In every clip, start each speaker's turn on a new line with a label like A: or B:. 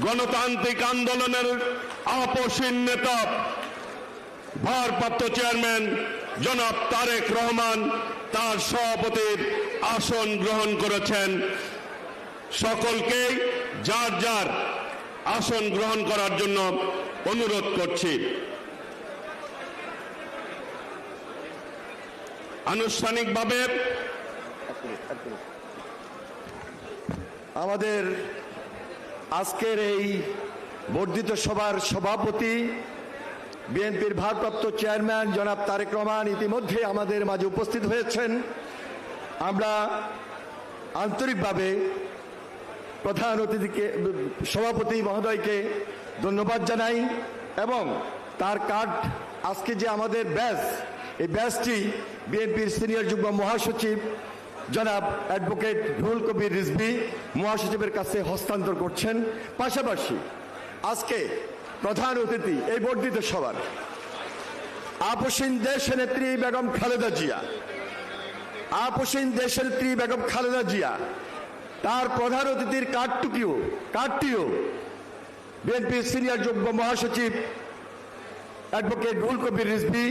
A: গণতান্ত্রিক আন্দোলনের আপসীন নেতা ভারপ্রাপ্ত চেয়ারম্যান জনাব তারেক রহমান তার সভাপতির আসন গ্রহণ করেছেন। সকলকে যার যার আসন গ্রহণ করার জন্য অনুরোধ করছি। আনুষ্ঠানিকভাবে
B: আমাদের আজকের এই বর্ধিত সভার সভাপতি বিএনপির ভারপ্রাপ্ত চেয়ারম্যান জনাব তারেক রহমান ইতিমধ্যে আমাদের মাঝে উপস্থিত হয়েছেন। আমরা আন্তরিকভাবে প্রধান অতিথিকে সভাপতি মহোদয়কে ধন্যবাদ জানাই এবং তার কার্ড আজকে যে আমাদের ব্যাচ, এই ব্যাচটি বিএনপির সিনিয়র যুগ্ম মহাসচিব জনাব অ্যাডভোকেট রুহুল কবির রিজভী মহাসচিবের কাছে হস্তান্তর করছেন। পাশাপাশি আজকে প্রধান অতিথি এই বর্ধিত সভার আপসীন দেশনেত্রী বেগম খালেদা জিয়া, আপসীন দেশনেত্রী বেগম খালেদা জিয়া তার প্রধান অতিথির কার্ডটিও বিএনপির সিনিয়র যুগ্ম মহাসচিব অ্যাডভোকেট রুহুল কবির রিজভী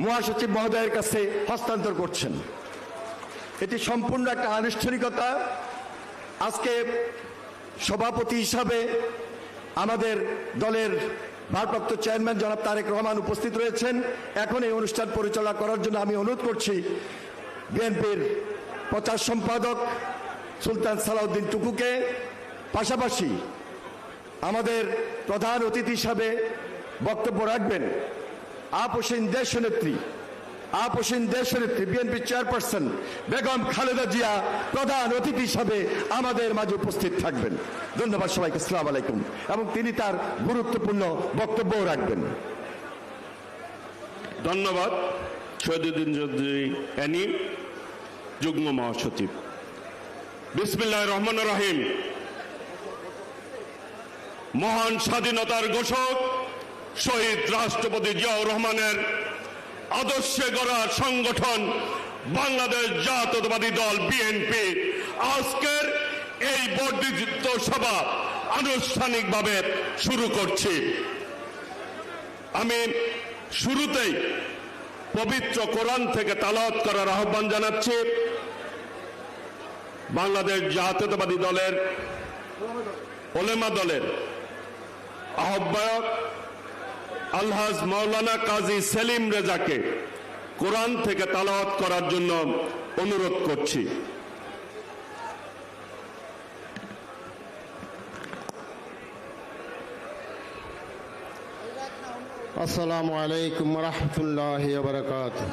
B: মহাসচিব মহোদয়ের কাছে হস্তান্তর করছেন। এটি সম্পূর্ণ একটা আনুষ্ঠানিকতা। আজকে সভাপতি হিসাবে আমাদের দলের ভারপ্রাপ্ত চেয়ারম্যান জনাব তারেক রহমান উপস্থিত রয়েছেন। এখন এই অনুষ্ঠান পরিচালনা করার জন্য আমি অনুরোধ করছি বিএনপির প্রচার সম্পাদক সুলতান সালাউদ্দিন টুকুকে। পাশাপাশি আমাদের প্রধান অতিথি হিসাবে বক্তব্য রাখবেন আপসীন দেশনেত্রী বিএনপি চেয়ারপারসন বেগম খালেদা জিয়া প্রধান অতিথি হিসাবে আমাদের মাঝে উপস্থিত থাকবেন। ধন্যবাদ সবাইকে, আসসালামু আলাইকুম। এবং তিনি তার গুরুত্বপূর্ণ বক্তব্যও রাখবেন।
A: ধন্যবাদ শহীদুদ্দিন চৌধুরী অ্যানি, যুগ্ম মহাসচিব। বিসমিল্লাহির রহমানির রহিম। মহান স্বাধীনতার ঘোষক শহীদ রাষ্ট্রপতি জিয়াউর রহমানের আদর্শে গড়া সংগঠন বাংলাদেশ জাতীয়তাবাদী দল বিএনপি আজকের এই বর্ধিত সভা আনুষ্ঠানিকভাবে শুরু করছি। আমি শুরুতেই পবিত্র কোরআন থেকে তেলাওয়াত করার আহ্বান জানাচ্ছি। বাংলাদেশ জাতীয়তাবাদী দলের ওলেমা দলের আহ্বায়ক আলহাজ মাওলানা কাজী সেলিম রেজাকে কোরআন থেকে তেলাওয়াত করার জন্য অনুরোধ করছি।
C: আসসালামু আলাইকুম ওয়া রাহমাতুল্লাহি ওয়া বারাকাতুহু।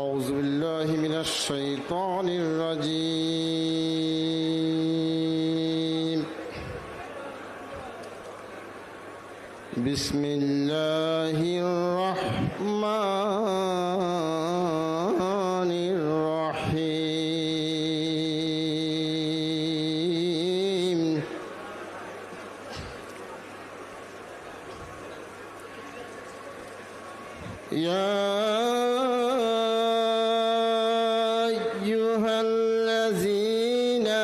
C: আউযু বিল্লাহি মিনাশ শাইতানির রাজীম। বিসমিল্লাহির রহমানির রহিম। ইয়া আইয়ুহাল্লাযীনা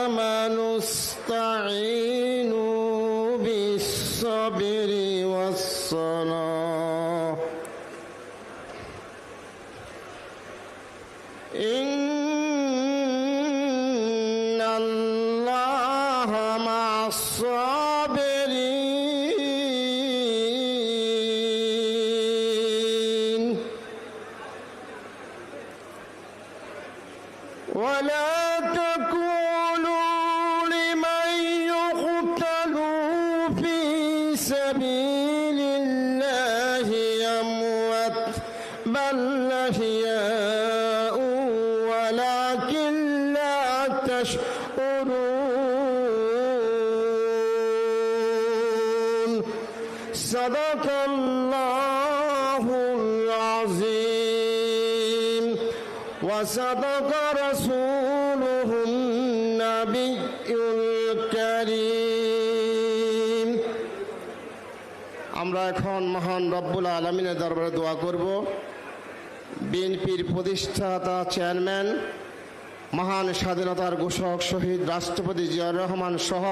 C: আমানু ইসতাঈনু বিস-সাবরি ওয়াস-সালাহ ইন্নাল্লাহা মা'as-সাবিরিন। ولا تقولوا لمن يقتل في سبيل الله أموات بل أحياء ولكن لا تشعرون. صدق الله العظيم وصدق رسوله النبي الكريم. আমরা এখন মহান রব্বুল আলামিনের দরবারে দোয়া করব। বিএনপির প্রতিষ্ঠাতা চেয়ারম্যান মহান স্বাধীনতার ঘোষক শহীদ রাষ্ট্রপতি জিয়াউর রহমান সহ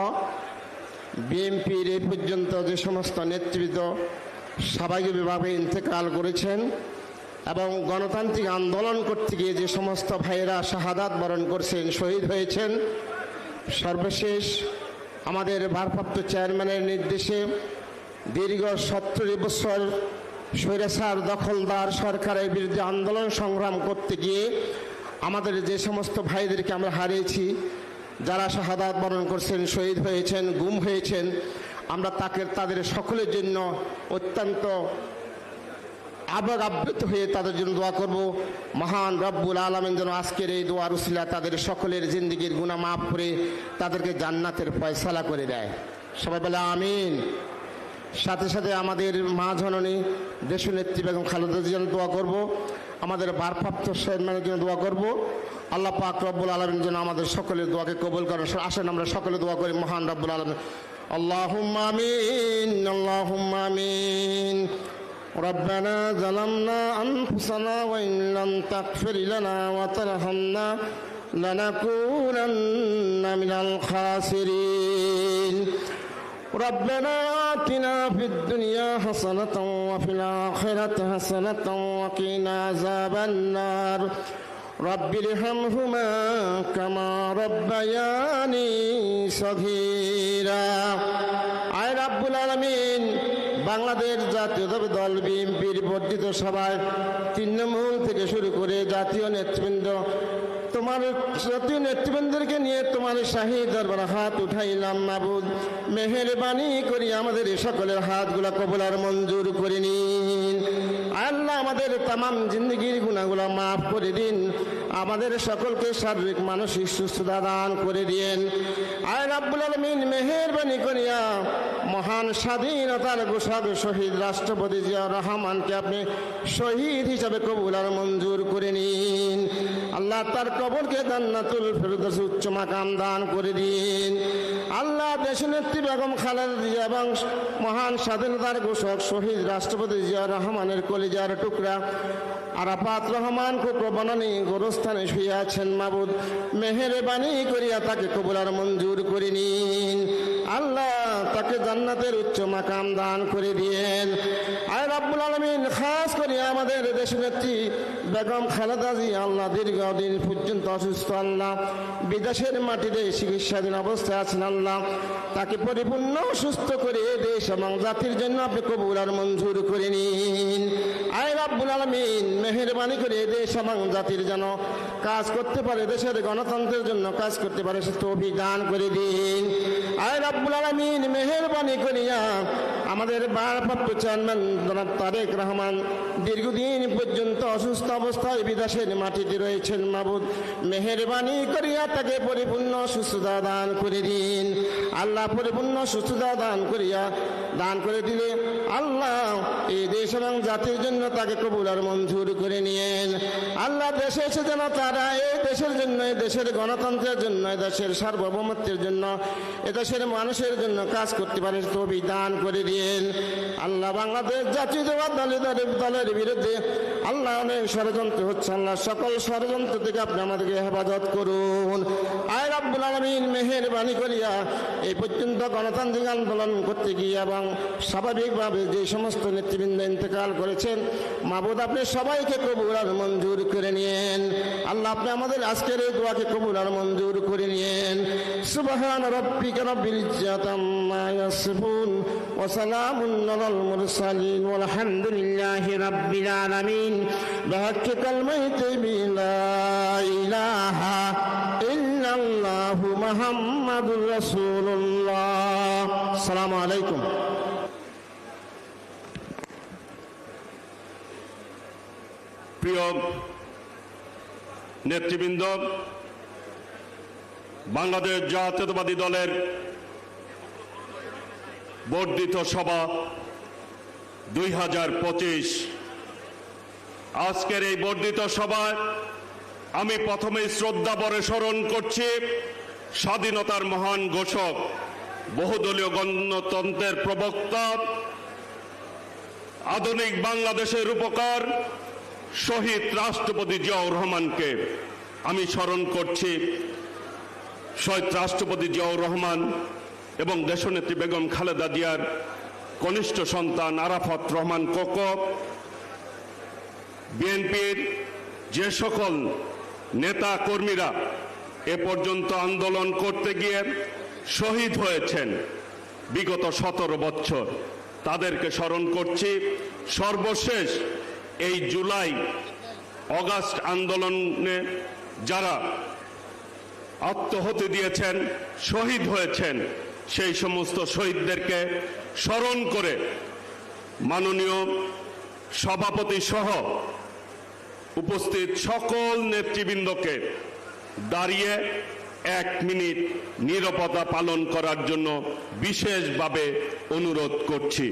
C: বিএনপির এই পর্যন্ত যে সমস্ত নেতৃবৃন্দ স্বাভাবিকভাবে ইন্তেকাল করেছেন এবং গণতান্ত্রিক আন্দোলন করতে গিয়ে যে সমস্ত ভাইয়েরা শাহাদাত বরণ করছেন, শহীদ হয়েছেন, সর্বশেষ আমাদের ভারপ্রাপ্ত চেয়ারম্যানের নির্দেশে দীর্ঘ 70 বছর স্বৈরাচার দখলদার সরকারের বিরুদ্ধে আন্দোলন সংগ্রাম করতে গিয়ে আমাদের যে সমস্ত ভাইদেরকে আমরা হারিয়েছি, যারা শাহাদাত বরণ করছেন, শহীদ হয়েছেন, গুম হয়েছেন, আমরা তাদের সকলের জন্য অত্যন্ত আবেগ আপ্লুত হয়ে তাদের জন্য দোয়া করব। মহান রব্বুল আলামিন যেন আজকের এই দোয়ার উসিলা তাদের সকলের জিন্দেগির গুনাহ মাফ করে তাদেরকে জান্নাতের ফয়সালা করে দেয়। সবাই বলে আমিন। সাথে সাথে আমাদের মা জননী দেশনেত্রী বেগম খালেদা জিয়ার জন্য দোয়া করব, আমাদের ভারপ্রাপ্ত চেয়ারম্যানের জন্য দোয়া করব। আল্লাহ পাক রব্বুল আলামিন যেন আমাদের সকলের দোয়াকে কবুল করেন। আসেন আমরা সকলে দোয়া করি মহান রব্বুল আলামিন। আল্লাহুম্মা আমিন, আল্লাহুম্মা আমিন। ربنا ظلمنا أنفسنا وإن لم تغفر لنا وترحمنا لنكونن من الخاسرين ربنا آتنا في الدنيا حسنة وفي الآخرة حسنة وقنا عذاب النار رب ارحمهما كما ربياني صغيرا আয় রব্বুল আলামিন, বাংলাদেশ জাতীয়তাবাদী দল বিএনপির বর্ধিত সভায় তৃণমূল থেকে শুরু করে জাতীয় নেতৃবৃন্দ, তোমার জাতীয় নেতৃবৃন্দকে নিয়ে তোমার শাহী দরবার হাত উঠাইলাম। মাবুদ, মেহেরবানি করি আমাদের সকলের হাতগুলা কবুল আর মঞ্জুর করে নিন। আল্লাহ আমাদের তামাম জিন্দগির গুনাহগুলা মাফ করে দিন, আমাদের সকলকে শারীরিক মানসিক সুস্থতা দান করে দিন। আয় রাব্বুল আলামিন, মেহেরবানি করিয়া মহান স্বাধীনতার ঘোষক শহীদ রাষ্ট্রপতি জিয়াউর রহমানকে আপনি শহীদ হিসাবে কবুল আর মঞ্জুর করে নিন। আল্লাহ তার কবরকে জান্নাতুল ফেরদৌস উচ্চ মাকাম দান করে দিন। আল্লাহ দেশনেত্রী বেগম খালেদা জিয়া এবং মহান স্বাধীনতার ঘোষক শহীদ রাষ্ট্রপতি জিয়াউর রহমানের কলিজার টুকরা আরাফাত রহমান কোকো বনানী গোরস্থানে শুয়ে আছেন। মাবুদ, মেহেরবানি করিয়া তাকে কবুল আর মঞ্জুর করে নিন। আল্লাহ তাকে জান্নাতের উচ্চ মাকাম দান করে দিয়েন। আয় রাব্বুল আলামিন, খাস করে আমাদের দেশনেত্রী বেগম খালেদা জিয়া আল্লাহ দীর্ঘদিন পর্যন্ত অসুস্থ, আল্লাহ বিদেশের মাটিতে চিকিৎসাধীন অবস্থায় আছেন। আল্লাহ তাকে পরিপূর্ণ সুস্থ করে দেশ এবং জাতির জন্য আপনি কবুল আর মঞ্জুর করে নিন। আয় রাব্বুল আলামিন, মেহেরবানি করে দেশ এবং জাতির যেন কাজ করতে পারে, দেশের গণতন্ত্রের জন্য কাজ করতে পারে, সে তৌফিক দান করে দিন। আয় রাব্বুল আলামিন, মেহেরবানি করিয়া আমাদের ভারপ্রাপ্ত চেয়ারম্যান জনাব তারেক রহমান দীর্ঘদিন পর্যন্ত অসুস্থ অবস্থায় বিদেশের মাটিতে রয়েছেন। মাবুদ, মেহেরবানি করিয়া তাকে পরিপূর্ণ সুস্থতা দান করে দিন। আল্লাহ পরিপূর্ণ সুস্থতা দান করে দিলে আল্লাহ এই দেশ এবং জাতির জন্য তাকে কবুল আর মঞ্জুর করে নিয়েন। আল্লাহ দেশে এসে যেন তারা এই দেশের জন্য, এই দেশের গণতন্ত্রের জন্য, এই দেশের সার্বভৌমত্বের জন্য, এ দেশের মানুষের জন্য কাজ করতে পারে, তৌফিক দান করে দিন। আল্লাহ বাংলাদেশ জাতীয়তাবাদী দলের বিরুদ্ধে আল্লাহ অনেক ষড়যন্ত্র হচ্ছে, আল্লাহ সকল ষড়যন্ত্র থেকে আপনি আমাদেরকে হেফাজত করুন। আয় রাব্বুল আলামিন, মেহেরবানি করিয়া এই পর্যন্ত গণতান্ত্রিক আন্দোলন করতে গিয়ে এবং স্বাভাবিকভাবে যে সমস্ত নেতৃবৃন্দ ইন্তেকাল করেছেন, মাবুদ আপনি সবাইকে কবুল আর মঞ্জুর করে নিয়েন। আল্লাহ আপনি আমাদের আজকের এই দোয়াকে কবুল আর মঞ্জুর করে নিয়েন। সুবহান রাব্বিকা রাব্বিল ইজ্জাতি আম্মা ইয়াসিফুন ওয়া সালামুন আলাল মুরসালিন ওয়াল হামদুলিল্লাহি রাব্বিল আলামিন বিহাক্কি কালিমাতি লা ইলাহা ইল্লাল্লাহু মুহাম্মাদুর রাসূলুল্লাহ। আসসালামু আলাইকুম।
A: প্রিয় নেতৃবৃন্দ, বাংলাদেশ জাতীয়তাবাদী দলের বর্ধিত সভা 2025, আজকের এই বর্ধিত সভায় আমি প্রথমে শ্রদ্ধাভরে স্মরণ করছি স্বাধীনতার মহান ঘোষক, বহুদলীয় গণতন্ত্রের প্রবক্তা, আধুনিক বাংলাদেশের রূপকার শহীদ রাষ্ট্রপতি জিয়াউর রহমানকে। আমি স্মরণ করছি শহীদ রাষ্ট্রপতি জিয়াউর রহমান এবং দেশনেত্রী বেগম খালেদা জিয়ার কনিষ্ঠ সন্তান আরাফাত রহমান কোকো, বিএনপির যে সকল নেতা কর্মীরা এ পর্যন্ত আন্দোলন করতে গিয়ে শহীদ হয়েছেন বিগত 17 বছর, তাদেরকে স্মরণ করছি। সর্বশেষ এই জুলাই অগাস্ট আন্দোলনে যারা আত্মহতি দিয়েছেন, শহীদ হয়েছেন, সেই সমস্ত শহীদদেরকে স্মরণ করে মাননীয় সভাপতি সহ উপস্থিত সকল নেতৃবৃন্দকে দাঁড়িয়ে 1 মিনিট নীরবতা পালন করার জন্য বিশেষভাবে অনুরোধ করছি।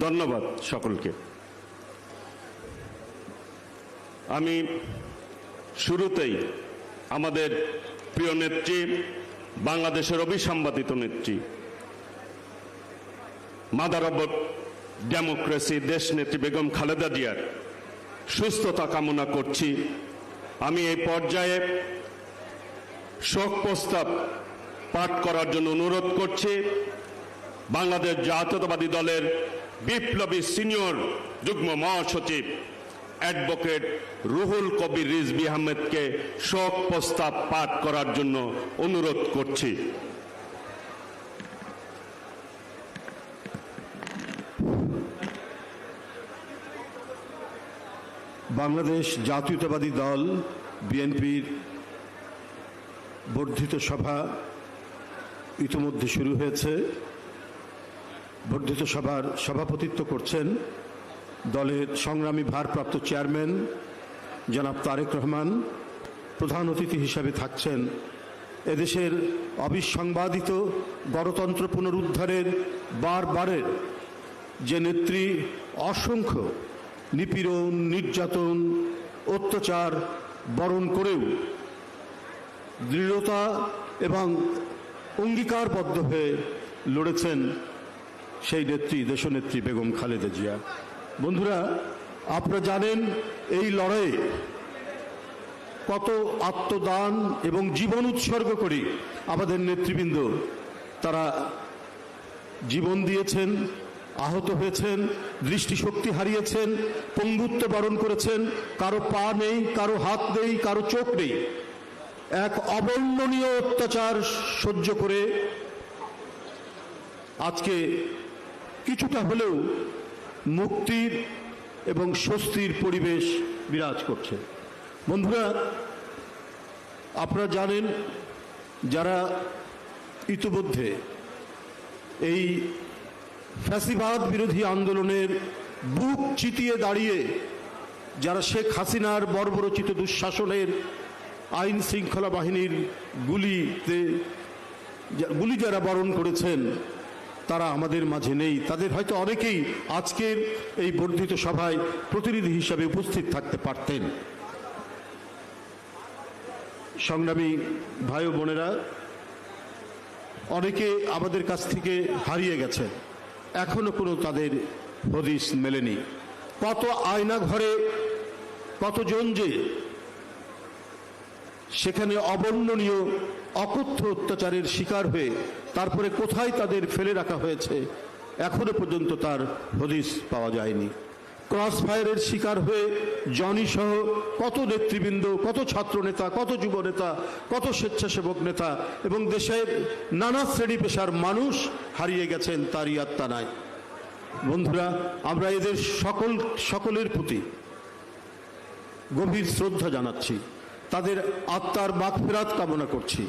A: ধন্যবাদ সকলকে। আমি শুরুতেই আমাদের প্রিয় নেত্রী, বাংলাদেশের অবিসংবাদিত নেত্রী, মাদার অব ডেমোক্রেসি দেশনেত্রী বেগম খালেদা জিয়ার সুস্থতা কামনা করছি। আমি এই পর্যায়ে শোক প্রস্তাব পাঠ করার জন্য অনুরোধ করছি বাংলাদেশ জাতীয়তাবাদী দলের বিপ্লবী সিনিয়র যুগ্ম মহাসচিব অ্যাডভোকেট রুহুল কবির রিজভী আহমেদকে শোক প্রস্তাব পাঠ করার জন্য অনুরোধ করছি।
B: বাংলাদেশ জাতীয়তাবাদী দল বিএনপির বর্ধিত সভা ইতিমধ্যে শুরু হয়েছে। বর্ধিত সভার সভাপতিত্ব করছেন দলের সংগ্রামী ভারপ্রাপ্ত চেয়ারম্যান জনাব তারেক রহমান। প্রধান অতিথি হিসাবে থাকছেন এদেশের অবিসংবাদিত গণতন্ত্র পুনরুদ্ধারের বারবারের যে নেত্রী অসংখ্য নিপীড়ন, নির্যাতন, অত্যাচার বরণ করেও দৃঢ়তা এবং অঙ্গীকারবদ্ধ হয়ে লড়েছেন সেই নেত্রী, দেশনেত্রী বেগম খালেদা জিয়া। বন্ধুরা, আপনারা জানেন এই লড়াইয়ে কত আত্মদান এবং জীবন উৎসর্গ করে আমাদের নেতৃবৃন্দ তারা জীবন দিয়েছেন, আহত হয়েছেন, দৃষ্টিশক্তি হারিয়েছেন, পঙ্গুত্ব বরণ করেছেন, কারো পা নেই, কারো হাত নেই, কারো চোখ নেই। এক অবর্ণনীয় অত্যাচার সহ্য করে আজকে কিছুটা হলেও মুক্তির এবং স্বস্তির পরিবেশ বিরাজ করছে। বন্ধুরা, আপনারা জানেন যারা ইতিমধ্যে এই ফ্যাসিবাদ বিরোধী আন্দোলনের বুক চিতিয়ে দাঁড়িয়ে যারা শেখ হাসিনার বর্বরচিত দুঃশাসনের আইন শৃঙ্খলা বাহিনীর গুলি যারা বরণ করেছেন তারা আমাদের মাঝে নেই। তাদের হয়তো অনেকেই আজকের এই বর্ধিত সভায় প্রতিনিধি হিসাবে উপস্থিত থাকতে পারতেন। সংগ্রামী ভাই ও বোনেরা, অনেকে আমাদের কাছ থেকে হারিয়ে গেছে, এখনো কোনো তাদের হদিস মেলেনি। কত আয়না ঘরে কতজন যে সেখানে অবর্ণনীয় অকথ্য অত্যাচারের শিকার হয়ে তারপরে কোথায় তাদের ফেলে রাখা হয়েছে এখনো পর্যন্ত তার হদিস পাওয়া যায়নি। ক্রস ফায়ারের শিকার হয়ে জনি সহ কত নেতৃবৃন্দ, কত ছাত্র নেতা, কত যুব নেতা, কত স্বেচ্ছাসেবক নেতা এবং দেশের নানা শ্রেণী পেশার মানুষ হারিয়ে গেছেন, তারই আত্মা নাই। বন্ধুরা, আমরা এদের সকলের প্রতি গভীর শ্রদ্ধা জানাচ্ছি, তাদের আত্মার মাগফিরাত কামনা করছি।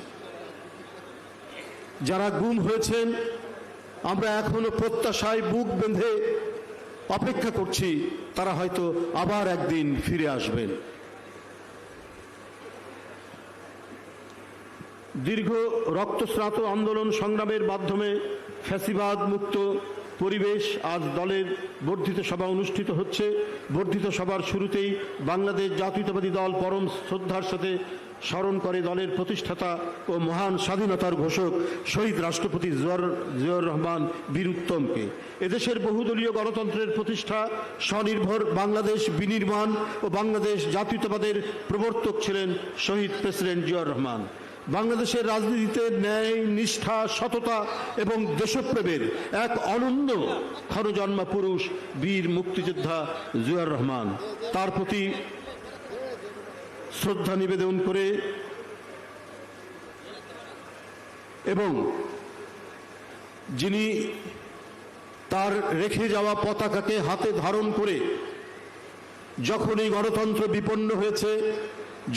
B: যারা গুম হয়েছেন
D: আমরা এখনো প্রত্যাশায় বুক বেঁধে অপেক্ষা করছি তারা হয়তো আবার একদিন ফিরে আসবেন। দীর্ঘ রক্তস্নাত আন্দোলন সংগ্রামের মাধ্যমে ফ্যাসিবাদ মুক্ত পরিবেশ আজ দলের বর্ধিত সভা অনুষ্ঠিত হচ্ছে। বর্ধিত সভার শুরুতেই বাংলাদেশ জাতীয়তাবাদী দল পরম শ্রদ্ধার সাথে স্মরণ করে দলের প্রতিষ্ঠাতা ও মহান স্বাধীনতার ঘোষক শহীদ রাষ্ট্রপতি জিয়াউর রহমান বীর উত্তমকে। এদেশের বহুদলীয় গণতন্ত্রের প্রতিষ্ঠা, স্বনির্ভর বাংলাদেশ বিনির্মাণ ও বাংলাদেশ জাতীয়তাবাদের প্রবর্তক ছিলেন শহীদ প্রেসিডেন্ট জিয়াউর রহমান। বাংলাদেশের রাজনীতিতে ন্যায়, নিষ্ঠা, সততা এবং দেশপ্রেমের এক অনন্য ক্ষণজন্মা পুরুষ বীর মুক্তিযোদ্ধা জিয়াউর রহমান। তার প্রতি শ্রদ্ধা নিবেদন করে এবং যিনি তার রেখে যাওয়া পতাকাকে হাতে ধারণ করে যখনই গণতন্ত্র বিপন্ন হয়েছে,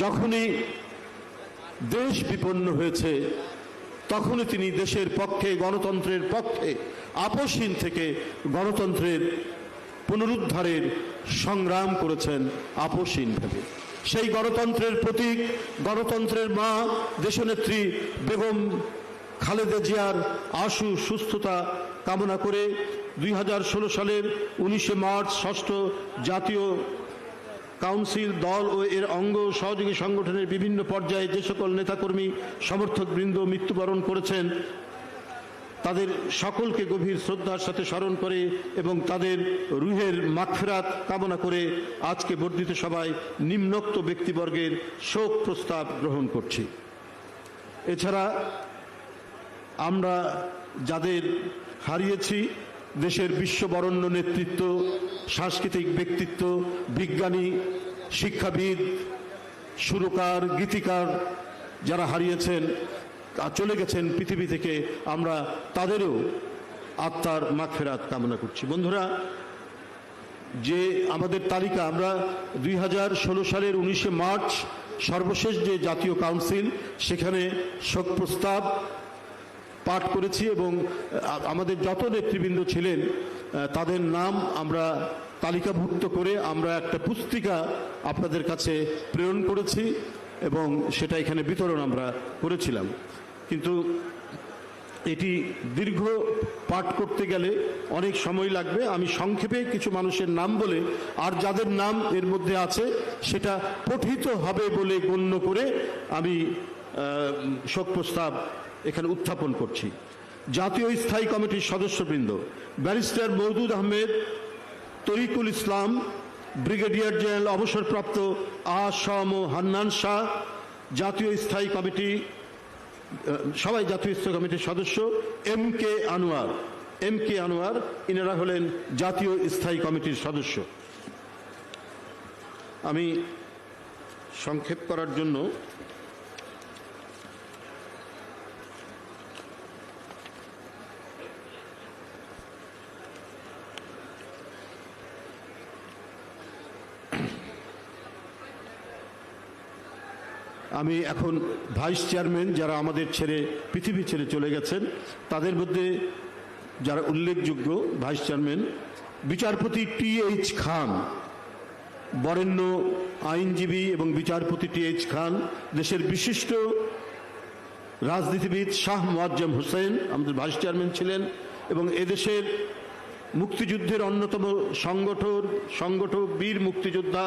D: যখনই দেশ বিপন্ন হয়েছে, তখনই তিনি দেশের পক্ষে, গণতন্ত্রের পক্ষে আপোষহীন থেকে গণতন্ত্রের পুনরুদ্ধারের সংগ্রাম করেছেন আপোষহীনভাবে। সেই গণতন্ত্রের প্রতীক, গণতন্ত্রের মা দেশনেত্রী বেগম খালেদা জিয়ার আশু সুস্থতা কামনা করে 2016 সালের 19 মার্চ ষষ্ঠ জাতীয় কাউন্সিল দল ও এর অঙ্গ সহযোগী সংগঠনের বিভিন্ন পর্যায়ে যে সকল নেতাকর্মী সমর্থকবৃন্দ মৃত্যুবরণ করেছেন তাদের সকলকে গভীর শ্রদ্ধার সাথে স্মরণ করে এবং তাদের রুহের মাগফিরাত কামনা করে আজকে বর্ধিত সভায় নিম্নোক্ত ব্যক্তিবর্গের শোক প্রস্তাব গ্রহণ করছি। এছাড়া আমরা যাদের হারিয়েছি, দেশের বিশ্ববরেণ্য নেতৃত্ব, সাংস্কৃতিক ব্যক্তিত্ব, বিজ্ঞানী, শিক্ষাবিদ, সুরকার, গীতিকার যারা হারিয়েছেন, চলে গেছেন পৃথিবী থেকে, আমরা তাদেরও আত্মার মাগফিরাত কামনা করছি। বন্ধুরা, যে আমাদের তালিকা, আমরা 2016 সালের 19 মার্চ সর্বশেষ যে জাতীয় কাউন্সিল, সেখানে শোক প্রস্তাব পাঠ করেছি এবং আমাদের যত নেতৃবৃন্দ ছিলেন তাদের নাম আমরা তালিকাভুক্ত করে আমরা একটা পুস্তিকা আপনাদের কাছে প্রেরণ করেছি এবং সেটা এখানে বিতরণ আমরা করেছিলাম। কিন্তু এটি দীর্ঘ পাঠ করতে গেলে অনেক সময় লাগবে। আমি সংক্ষেপে কিছু মানুষের নাম বলে, আর যাদের নাম এর মধ্যে আছে সেটা পঠিত হবে বলে গণ্য করে আমি শোক প্রস্তাব এখানে উত্থাপন করছি। জাতীয় স্থায়ী কমিটির সদস্যবৃন্দ: ব্যারিস্টার মওদুদ আহমেদ, তরিকুল ইসলাম, ব্রিগেডিয়ার জেনারেল অবসরপ্রাপ্ত আ.স.ম হান্নান শাহ। জাতীয় স্থায়ী কমিটি, সবাই জাতীয় স্থায়ী কমিটির সদস্য। এম.কে. আনোয়ার, ইনারা হলেন জাতীয় স্থায়ী কমিটির সদস্য। আমি সংক্ষেপ করার জন্য আমি এখন ভাইস চেয়ারম্যান যারা আমাদের ছেড়ে পৃথিবী ছেড়ে চলে গেছেন তাদের মধ্যে যারা উল্লেখযোগ্য ভাইস চেয়ারম্যান: বিচারপতি T.H. খান, বরেণ্য আইনজীবী এবং বিচারপতি T.H. খান। দেশের বিশিষ্ট রাজনীতিবিদ শাহ মোয়াজ্জেম হোসেন আমাদের ভাইস চেয়ারম্যান ছিলেন এবং এদেশের মুক্তিযুদ্ধের অন্যতম সংগঠক বীর মুক্তিযোদ্ধা,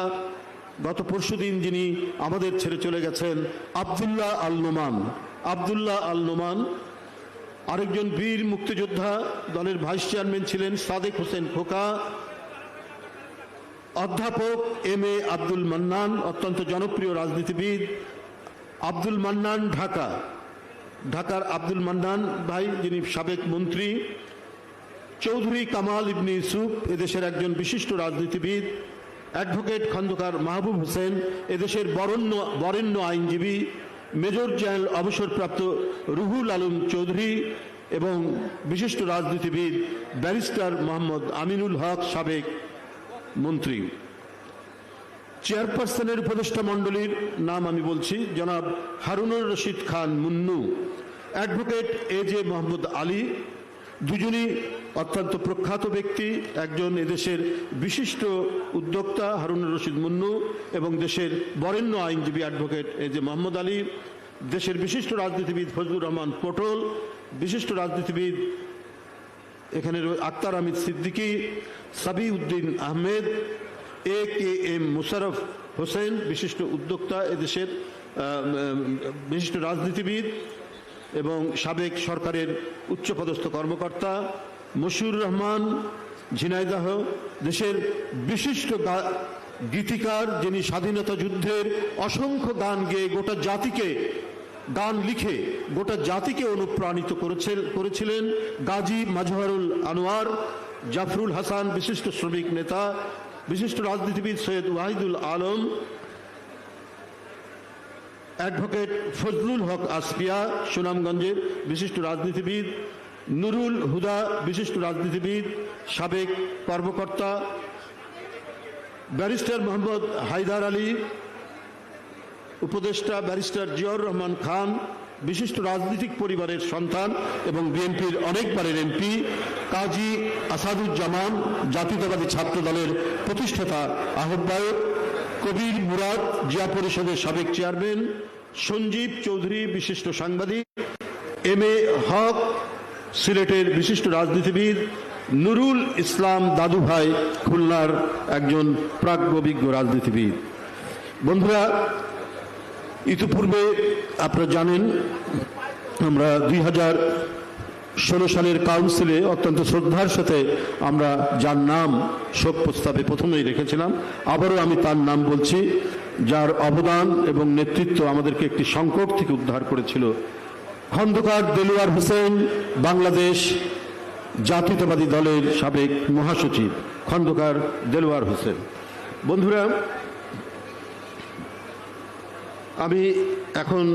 D: গত পরশুদিন যিনি আমাদের ছেড়ে চলে গেছেন, আবদুল্লাহ আল নোমান। আরেকজন বীর মুক্তিযোদ্ধা, দলের ভাইস চেয়ারম্যান ছিলেন সাদেক হোসেন খোকা। অধ্যাপক M.A. আব্দুল মান্নান, অত্যন্ত জনপ্রিয় রাজনীতিবিদ। আব্দুল মান্নান, ঢাকার আব্দুল মান্নান ভাই, যিনি সাবেক মন্ত্রী। চৌধুরী কামাল ইবনে ইউসুফ, এদেশের একজন বিশিষ্ট রাজনীতিবিদ। অ্যাডভোকেট খন্দকার মাহবুব হোসেন, এদেশের বরেণ্য আইনজীবী। মেজর জেনারেল অবসরপ্রাপ্ত রুহুল আলম চৌধুরী এবং বিশিষ্ট রাজনীতিবিদ ব্যারিস্টার মোহাম্মদ আমিনুল হক, সাবেক মন্ত্রী। চেয়ারপারসনের উপদেষ্টা মণ্ডলীর নাম আমি বলছি: জনাব হারুনুর রশিদ খান মুন্নু, অ্যাডভোকেট A.J. মোহাম্মদ আলী, দুজনই অত্যন্ত প্রখ্যাত ব্যক্তি, একজন এদেশের বিশিষ্ট উদ্যোক্তা হারুনুর রশিদ মুন্নু এবং দেশের বরেণ্য আইনজীবী advocate A J Mohammad Ali, দেশের বিশিষ্ট রাজনীতিবিদ ফজলুর রহমান পটল, বিশিষ্ট রাজনীতিবিদ এখানে আক্তার আহমেদ সিদ্দিকী, সাবিউদ্দিন আহমেদ, এ কে এম মুশারফ হোসেন, বিশিষ্ট উদ্যোক্তা এদেশের বিশিষ্ট রাজনীতিবিদ এবং সাবেক সরকারের উচ্চপদস্থ কর্মকর্তা, মশিউর রহমান ঝিনাইদহ, দেশের বিশিষ্ট গীতিকার যিনি স্বাধীনতা যুদ্ধের অসংখ্য গান গেয়ে গোটা জাতিকে গান লিখে গোটা জাতিকে অনুপ্রাণিত করেছিলেন গাজী মাজহারুল আনোয়ার, জাফরুল হাসান, বিশিষ্ট শ্রমিক নেতা, বিশিষ্ট রাজনীতিবিদ সৈয়দ ওয়াহিদুল আলম, অ্যাডভোকেট ফজলুল হক আসফিয়া সুনামগঞ্জের বিশিষ্ট রাজনীতিবিদ, নুরুল হুদা বিশিষ্ট রাজনীতিবিদ, সাবেক কর্মকর্তা, ব্যারিস্টার মোহাম্মদ হায়দার আলী, উপদেষ্টা ব্যারিস্টার জিয়াউর রহমান খান, বিশিষ্ট রাজনৈতিক পরিবারের সন্তান এবং বিএনপির অনেকবারের এমপি কাজী আসাদুজ্জামান, জাতীয়তাবাদী ছাত্র দলের প্রতিষ্ঠাতা আহ্বায়ক, কবির মুরাদ জিয়া পরিষদের সাবেক চেয়ারম্যান, সঞ্জীব চৌধুরী বিশিষ্ট সাংবাদিক, এম এ হক সিলেটের বিশিষ্ট রাজনীতিবিদ, নুরুল ইসলাম দাদুভাই খুলনার একজন প্রাজ্ঞবিজ্ঞ রাজনীতিবিদ। বন্ধুরা, ইতিপূর্বে আপনারা জানেন আমরা 2016 সালের কাউন্সিলে অত্যন্ত শ্রদ্ধার সাথে আমরা যার নাম শোক প্রস্তাবে প্রথমেই রেখেছিলাম, আবারও আমি তার নাম বলছি, যার অবদান এবং নেতৃত্ব আমাদেরকে একটি সংকট থেকে উদ্ধার করেছিল, খন্দকার দেলোয়ার হোসেন, বাংলাদেশ জাতীয়তাবাদী দলের সাবেক মহাসচিব খন্দকার দেলোয়ার হোসেন। বন্ধুরা, আমি এখন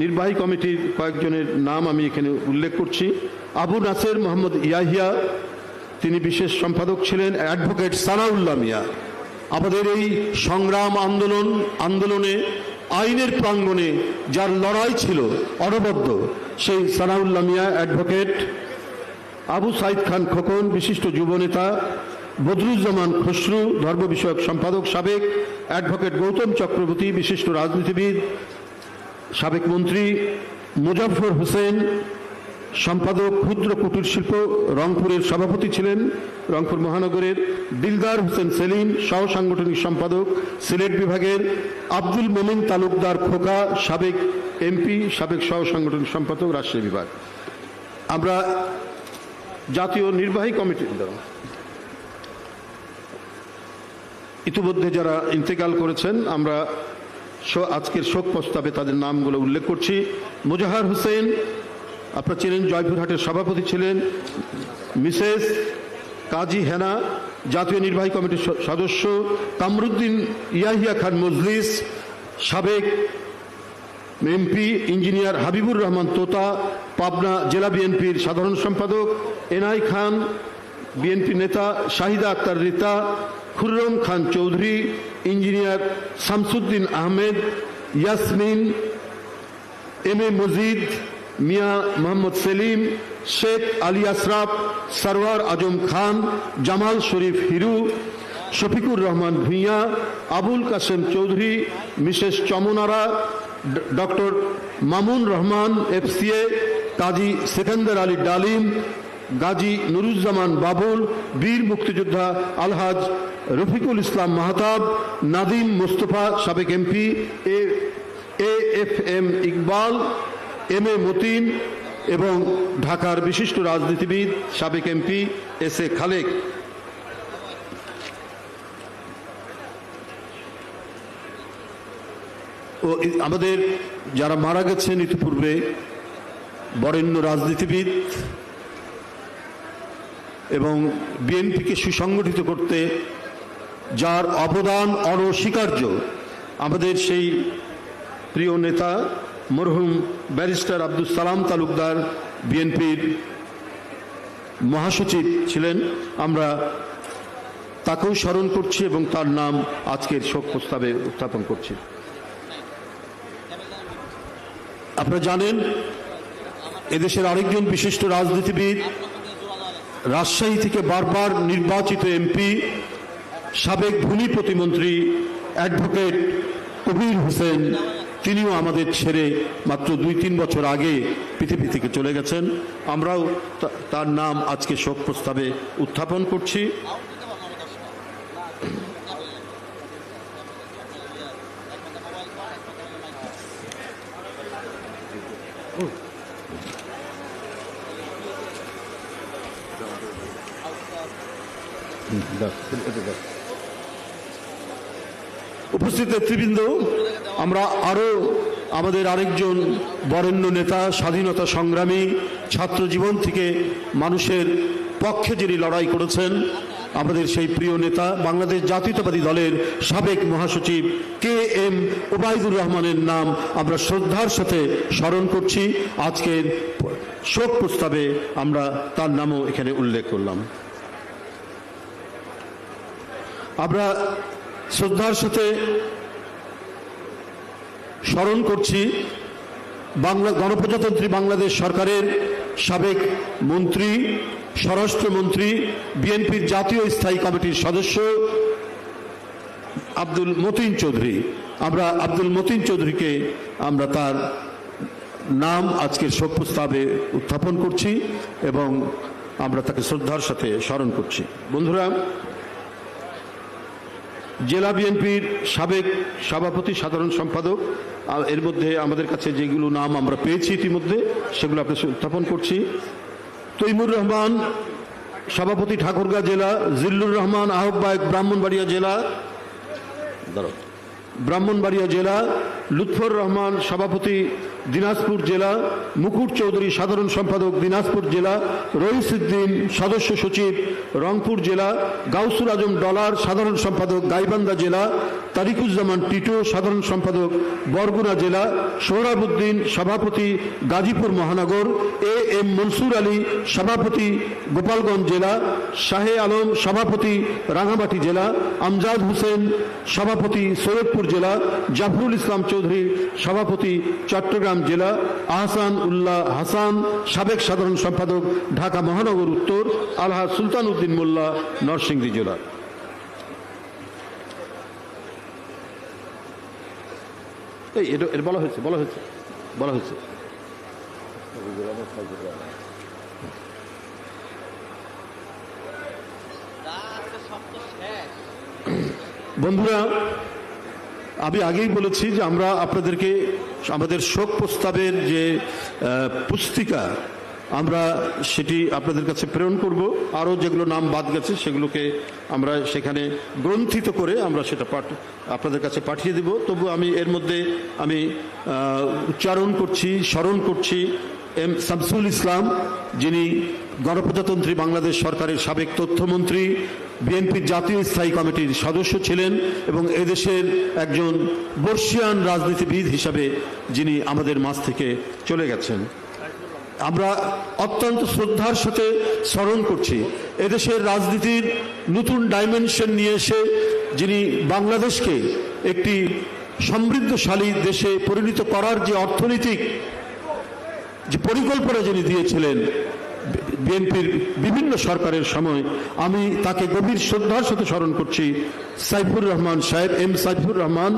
D: নির্বাহী কমিটির কয়েকজনের নাম আমি এখানে উল্লেখ করছি। আবু নাসের মোহাম্মদ ইয়াহিয়া, তিনি বিশেষ সম্পাদক ছিলেন। অ্যাডভোকেট সানাউল্লাহ মিয়া, আমাদের এই সংগ্রাম আন্দোলনে আইনের প্রাঙ্গণে যার লড়াই ছিল অনবদ্য, সেই সানাউল্লাহ মিয়া অ্যাডভোকেট। আবু সাইদ খান খোকন, বিশিষ্ট যুবনেতা। বদরুজ্জামান খসরু, ধর্ম বিষয়ক সম্পাদক সাবেক। অ্যাডভোকেট গৌতম চক্রবর্তী, বিশিষ্ট রাজনীতিবিদ, সাবেক মন্ত্রী। মুজাফফর হোসেন, সম্পাদক ক্ষুদ্র কুটির শিল্প, রংপুরের সভাপতি ছিলেন রংপুর মহানগরের। দিলদার হোসেন সেলিম, সহ সাংগঠনিক সম্পাদক সিলেট বিভাগের। আব্দুল মোমিন তালুকদার খোকা, সাবেক এমপি, সাবেক সহ সাংগঠনিক সম্পাদক রাজশাহী বিভাগ। আমরা জাতীয় নির্বাহী কমিটির দ্বারা ইতিমধ্যে যারা ইন্তেকাল করেছেন, আমরা আজকের শোক প্রস্তাবে তাদের নামগুলো উল্লেখ করছি। মুজাহার হোসেন, আপনারা ছিলেন, জয়পুরহাটের সভাপতি ছিলেন। মিসেস কাজী হেনা, জাতীয় নির্বাহী কমিটির সদস্য। কামরুদ্দিন ইয়াহিয়া খান মজলিস, সাবেক এমপি। ইঞ্জিনিয়ার হাবিবুর রহমান তোতা, পাবনা জেলা বিএনপির সাধারণ সম্পাদক। এনআই খান, বিএনপি নেতা। Shahida Akhtar Rita. Khurram Khan Chowdhury. Engineer Shamsuddin Ahmed. Yasmin, M A Majid, Mia Mohammad Selim, Sheikh Ali Ashraf, Sarwar Azam Khan, Jamal Sharif Hiru, Shafiqur Rahman Bhuiyan, Abul Kashem Chowdhury, Mrs Chamanara, doctor Mamun Rahman FCA, Kazi Sekender Ali Dalim, Gazi Nuruzzaman Babul, বীর মুক্তিযোদ্ধা আলহাজ রফিকুল ইসলাম মাহতাব, নাদিম মোস্তফা, সাবেক MP. এ.এফ.এম. Iqbal, M A Matin এবং ঢাকার বিশিষ্ট রাজনীতিবিদ সাবেক এমপি এস.এ. খালেক। ও আমাদের যারা মারা গেছেন ইতিপূর্বে, বরেণ্য রাজনীতিবিদ এবং বিএনপিকে সুসংগঠিত করতে যার অবদান অনস্বীকার্য, আমাদের সেই প্রিয় নেতা মরহুম ব্যারিস্টার আব্দুল সালাম তালুকদার, বিএনপির মহাসচিব ছিলেন। আমরা তাকেও স্মরণ করছি এবং তার নাম আজকের শোক প্রস্তাবে উত্থাপন করছি। আপনারা জানেন এদেশের আরেকজন বিশিষ্ট রাজনীতিবিদ, রাজশাহী থেকে বারবার নির্বাচিত এমপি, সাবেক ভূমি প্রতিমন্ত্রী অ্যাডভোকেট কবির হোসেন, তিনিও আমাদের ছেড়ে মাত্র 2-3 বছর আগে পৃথিবী থেকে চলে গেছেন। আমরাও তার নাম আজকে শোক প্রস্তাবে উত্থাপন করছি। উপস্থিত নেতৃবৃন্দ, আমরা আরো আমাদের আরেকজন বরেণ্য নেতা, স্বাধীনতা সংগ্রামী, ছাত্র জীবন থেকে মানুষের পক্ষে যিনি লড়াই করেছেন, আমাদের সেই প্রিয় নেতা, বাংলাদেশ জাতীয়তাবাদী দলের সাবেক মহাসচিব KM ওবায়দুর রহমানের নাম আমরা শ্রদ্ধার সাথে স্মরণ করছি। আজকের শোক প্রস্তাবে আমরা তার নামও এখানে উল্লেখ করলাম। আমরা শ্রদ্ধার সাথে স্মরণ করছি গণপ্রজাতন্ত্রী বাংলাদেশ সরকারের সাবেক মন্ত্রী, স্বরাষ্ট্রমন্ত্রী, বিএনপির জাতীয় স্থায়ী কমিটির সদস্য আব্দুল মতিন চৌধুরী। আমরা আব্দুল মতিন চৌধুরীকে আমরা তার নাম আজকের শোক প্রস্তাবে উত্থাপন করছি এবং আমরা তাকে শ্রদ্ধার সাথে স্মরণ করছি। বন্ধুরা, জেলা বিএনপির সাবেক সভাপতি, সাধারণ সম্পাদক, এর মধ্যে আমাদের কাছে যেগুলো নাম আমরা পেয়েছি ইতিমধ্যে সেগুলো আপনার উত্থাপন করছি। তৈমুর রহমান, সভাপতি ঠাকুরগাঁ জেলা। জিল্লুর রহমান, আহ্বায়ক ব্রাহ্মণবাড়িয়া জেলা। লুৎফর রহমান, সভাপতি দিনাজপুর জেলা। মুকুট চৌধুরী, সাধারণ সম্পাদক দিনাজপুর জেলা। রইসুদ্দিন, সদস্য সচিব রংপুর জেলা। গাউসুল আজম ডলার, সাধারণ সম্পাদক গাইবান্ধা জেলা। তারিকুজ্জামান টিটো, সাধারণ সম্পাদক বরগুনা জেলা। সোহরাবুদ্দিন, সভাপতি গাজীপুর মহানগর। AM মনসুর আলী, সভাপতি গোপালগঞ্জ জেলা। শাহে আলম, সভাপতি রাঙামাটি জেলা। আমজাদ হোসেন, সভাপতি সৈয়দপুর জেলা। জাফরুল ইসলাম চৌধুরী, সভাপতি চট্টগ্রাম জেলা। আহসান উল্লাহ হাসান, সাবেক সাধারণ সম্পাদক ঢাকা মহানগর উত্তর। আলহাজ সুলতান উদ্দিন মোল্লা, নরসিংদী জেলা। এর বলা হয়েছে বন্ধুরা, আমি আগেই বলেছি যে আমরা আপনাদেরকে আমাদের শোক প্রস্তাবের যে পুস্তিকা আমরা সেটি আপনাদের কাছে প্রেরণ করব। আরও যেগুলো নাম বাদ গেছে সেগুলোকে আমরা সেখানে গ্রন্থিত করে আমরা সেটা আপনাদের কাছে পাঠিয়ে দেব। তবু আমি এর মধ্যে স্মরণ করছি M শামসুল ইসলাম, যিনি গণপ্রজাতন্ত্রী বাংলাদেশ সরকারের সাবেক তথ্যমন্ত্রী, বিএনপির জাতীয় স্থায়ী কমিটির সদস্য ছিলেন এবং এদেশের একজন বর্ষিয়ান রাজনীতিবিদ হিসাবে যিনি আমাদের মাঝ থেকে চলে গেছেন। আমরা অত্যন্ত শ্রদ্ধার সাথে স্মরণ করছি এদেশের রাজনীতির নতুন ডাইমেনশন নিয়ে এসে যিনি বাংলাদেশকে একটি সমৃদ্ধশালী দেশে পরিণত করার যে অর্থনৈতিক যে পরিকল্পনা যিনি দিয়েছিলেন বিএনপির বিভিন্ন সরকারের সময়, আমি তাকে গভীর শ্রদ্ধার সাথে স্মরণ করছি। সাইফুর রহমান সাহেব, M সাইফুর রহমান,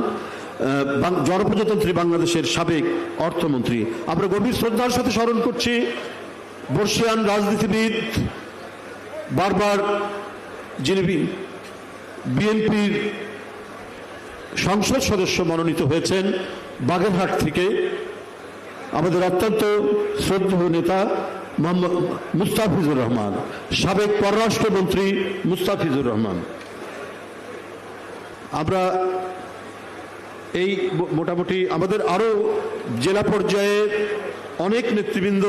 D: গণপ্রজাতন্ত্রী বাংলাদেশের সাবেক অর্থমন্ত্রী। আমরা গভীর শ্রদ্ধার সাথে স্মরণ করছি বর্ষিয়ান রাজনীতিবিদ, বারবার যিনি বিএনপির সংসদ সদস্য মনোনীত হয়েছেন বাগেরহাট থেকে, আমাদের অত্যন্ত শ্রদ্ধেয় নেতা মোহাম্মদ মুস্তাফিজুর রহমান, সাবেক পররাষ্ট্রমন্ত্রী মুস্তাফিজুর রহমান। আমরা এই মোটামুটি আমাদের আরও জেলা পর্যায়ে অনেক নেতৃবৃন্দ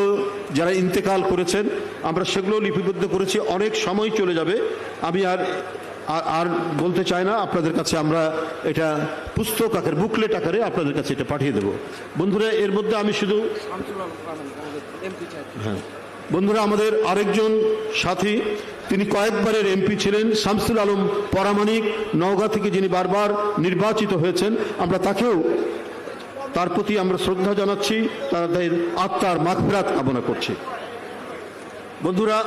D: যারা ইন্তেকাল করেছেন আমরা সেগুলো লিপিবদ্ধ করেছি। অনেক সময় চলে যাবে, আমি আর বলতে চাই না। আপনাদের কাছে আমরা এটা পুস্তক আকারে, বুকলেট আকারে আপনাদের কাছে এটা পাঠিয়ে দেব। বন্ধুরা, এর মধ্যে আমি শুধু বন্ধুরা আমাদের আরেকজন সাথী, তিনি কয়েকবারের এমপি ছিলেন, শামসুল আলম পরামানিক, নওগাঁ থেকে, যিনি বারবার নির্বাচিত হয়েছেন। আমরা তাকেও তার প্রতি আমরা শ্রদ্ধা জানাচ্ছি, তাদের আত্মার মাগফিরাত কামনা করছি। বন্ধুরা,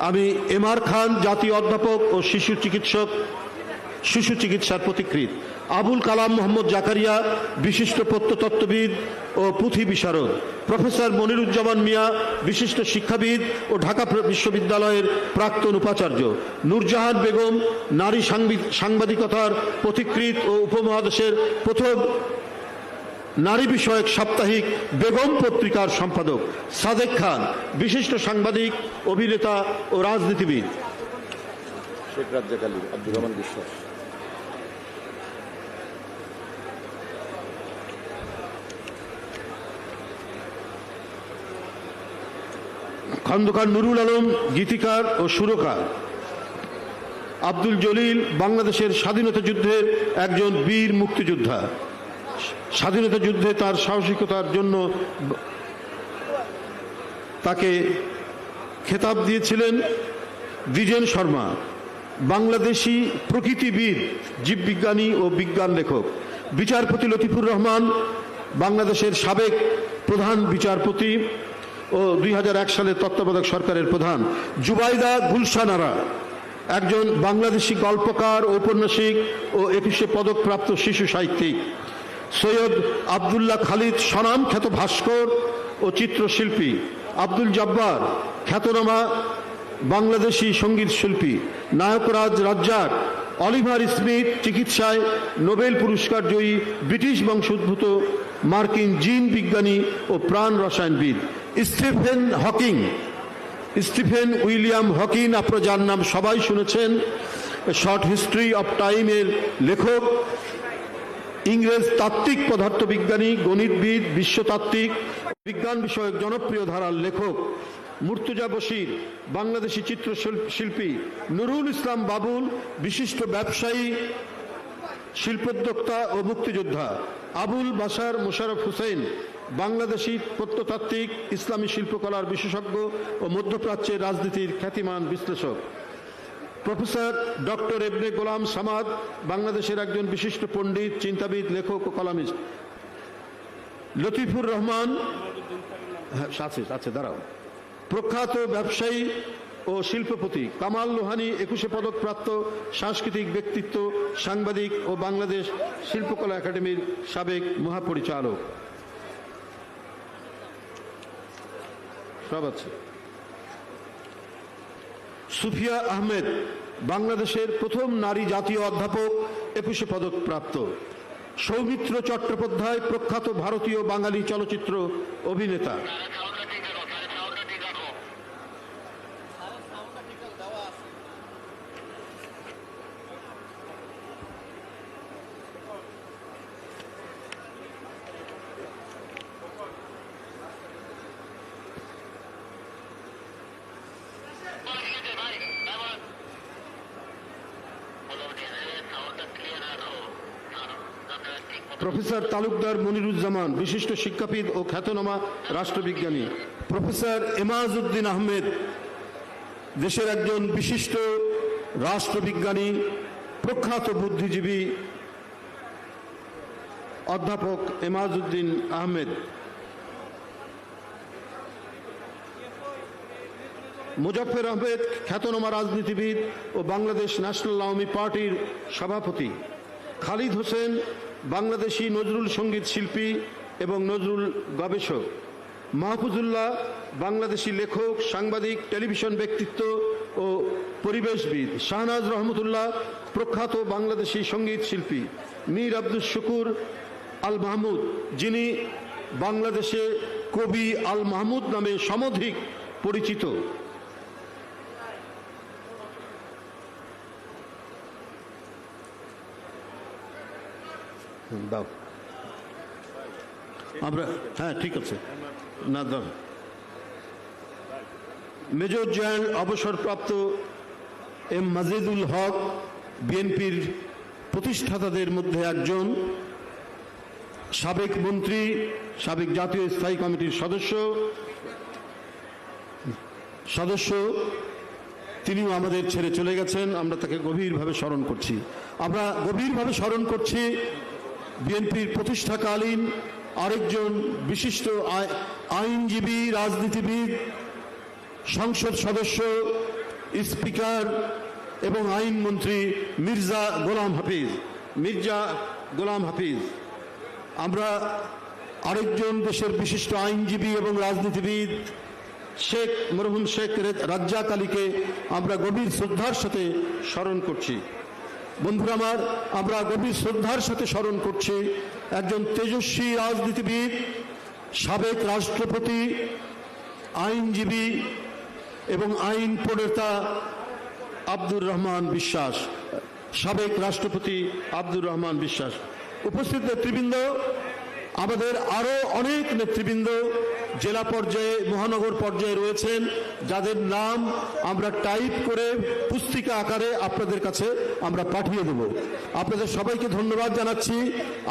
D: আমি এমআর খান, জাতীয় অধ্যাপক ও শিশু চিকিৎসার পথিকৃৎ, আবুল কালাম মোহাম্মদ জাকারিয়া, বিশিষ্ট প্রত্নতত্ত্ববিদ ও পুঁথি বিশারদ, প্রফেসর মনিরুজ্জামান মিয়া, বিশিষ্ট শিক্ষাবিদ ও ঢাকা বিশ্ববিদ্যালয়ের প্রাক্তন উপাচার্য, নূরজাহান বেগম, নারী সাংবাদিকতার পথিকৃৎ ও উপমহাদেশের প্রথম নারী বিষয়ক সাপ্তাহিক বেগম পত্রিকার সম্পাদক, সাদেক খান, বিশিষ্ট সাংবাদিক, অভিনেতা ও রাজনীতিবিদ।
B: শেখ রাজ্জাক আলী, আব্দুর রহমান বিশ্বাস।
D: খন্দকার নুরুল আলম, গীতিকার ও সুরকার। আব্দুল জলিল, বাংলাদেশের স্বাধীনতা যুদ্ধের একজন বীর মুক্তিযোদ্ধা। স্বাধীনতা যুদ্ধে তার সাহসিকতার জন্য তাকে খেতাব দিয়েছিলেন দ্বিজেন শর্মা। বাংলাদেশি প্রকৃতিবিদ, জীববিজ্ঞানী ও বিজ্ঞান লেখক। বিচারপতি লতিফুর রহমান, বাংলাদেশের সাবেক প্রধান বিচারপতি ও 2001 সালে তত্ত্বাবধায়ক সরকারের প্রধান। জুবাইদা গুলশান আরা, একজন বাংলাদেশি গল্পকার, ঔপন্যাসিক ও 21শে পদকপ্রাপ্ত শিশু সাহিত্যিক। সৈয়দ আবদুল্লাহ খালিদ, স্বনামখ্যাত ভাস্কর ও চিত্রশিল্পী। আব্দুল জব্বার, খ্যাতনামা বাংলাদেশি সঙ্গীত শিল্পী। নায়করাজ রাজ্জাক। অলিভার স্মিথ, চিকিৎসায় নোবেল পুরস্কার জয়ী ব্রিটিশ বংশোদ্ভূত মার্কিন জিন বিজ্ঞানী ও প্রাণ রসায়নবিদ। স্টিফেন উইলিয়াম হকিং, আপনারা যার নাম সবাই শুনেছেন, শর্ট হিস্ট্রি অফ টাইমের লেখক। ইংরেজ তাত্ত্বিক পদার্থবিজ্ঞানী, গণিতবিদ, বিশ্বতাত্ত্বিক, বিজ্ঞান বিষয়ক জনপ্রিয় ধারার লেখক। মুর্তজা বশির, বাংলাদেশি চিত্রশিল্পী। নুরুল ইসলাম বাবুল, বিশিষ্ট ব্যবসায়ী, শিল্পোদ্যোক্তা ও মুক্তিযোদ্ধা। আবুল বাশার মোশাররফ হোসেন, বাংলাদেশি প্রত্নতাত্ত্বিক, ইসলামী শিল্পকলার বিশেষজ্ঞ ও মধ্যপ্রাচ্যের রাজনীতির খ্যাতিমান বিশ্লেষক। প্রফেসর ডক্টর ইবনে গোলাম সামাদ, বাংলাদেশের একজন বিশিষ্ট পণ্ডিত, চিন্তাবিদ, লেখক ও কলামিস্ট। লতিফুর রহমান, দাঁড়াও, প্রখ্যাত ব্যবসায়ী ও শিল্পপতি। কামাল লোহানী, 21শে পদকপ্রাপ্ত সাংস্কৃতিক ব্যক্তিত্ব, সাংবাদিক ও বাংলাদেশ শিল্পকলা একাডেমির সাবেক মহাপরিচালক। সব আছে। সুফিয়া আহমেদ, বাংলাদেশের প্রথম নারী জাতীয় অধ্যাপক, 21শে পদকপ্রাপ্ত। সৌমিত্র চট্টোপাধ্যায়, প্রখ্যাত ভারতীয় বাঙালি চলচ্চিত্র অভিনেতা। প্রফেসর তালুকদার মনিরুজ্জামান, বিশিষ্ট শিক্ষাবিদ ও খ্যাতনামা রাষ্ট্রবিজ্ঞানী। প্রফেসর এমাজউদ্দিন আহমেদ, দেশের একজন বিশিষ্ট রাষ্ট্রবিজ্ঞানী, প্রখ্যাত বুদ্ধিজীবী অধ্যাপক এমাজউদ্দিন আহমেদ। মুজফফর আহমেদ, খ্যাতনামা রাজনীতিবিদ ও বাংলাদেশ ন্যাশনাল আওয়ামী পার্টির সভাপতি। খালিদ হোসেন, বাংলাদেশি নজরুল সঙ্গীত শিল্পী এবং নজরুল গবেষক। মাহফুজুল্লাহ, বাংলাদেশি লেখক, সাংবাদিক, টেলিভিশন ব্যক্তিত্ব ও পরিবেশবিদ। শাহনাজ রহমতুল্লাহ, প্রখ্যাত বাংলাদেশি সঙ্গীত শিল্পী। মীর আব্দুল শুকুর আল মাহমুদ, যিনি বাংলাদেশে কবি আল মাহমুদ নামে সমধিক পরিচিত। দাও আমরা, হ্যাঁ ঠিক আছে, না দাও। মেজর জেনারেল অবসরপ্রাপ্ত এম মাজিদুল হক, বিএনপির প্রতিষ্ঠাতাদের মধ্যে একজন, সাবেক মন্ত্রী, সাবেক জাতীয় স্থায়ী কমিটির সদস্য। তিনিও আমাদের ছেড়ে চলে গেছেন, আমরা তাকে গভীরভাবে স্মরণ করছি। বিএনপির প্রতিষ্ঠাকালীন আরেকজন বিশিষ্ট আইনজীবী, রাজনীতিবিদ, সংসদ সদস্য, স্পিকার এবং আইনমন্ত্রী মির্জা গোলাম হাফিজ। আমরা আরেকজন দেশের বিশিষ্ট আইনজীবী এবং রাজনীতিবিদ মরহুম শেখ রাজ্জাক আলীকে আমরা গভীর শ্রদ্ধার সাথে স্মরণ করছি। বন্ধুরা আমার, আমরা গভীর শ্রদ্ধার সাথে স্মরণ করছি একজন তেজস্বী রাজনীতিবিদ, সাবেক রাষ্ট্রপতি, আইনজীবী এবং আইন প্রণেতা আব্দুর রহমান বিশ্বাস, সাবেক রাষ্ট্রপতি আব্দুর রহমান বিশ্বাস। উপস্থিত নেতৃবৃন্দ, আমাদের আরো অনেক নেতৃবৃন্দ জেলা পর্যায়ে, মহানগর পর্যায়ে রয়েছেন, যাদের নাম আমরা টাইপ করে পুস্তিকা আকারে আপনাদের কাছে আমরা পাঠিয়ে দেব। আপনাদের সবাইকে ধন্যবাদ জানাচ্ছি।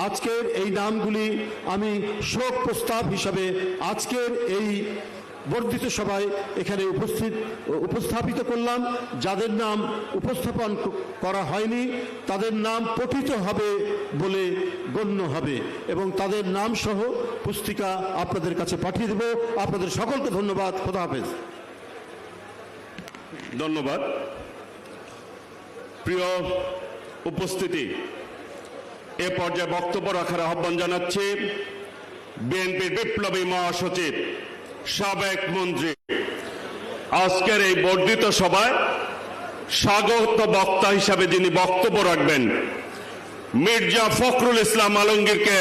D: আজকের এই নামগুলি আমি শোক প্রস্তাব হিসাবে আজকের এই বর্ধিত সভায় এখানে উপস্থাপিত করলাম। যাদের নাম উপস্থাপন করা হয়নি তাদের নাম পঠিত হবে বলে গণ্য হবে এবং তাদের নাম সহ পুস্তিকা আপনাদের কাছে পাঠিয়ে দেব। আপনাদের সকলকে ধন্যবাদ। খোদা হাফেজ।
A: ধন্যবাদ। প্রিয় উপস্থিতি, এ পর্যায়ে বক্তব্য রাখার আহ্বান জানাচ্ছি বিএনপির বিপ্লবী মহাসচিব, সাবেক মন্ত্রী, আজকের এই বর্ধিত সভায় স্বাগত বক্তা হিসাবে যিনি বক্তব্য রাখবেন, মির্জা ফখরুল ইসলাম আলমগীরকে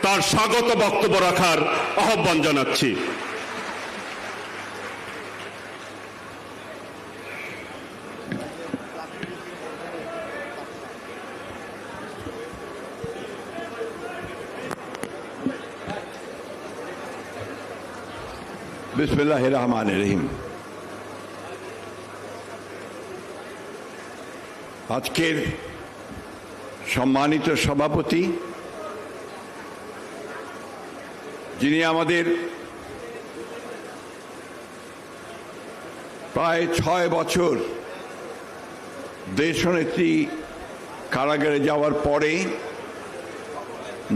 A: তার স্বাগত বক্তব্য রাখার আহ্বান জানাচ্ছি।
B: বিসমিল্লাহির রহমানির রহিম। আজকের সম্মানিত সভাপতি, যিনি আমাদের প্রায় 6 বছর দেশনেত্রী কারাগারে যাওয়ার পরে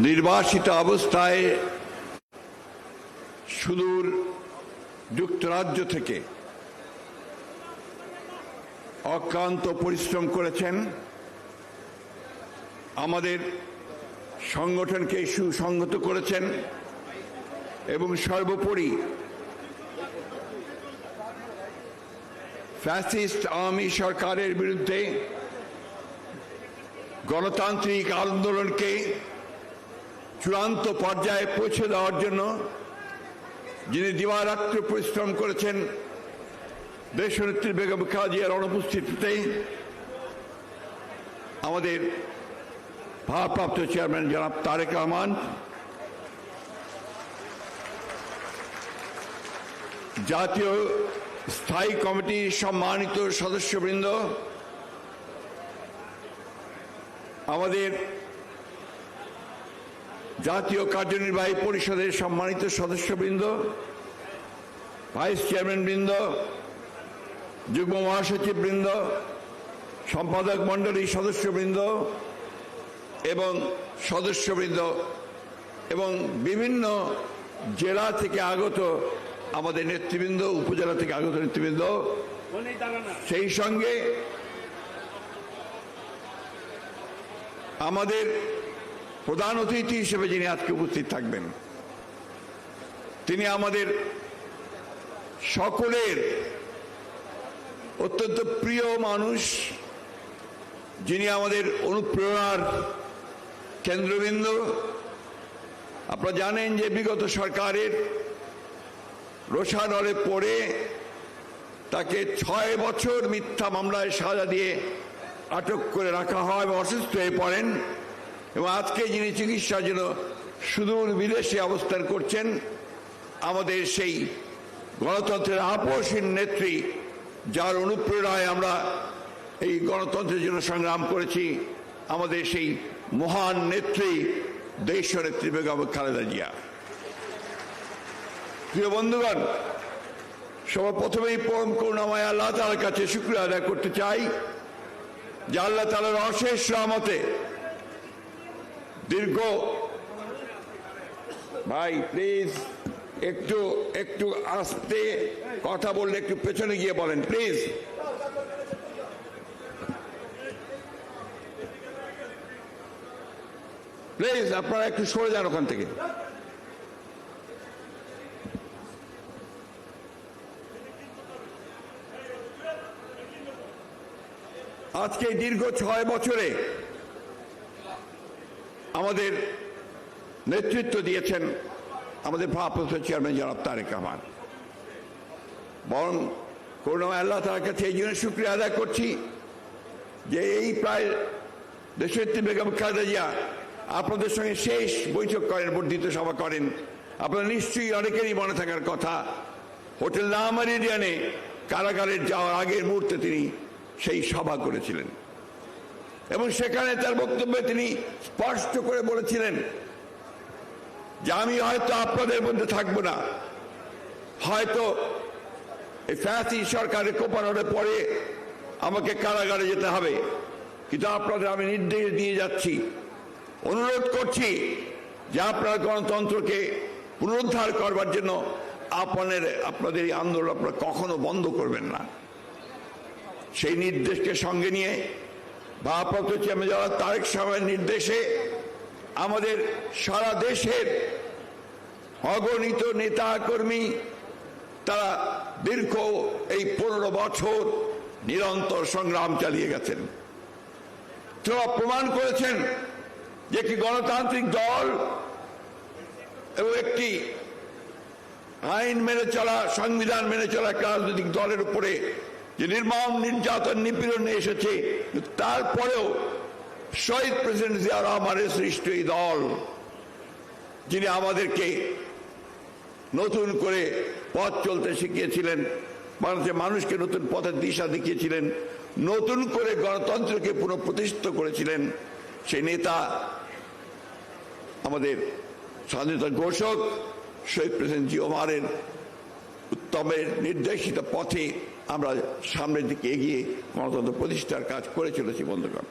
B: নির্বাসিত অবস্থায় সুদূর যুক্তরাজ্য থেকে অক্লান্ত পরিশ্রম করেছেন, আমাদের সংগঠনকে সুসংহত করেছেন এবং সর্বোপরি ফ্যাসিস্ট আওয়ামী সরকারের বিরুদ্ধে গণতান্ত্রিক আন্দোলনকে চূড়ান্ত পর্যায়ে পৌঁছে দেওয়ার জন্য যিনি দিবারাত্র পরিশ্রম করেছেন, দেশনেত্রী বেগম খালেদা জিয়ার অনুপস্থিতিতে আমাদের ভারপ্রাপ্ত চেয়ারম্যান জনাব তারেক রহমান, জাতীয় স্থায়ী কমিটির সম্মানিত সদস্যবৃন্দ, আমাদের জাতীয় কার্যনির্বাহী পরিষদের সম্মানিত সদস্যবৃন্দ, ভাইস চেয়ারম্যান বৃন্দ, যুগ্ম মহাসচিব বৃন্দ, সম্পাদক মণ্ডলীর সদস্যবৃন্দ এবং সদস্যবৃন্দ এবং বিভিন্ন জেলা থেকে আগত আমাদের নেতৃবৃন্দ, উপজেলা থেকে আগত নেতৃবৃন্দ, সেই সঙ্গে আমাদের প্রধান অতিথি হিসেবে যিনি আজকে উপস্থিত থাকবেন, তিনি আমাদের সকলের অত্যন্ত প্রিয় মানুষ, যিনি আমাদের অনুপ্রেরণার কেন্দ্রবিন্দু। আপনারা জানেন যে বিগত সরকারের রোষানলে পড়ে তাকে 6 বছর মিথ্যা মামলায় সাজা দিয়ে আটক করে রাখা হয় এবং অসুস্থ হয়ে পড়েন এবং আজকে যিনি চিকিৎসার জন্য সুদূর বিদেশে অবস্থান করছেন, আমাদের সেই গণতন্ত্রের আপসহীন নেত্রী, যার অনুপ্রেরণায় আমরা এই গণতন্ত্রের জন্য সংগ্রাম করেছি, আমাদের সেই মহান নেত্রী দেশনেত্রী বেগম খালেদা জিয়া। প্রিয় বন্ধুগণ, সর্বপ্রথমেই পরম করুণাময় আল্লাহ তাআলার কাছে শুকরিয়া আদায় করতে চাই যে আল্লাহ তাআলার অশেষ রহমতে
E: দীর্ঘ ভাই প্লিজ একটু একটু আস্তে কথা বললে একটু পেছনে গিয়ে বলেন প্লিজ। প্লিজ আপনারা একটু সরে যান ওখান থেকে। আজকে দীর্ঘ 6 বছরে আমাদের নেতৃত্ব দিয়েছেন আমাদের ভারপ্রাপ্ত চেয়ারম্যান জনাব তারেক রহমান। বরং করুণাময় আল্লাহ তাআলার কাছে এই জন্য শুকরিয়া আদায় করছি যে এই প্রায় দেশনেত্রী বেগম খালেদা জিয়া আপনাদের সঙ্গে শেষ বৈঠক করেন, বর্ধিত সভা করেন। আপনারা নিশ্চয়ই অনেকেরই মনে থাকার কথা, হোটেল নামারিডিয়ানে কারাগারের যাওয়ার আগের মুহূর্তে তিনি সেই সভা করেছিলেন এবং সেখানে তার বক্তব্যে তিনি স্পষ্ট করে বলেছিলেন যে আমি হয়তো আপনাদের মধ্যে থাকবো না, হয়তো এই ফ্যাসিস্ট সরকারের কোপানোর পরে আমাকে কারাগারে যেতে হবে, কিন্তু আপনাদের আমি নির্দেশ দিয়ে যাচ্ছি, অনুরোধ করছি যে আপনারা গণতন্ত্রকে পুনরুদ্ধার করবার জন্য আপনাদের এই আন্দোলন আপনারা কখনো বন্ধ করবেন না। সেই নির্দেশকে সঙ্গে নিয়ে ভারপ্রাপ্ত চেয়ারম্যান জনাব তারেক রহমানের নির্দেশে আমাদের সারা দেশের অগণিত নেতা কর্মী তারা দীর্ঘ এই 15 বছর নিরন্তর সংগ্রাম চালিয়ে গেছেন। তারা প্রমাণ করেছেন যে একটি গণতান্ত্রিক দল এবং একটি আইন মেনে চলা, সংবিধান মেনে চলা একটা রাজনৈতিক দলের উপরে যে নির্মম নির্যাতন নিপীড়ন এসেছে, তারপরেও শহীদ প্রেসিডেন্ট জিয়া রহমানের সৃষ্ট এই দল, যিনি আমাদেরকে নতুন করে পথ চলতে শিখিয়েছিলেন, বাংলাদেশের মানুষকে নতুন পথের দিশা দেখিয়েছিলেন, নতুন করে গণতন্ত্রকে পুনঃপ্রতিষ্ঠিত করেছিলেন, সেই নেতা আমাদের স্বাধীনতা ঘোষক শহীদ প্রেসিডেন্ট জিয়া রহমানের উত্তমের নির্দেশিত পথে আমরা সামনের দিকে এগিয়ে গণতন্ত্র প্রতিষ্ঠার কাজ করে চলেছি। বন্ধুগণ,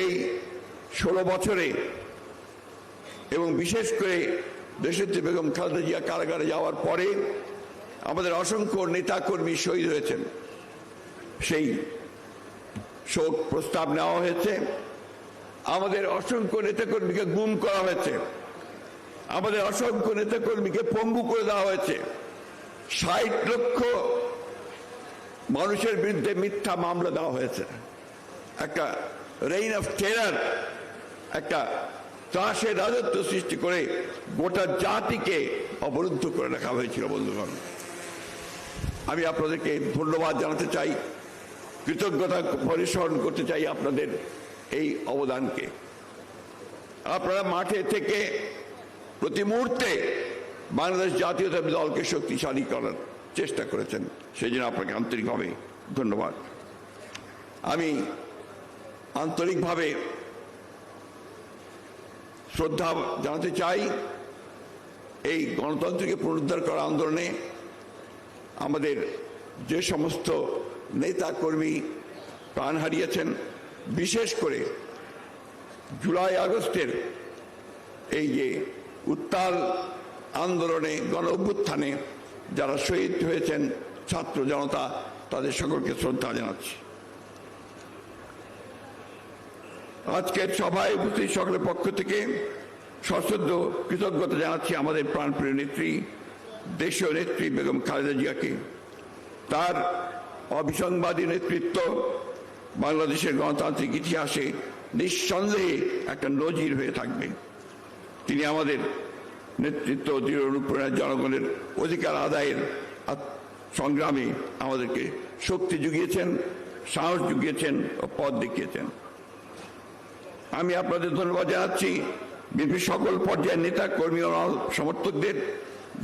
E: এই 16 বছরে এবং বিশেষ করে দেশনেত্রী বেগম খালেদা জিয়া কারাগারে যাওয়ার পরে আমাদের অসংখ্য নেতাকর্মী শহীদ হয়েছেন। সেই শোক প্রস্তাব নেওয়া হয়েছে। আমাদের অসংখ্য নেতাকর্মীকে গুম করা হয়েছে, আমাদের অসংখ্য নেতাকর্মীকে পঙ্গু করে দেওয়া হয়েছে, 60 লক্ষ মানুষের বিরুদ্ধে মিথ্যা মামলা দেওয়া হয়েছে। একটা রেইন অফ টেরার, একটা ত্রাসের রাজত্ব সৃষ্টি করে গোটা জাতিকে অবরুদ্ধ করে রাখা হয়েছিল। বন্ধুগণ, আমি আপনাদেরকে ধন্যবাদ জানাতে চাই, কৃতজ্ঞতা পরিস্মরণ করতে চাই আপনাদের এই অবদানকে। আপনারা মাঠে থেকে প্রতি মুহূর্তে বাংলাদেশ জাতীয়তাবাদী দলকে শক্তিশালী করার চেষ্টা করেছেন, সেই জন্য আপনাকে আন্তরিকভাবে ধন্যবাদ। আমি আন্তরিকভাবে শ্রদ্ধা জানাতে চাই এই গণতন্ত্রকে পুনরুদ্ধার করার আন্দোলনে আমাদের যে সমস্ত নেতা কর্মী প্রাণ হারিয়েছেন, বিশেষ করে জুলাই আগস্টের এই যে উত্তাল আন্দোলনে, গণ অভ্যুত্থানে যারা শহীদ হয়েছেন, ছাত্র জনতা, তাদের সকলকে শ্রদ্ধা জানাচ্ছি। আজকের সভায় উপস্থিত সকলের পক্ষ থেকে সশ্রদ্ধ কৃতজ্ঞতা জানাচ্ছি আমাদের প্রাণপ্রিয় নেত্রী, দেশীয় নেত্রী বেগম খালেদা জিয়াকে। তার অবিসংবাদী নেতৃত্ব বাংলাদেশের গণতান্ত্রিক ইতিহাসে নিঃসন্দেহে একটা নজির হয়ে থাকবে। তিনি আমাদের নেতৃত্ব দৃঢ় অনুপ্রেরণায় জনগণের অধিকার আদায়ের সংগ্রামে আমাদেরকে শক্তি জুগিয়েছেন, সাহস জুগিয়েছেন ও পথ দেখিয়েছেন। আমি আপনাদের ধন্যবাদ জানাচ্ছি। বিএনপির সকল পর্যায়ের নেতা কর্মী ও সমর্থকদের,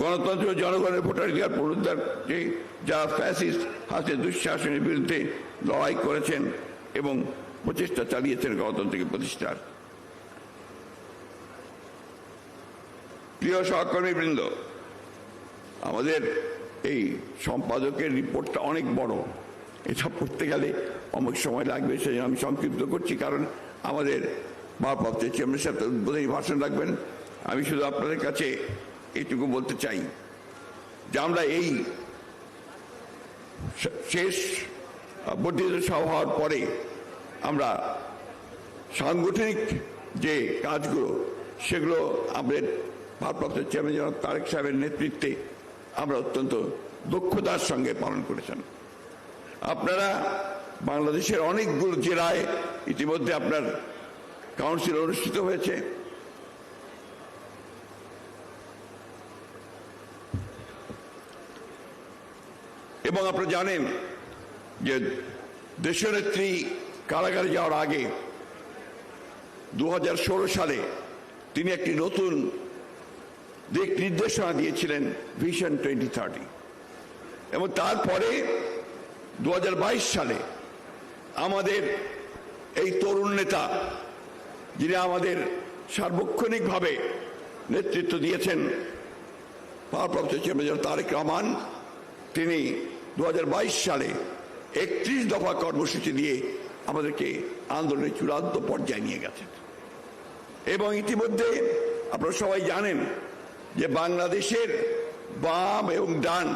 E: গণতন্ত্র ও জনগণের ভোটাধিকার পুনরুদ্ধার যারা ফ্যাসিস্ট হাসিনার দুঃশাসনের বিরুদ্ধে লড়াই করেছেন এবং প্রচেষ্টা চালিয়েছেন গণতন্ত্রকে প্রতিষ্ঠার। প্রিয় সহকর্মীবৃন্দ, আমাদের এই সম্পাদকের রিপোর্টটা অনেক বড়, এটা পড়তে গেলে অনেক সময় লাগবে, সেই আমি সংক্ষিপ্ত করছি, কারণ আমাদের ভারপ্রাপ্ত চেয়ারম্যান সাহেব বোধহয় ভাষণ রাখবেন। আমি শুধু আপনাদের কাছে এইটুকু বলতে চাই যে আমরা এই শেষ বর্ধিত সভা হওয়ার পরে আমরা সাংগঠনিক যে কাজগুলো সেগুলো আমাদের ভারপ্রাপ্ত চেয়ারম্যান জনাব তারেক সাহেবের নেতৃত্বে আমরা অত্যন্ত দক্ষতার সঙ্গে পালন করেছেন। আপনারা বাংলাদেশের অনেকগুলো জেলায় ইতিমধ্যে আপনার কাউন্সিল অনুষ্ঠিত হয়েছে। এবং আপনারা জানেন যে দেশনেত্রী কারাগারে যাওয়ার আগে 2016 সালে তিনি একটি নতুন দিক নির্দেশনা দিয়েছিলেন, ভিশন 2030, এবং তারপরে 2022 সালে আমাদের এই তরুণ নেতা, যিনি আমাদের সার্বক্ষণিকভাবে নেতৃত্ব দিয়েছেন, ভারপ্রাপ্ত চেয়ারম্যান তারেক রহমান, তিনি 2022 সালে 31 দফা কর্মসূচি দিয়ে আমাদেরকে আন্দোলনের চূড়ান্ত পর্যায়ে নিয়ে গেছেন। এবং ইতিমধ্যে আপনারা সবাই জানেন যে বাংলাদেশের বাম এবং ডান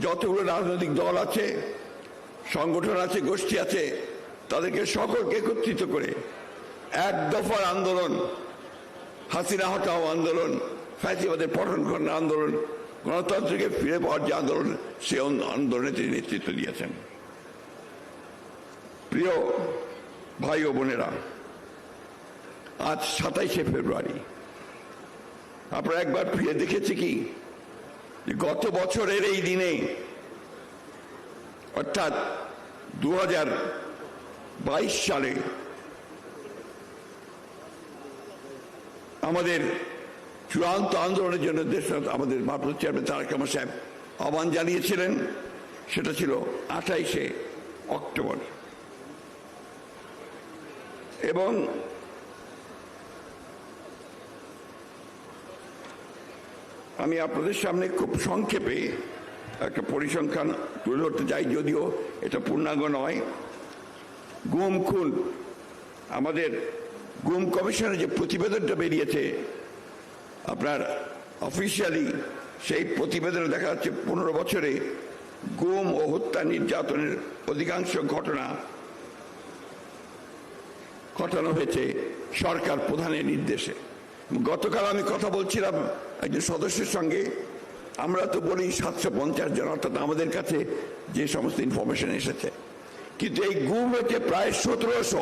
E: যতগুলো রাজনৈতিক দল আছে, সংগঠন আছে, গোষ্ঠী আছে, তাদেরকে সকলকে একত্রিত করে এক দফার আন্দোলন, হাসিনা হটাও আন্দোলন, ফ্যাসিবাদের পতন ঘটানোর আন্দোলন, গণতন্ত্রকে ফিরে পাওয়ার যে আন্দোলন, সে আন্দোলনে তিনি নেতৃত্ব দিয়েছেন। প্রিয় ভাই ও বোনেরা, আজ 27শে ফেব্রুয়ারি। আপনারা একবার ফিরে দেখেছি কি যে গত বছরের এই দিনে, অর্থাৎ 2022 সালে আমাদের চূড়ান্ত আন্দোলনের জন্য আমাদের ভারপ্রাপ্ত চেয়ারম্যান তারেক রহমান সাহেব আহ্বান জানিয়েছিলেন। সেটা ছিল 28শে অক্টোবর। এবং আমি আপনাদের সামনে খুব সংক্ষেপে একটা পরিসংখ্যান তুলে ধরতে চাই, যদিও এটা পূর্ণাঙ্গ নয়। গুম খুন, আমাদের গুম কমিশনের যে প্রতিবেদনটা বেরিয়েছে আপনার অফিসিয়ালি, সেই প্রতিবেদনে দেখা যাচ্ছে 15 বছরে গুম ও হত্যা নির্যাতনের অধিকাংশ ঘটনা ঘটানো হয়েছে সরকার প্রধানের নির্দেশে। গতকাল আমি কথা বলছিলাম একজন সদস্যের সঙ্গে, আমরা তো বলি 750 জন, অর্থাৎ আমাদের কাছে যে সমস্ত ইনফরমেশন এসেছে, কিন্তু এই গুম হয়েছে প্রায় 1700।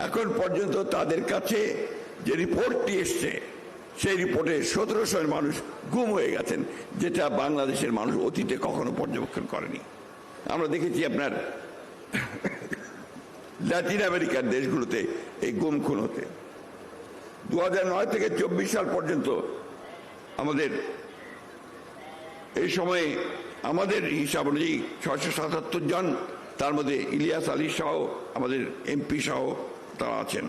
E: এখন পর্যন্ত তাদের কাছে যে রিপোর্টটি এসছে, সেই রিপোর্টে 1700 মানুষ গুম হয়ে গেছেন, যেটা বাংলাদেশের মানুষ অতীতে কখনো পর্যবেক্ষণ করেনি। আমরা দেখেছি আপনার ল্যাটিন আমেরিকার দেশগুলোতে এই গুম খুন হতে। 2009 থেকে 24 সাল পর্যন্ত আমাদের এই সময়ে আমাদের হিসাব অনুযায়ী 677 জন, তার মধ্যে ইলিয়াস আলী সহ আমাদের এমপি সহ তারা আছেন।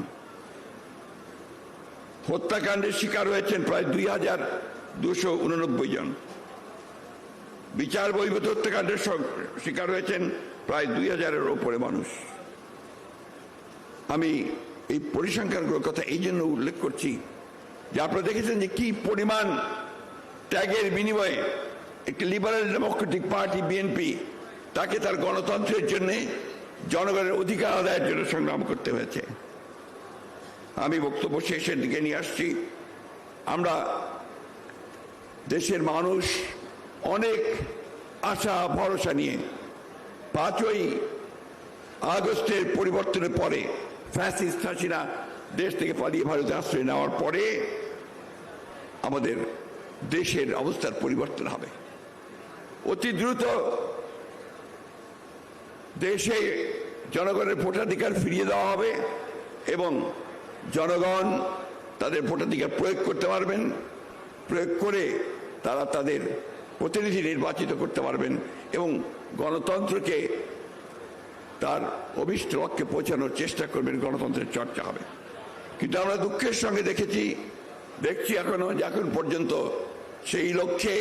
E: হত্যাকাণ্ডের শিকার হয়েছেন প্রায় 2289 জন। বিচার বহির্ভূত হত্যাকাণ্ডের শিকার হয়েছেন প্রায় 2000-এর ওপরে মানুষ। আমি এই পরিসংখ্যানগুলোর কথা এই জন্য উল্লেখ করছি যে আপনারা দেখেছেন যে কি পরিমাণ ত্যাগের বিনিময়ে একটি লিবারেল ডেমোক্রেটিক পার্টি বিএনপি, তাকে তার গণতন্ত্রের জন্য, জনগণের অধিকার আদায়ের জন্য সংগ্রাম করতে হয়েছে। আমি বক্তব্য শেষের দিকে নিয়ে আসছি। আমরা দেশের মানুষ অনেক আশা ভরসা নিয়ে 5ই আগস্টের পরিবর্তনের পরে, ফ্যাসিস্ট হাসিনা দেশ থেকে পালিয়ে ভারতে আশ্রয় নেওয়ার পরে আমাদের দেশের অবস্থার পরিবর্তন হবে। অতি দ্রুত দেশে জনগণের ভোটাধিকার ফিরিয়ে দেওয়া হবে এবং জনগণ তাদের ভোটাধিকার প্রয়োগ করতে পারবেন। প্রয়োগ করে তারা তাদের প্রতিনিধি নির্বাচিত করতে পারবেন এবং গণতন্ত্রকে তার অভিষ্ট লক্ষ্যে পৌঁছানোর চেষ্টা করবেন। গণতন্ত্রের চর্চা হবে। কিন্তু আমরা দুঃখের সঙ্গে দেখছি এখনো যে এখন পর্যন্ত সেই লক্ষ্যে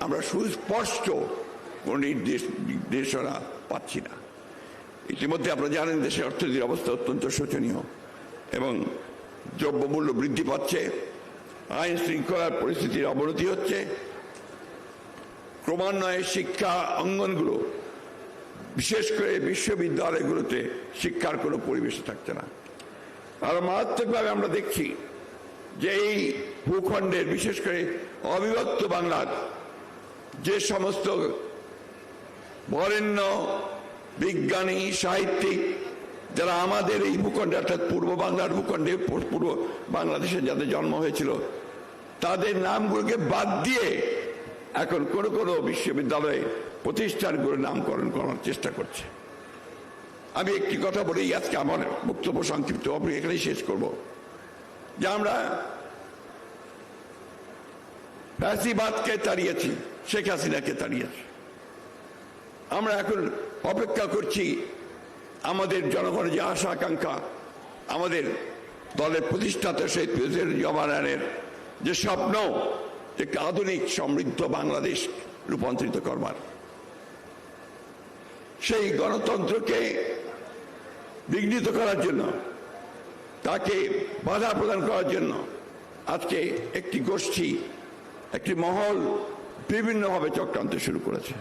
E: আমরা সুস্পষ্ট কোন নির্দেশনা পাচ্ছি না। ইতিমধ্যে আপনারা জানেন দেশের অর্থনীতির অবস্থা অত্যন্ত শোচনীয় এবং দ্রব্যমূল্য বৃদ্ধি পাচ্ছে, আইন শৃঙ্খলার পরিস্থিতির অবনতি হচ্ছে, ক্রমান্বয়ে শিক্ষা অঙ্গনগুলো বিশেষ করে বিশ্ববিদ্যালয়গুলোতে শিক্ষার কোনো পরিবেশে থাকছে না। আর মারাত্মকভাবে আমরা দেখছি যে এই ভূখণ্ডের বিশেষ করে অবিভক্ত বাংলার যে সমস্ত বরেণ্য বিজ্ঞানী সাহিত্যিক যারা আমাদের এই ভূখণ্ডে অর্থাৎ পূর্ব বাংলার ভূখণ্ডে পূর্ব বাংলাদেশে যাদের জন্ম হয়েছিল তাদের নামগুলোকে বাদ দিয়ে এখন কোনো কোনো বিশ্ববিদ্যালয়ে প্রতিষ্ঠানগুলোর নামকরণ করার চেষ্টা করছে। আমি একটি কথা বলেই আজকে আমার বক্তব্য সংক্ষিপ্ত এখানেই শেষ করব যে আমরা ফ্যাসিবাদকে তাড়িয়েছি, শেখ হাসিনাকে তাড়িয়েছি। আমরা এখন অপেক্ষা করছি আমাদের জনগণের যে আশা আকাঙ্ক্ষা, আমাদের দলের প্রতিষ্ঠাতা শহীদ প্রেসিডেন্ট জিয়াউর যে স্বপ্ন একটি আধুনিক সমৃদ্ধ বাংলাদেশ রূপান্তরিত করবার, সেই গণতন্ত্রকে বিঘ্নিত করার জন্য, তাকে বাধা প্রদান করার জন্য আজকে একটি গোষ্ঠী, একটি মহল বিভিন্নভাবে চক্রান্ত শুরু করেছে।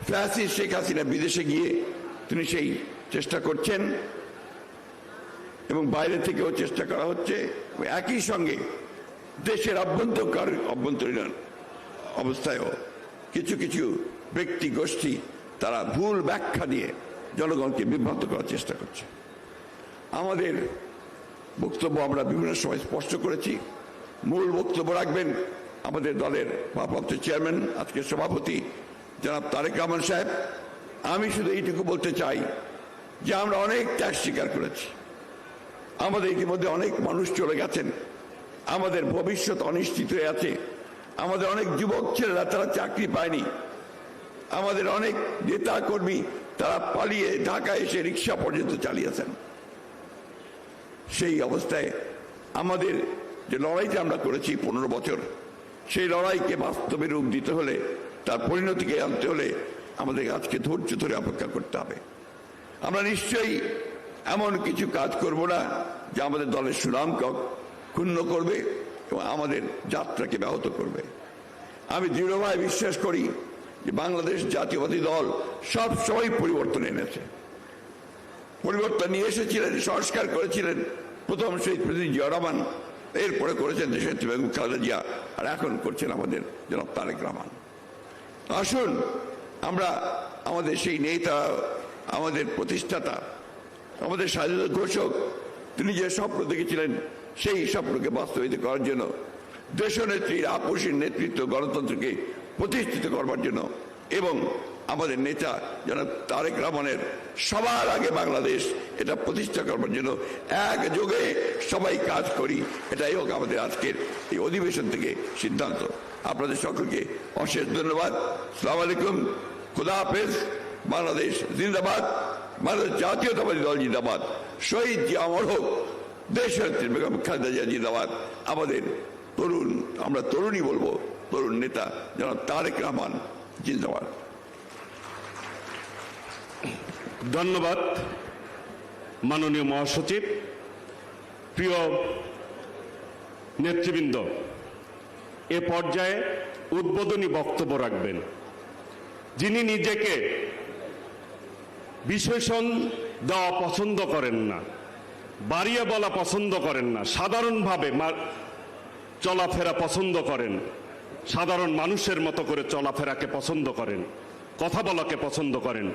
E: ফ্যাসিস্ট শেখ হাসিনা বিদেশে গিয়ে তিনি সেই চেষ্টা করছেন এবং বাইরে থেকেও চেষ্টা করা হচ্ছে। একই সঙ্গে দেশের অভ্যন্তরীণ অবস্থায়ও কিছু কিছু ব্যক্তি গোষ্ঠী তারা ভুল ব্যাখ্যা দিয়ে জনগণকে বিভ্রান্ত করার চেষ্টা করছে। আমাদের বক্তব্য আমরা বিভিন্ন সময় স্পষ্ট করেছি। মূল বক্তব্য রাখবেন আমাদের দলের ভারপ্রাপ্ত চেয়ারম্যান, আজকের সভাপতি জনাব তারেক রহমান সাহেব। আমি শুধু এইটুকু বলতে চাই যে আমরা অনেক ত্যাগ স্বীকার করেছি, আমাদের ইতিমধ্যে অনেক মানুষ চলে গেছেন, আমাদের ভবিষ্যৎ অনিশ্চিত হয়ে আছে, আমাদের অনেক যুবক ছেলেরা তারা চাকরি পায়নি, আমাদের অনেক নেতা কর্মী তারা পালিয়ে ঢাকা এসে রিক্সা পর্যন্ত চালিয়েছেন। সেই অবস্থায় আমাদের যে লড়াইটা আমরা করেছি 15 বছর, সেই লড়াইকে বাস্তবে রূপ দিতে হলে, তার পরিণতিকে আনতে হলে আমাদের আজকে ধৈর্য ধরে অপেক্ষা করতে হবে। আমরা নিশ্চয়ই এমন কিছু কাজ করব না যা আমাদের দলের সুনামকে ক্ষুণ্ণ করবে এবং আমাদের যাত্রাকে ব্যাহত করবে। আমি দৃঢ়ভাবে বিশ্বাস করি যে বাংলাদেশ জাতীয়বাদী দল সব সময় পরিবর্তন এনেছে, পরিবর্তন নিয়ে এসেছিলেন, সংস্কার করেছিলেন প্রথম শহীদ প্রেসিডেন্ট জিয়াউর রহমান, এরপরে করেছেন দেশনেত্রী বেগম খালেদা জিয়া, আর এখন করছেন আমাদের জনাব তারেক রহমান। আসুন আমরা আমাদের সেই নেতা, আমাদের প্রতিষ্ঠাতা, আমাদের স্বাধীনতা ঘোষক, তিনি যে স্বপ্ন দেখেছিলেন সেই স্বপ্নকে বাস্তবায়িত করার জন্য, দেশনেত্রীর আপোষের নেতৃত্ব গণতন্ত্রকে প্রতিষ্ঠিত করবার জন্য এবং আমাদের নেতা জনাব তারেক রহমানের সবার আগে বাংলাদেশ এটা প্রতিষ্ঠা করবার জন্য একযোগে সবাই কাজ করি, এটাই হোক আমাদের আজকের এই অধিবেশন থেকে সিদ্ধান্ত। আপনাদের সকলকে অশেষ ধন্যবাদ। আসসালামু আলাইকুম, খুদা হাফেজ। বাংলাদেশ জিন্দাবাদ, বাংলাদেশ জাতীয়তাবাদী দল জিন্দাবাদ, শহীদ জিয়া অমর হোক, দেশনেত্রী বেগম খালেদা জিয়া জিন্দাবাদ, আমাদের তরুণ, আমরা তরুণই বলবো, তরুণ নেতা জনাব তারেক রহমান জিন্দাবাদ।
A: ধন্যবাদ মাননীয় মহাসচিব। প্রিয় নেতৃবৃন্দ, এ পর্যায়ে উদ্বোধনী বক্তব্য রাখবেন যিনি নিজেকে বিশেষণ দেওয়া পছন্দ করেন না, বাড়িয়ে বলা পছন্দ করেন না, সাধারণভাবে চলাফেরা পছন্দ করেন, সাধারণ মানুষের মতো করে চলাফেরাকে পছন্দ করেন, কথা বলাকে পছন্দ করেন,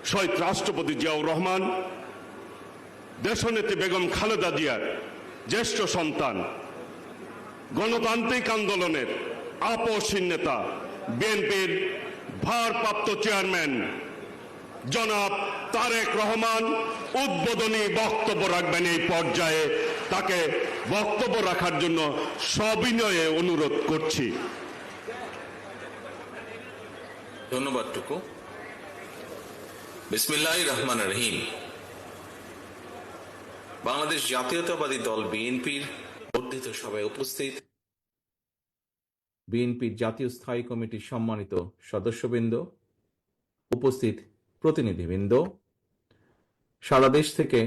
A: শহীদ রাষ্ট্রপতি জিয়াউর রহমান, দেশনেত্রী বেগম খালেদা জিয়ার জ্যেষ্ঠ সন্তান, গণতান্ত্রিক আন্দোলনের আপসহীন নেতা, বিএনপির ভারপ্রাপ্ত চেয়ারম্যান জনাব তারেক রহমান উদ্বোধনী বক্তব্য রাখবেন। এই পর্যায়ে তাকে বক্তব্য রাখার জন্য সবিনয়ে অনুরোধ করছি।
F: ধন্যবাদ টুকু। বিসমিল্লাহির রহমানির রহিম। বাংলাদেশ জাতীয়তাবাদী দল বিএনপির বর্ধিত সভায় উপস্থিত বিএনপির জাতীয় স্থায়ী কমিটির সম্মানিত সদস্যবৃন্দ, উপস্থিত প্রতিনিধিবৃন্দ,
G: সারা দেশ থেকে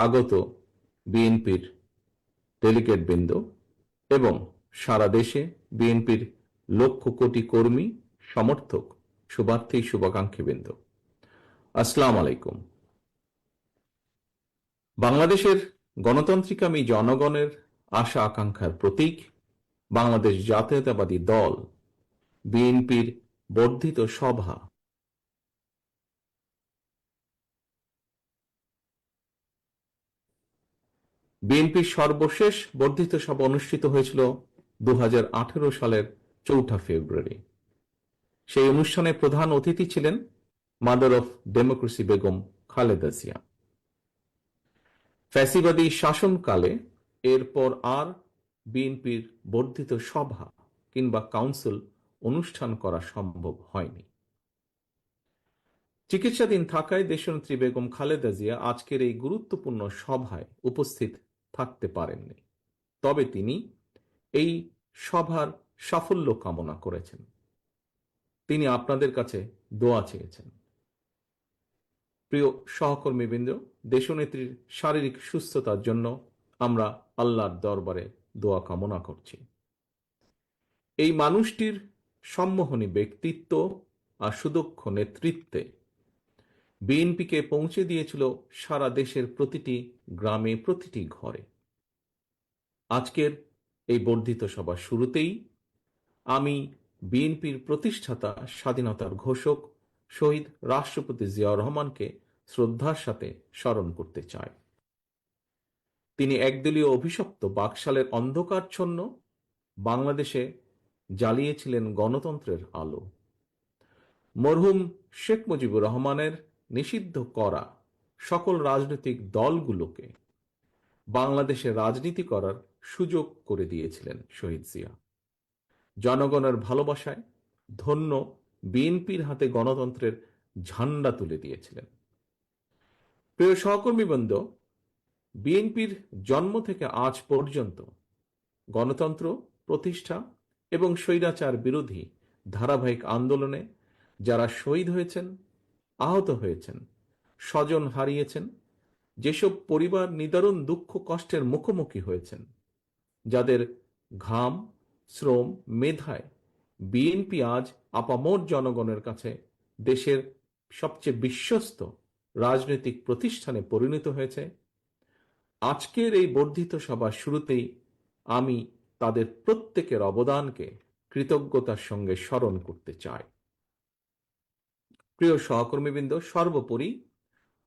G: আগত বিএনপির ডেলিগেট বৃন্দ এবং সারা দেশে বিএনপির লক্ষ কোটি কর্মী, সমর্থক, শুভার্থী, শুভাকাঙ্ক্ষী বৃন্দ, আসসালামু আলাইকুম। বাংলাদেশের গণতান্ত্রিকামী জনগণের আশা আকাঙ্ক্ষার প্রতীক বাংলাদেশ জাতীয়তাবাদী দল বিএনপির বর্ধিত সভা বিএনপির সর্বশেষ বর্ধিত সভা অনুষ্ঠিত হয়েছিল 2018 সালের 4 ফেব্রুয়ারি। সেই অনুষ্ঠানে প্রধান অতিথি ছিলেন mother of democracy Begum Khaleda Zia. ফ্যাসিবাদী শাসনকালে এরপর আর বিএনপির বর্ধিত সভা কিংবা কাউন্সিল অনুষ্ঠান করা সম্ভব হয়নি। চিকিৎসাধীন থাকায় দেশনেত্রী বেগম খালেদা জিয়া আজকের এই গুরুত্বপূর্ণ সভায় উপস্থিত থাকতে পারেননি। তবে তিনি এই সভার সাফল্য কামনা করেছেন। তিনি আপনাদের কাছে দোয়া চেয়েছেন। প্রিয় সহকর্মীবৃন্দ, দেশনেত্রীর শারীরিক সুস্থতার জন্য আমরা আল্লাহর দরবারে দোয়া কামনা করছি। এই মানুষটির সম্মোহনী ব্যক্তিত্ব আর সুদক্ষ নেতৃত্বে বিএনপিকে পৌঁছে দিয়েছিল সারা দেশের প্রতিটি গ্রামে, প্রতিটি ঘরে। আজকের এই বর্ধিত সভার শুরুতেই আমি বিএনপির প্রতিষ্ঠাতা, স্বাধীনতার ঘোষক শহীদ রাষ্ট্রপতি জিয়াউর রহমানকে শ্রদ্ধার সাথে স্মরণ করতে চাই। তিনি একদলীয় অভিশপ্ত বাকশালের অন্ধকারচ্ছন্ন বাংলাদেশে জ্বালিয়েছিলেন গণতন্ত্রের আলো। মরহুম শেখ মুজিবুর রহমানের নিষিদ্ধ করা সকল রাজনৈতিক দলগুলোকে বাংলাদেশে রাজনীতি করার সুযোগ করে দিয়েছিলেন শহীদ জিয়া। জনগণের ভালোবাসায় ধন্য বিএনপির হাতে গণতন্ত্রের ঝান্ডা তুলে দিয়েছিলেন। প্রিয় সহকর্মীবৃন্দ, বিএনপির জন্ম থেকে আজ পর্যন্ত গণতন্ত্র প্রতিষ্ঠা এবং স্বৈরাচার বিরোধী ধারাবাহিক আন্দোলনে যারা শহীদ হয়েছেন, আহত হয়েছেন, স্বজন হারিয়েছেন, যেসব পরিবার নিদারুণ দুঃখ কষ্টের মুখোমুখি হয়েছেন, যাদের ঘাম, শ্রম, মেধায় বিএনপি আজ আপামর জনগণের কাছে দেশের সবচেয়ে বিশ্বস্ত রাজনৈতিক প্রতিষ্ঠানে পরিণত হয়েছে, আজকের এই বর্ধিত সভার শুরুতেই আমি তাদের প্রত্যেকের অবদানকে কৃতজ্ঞতার সঙ্গে স্মরণ করতে চাই। প্রিয় সহকর্মীবৃন্দ, সর্বোপরি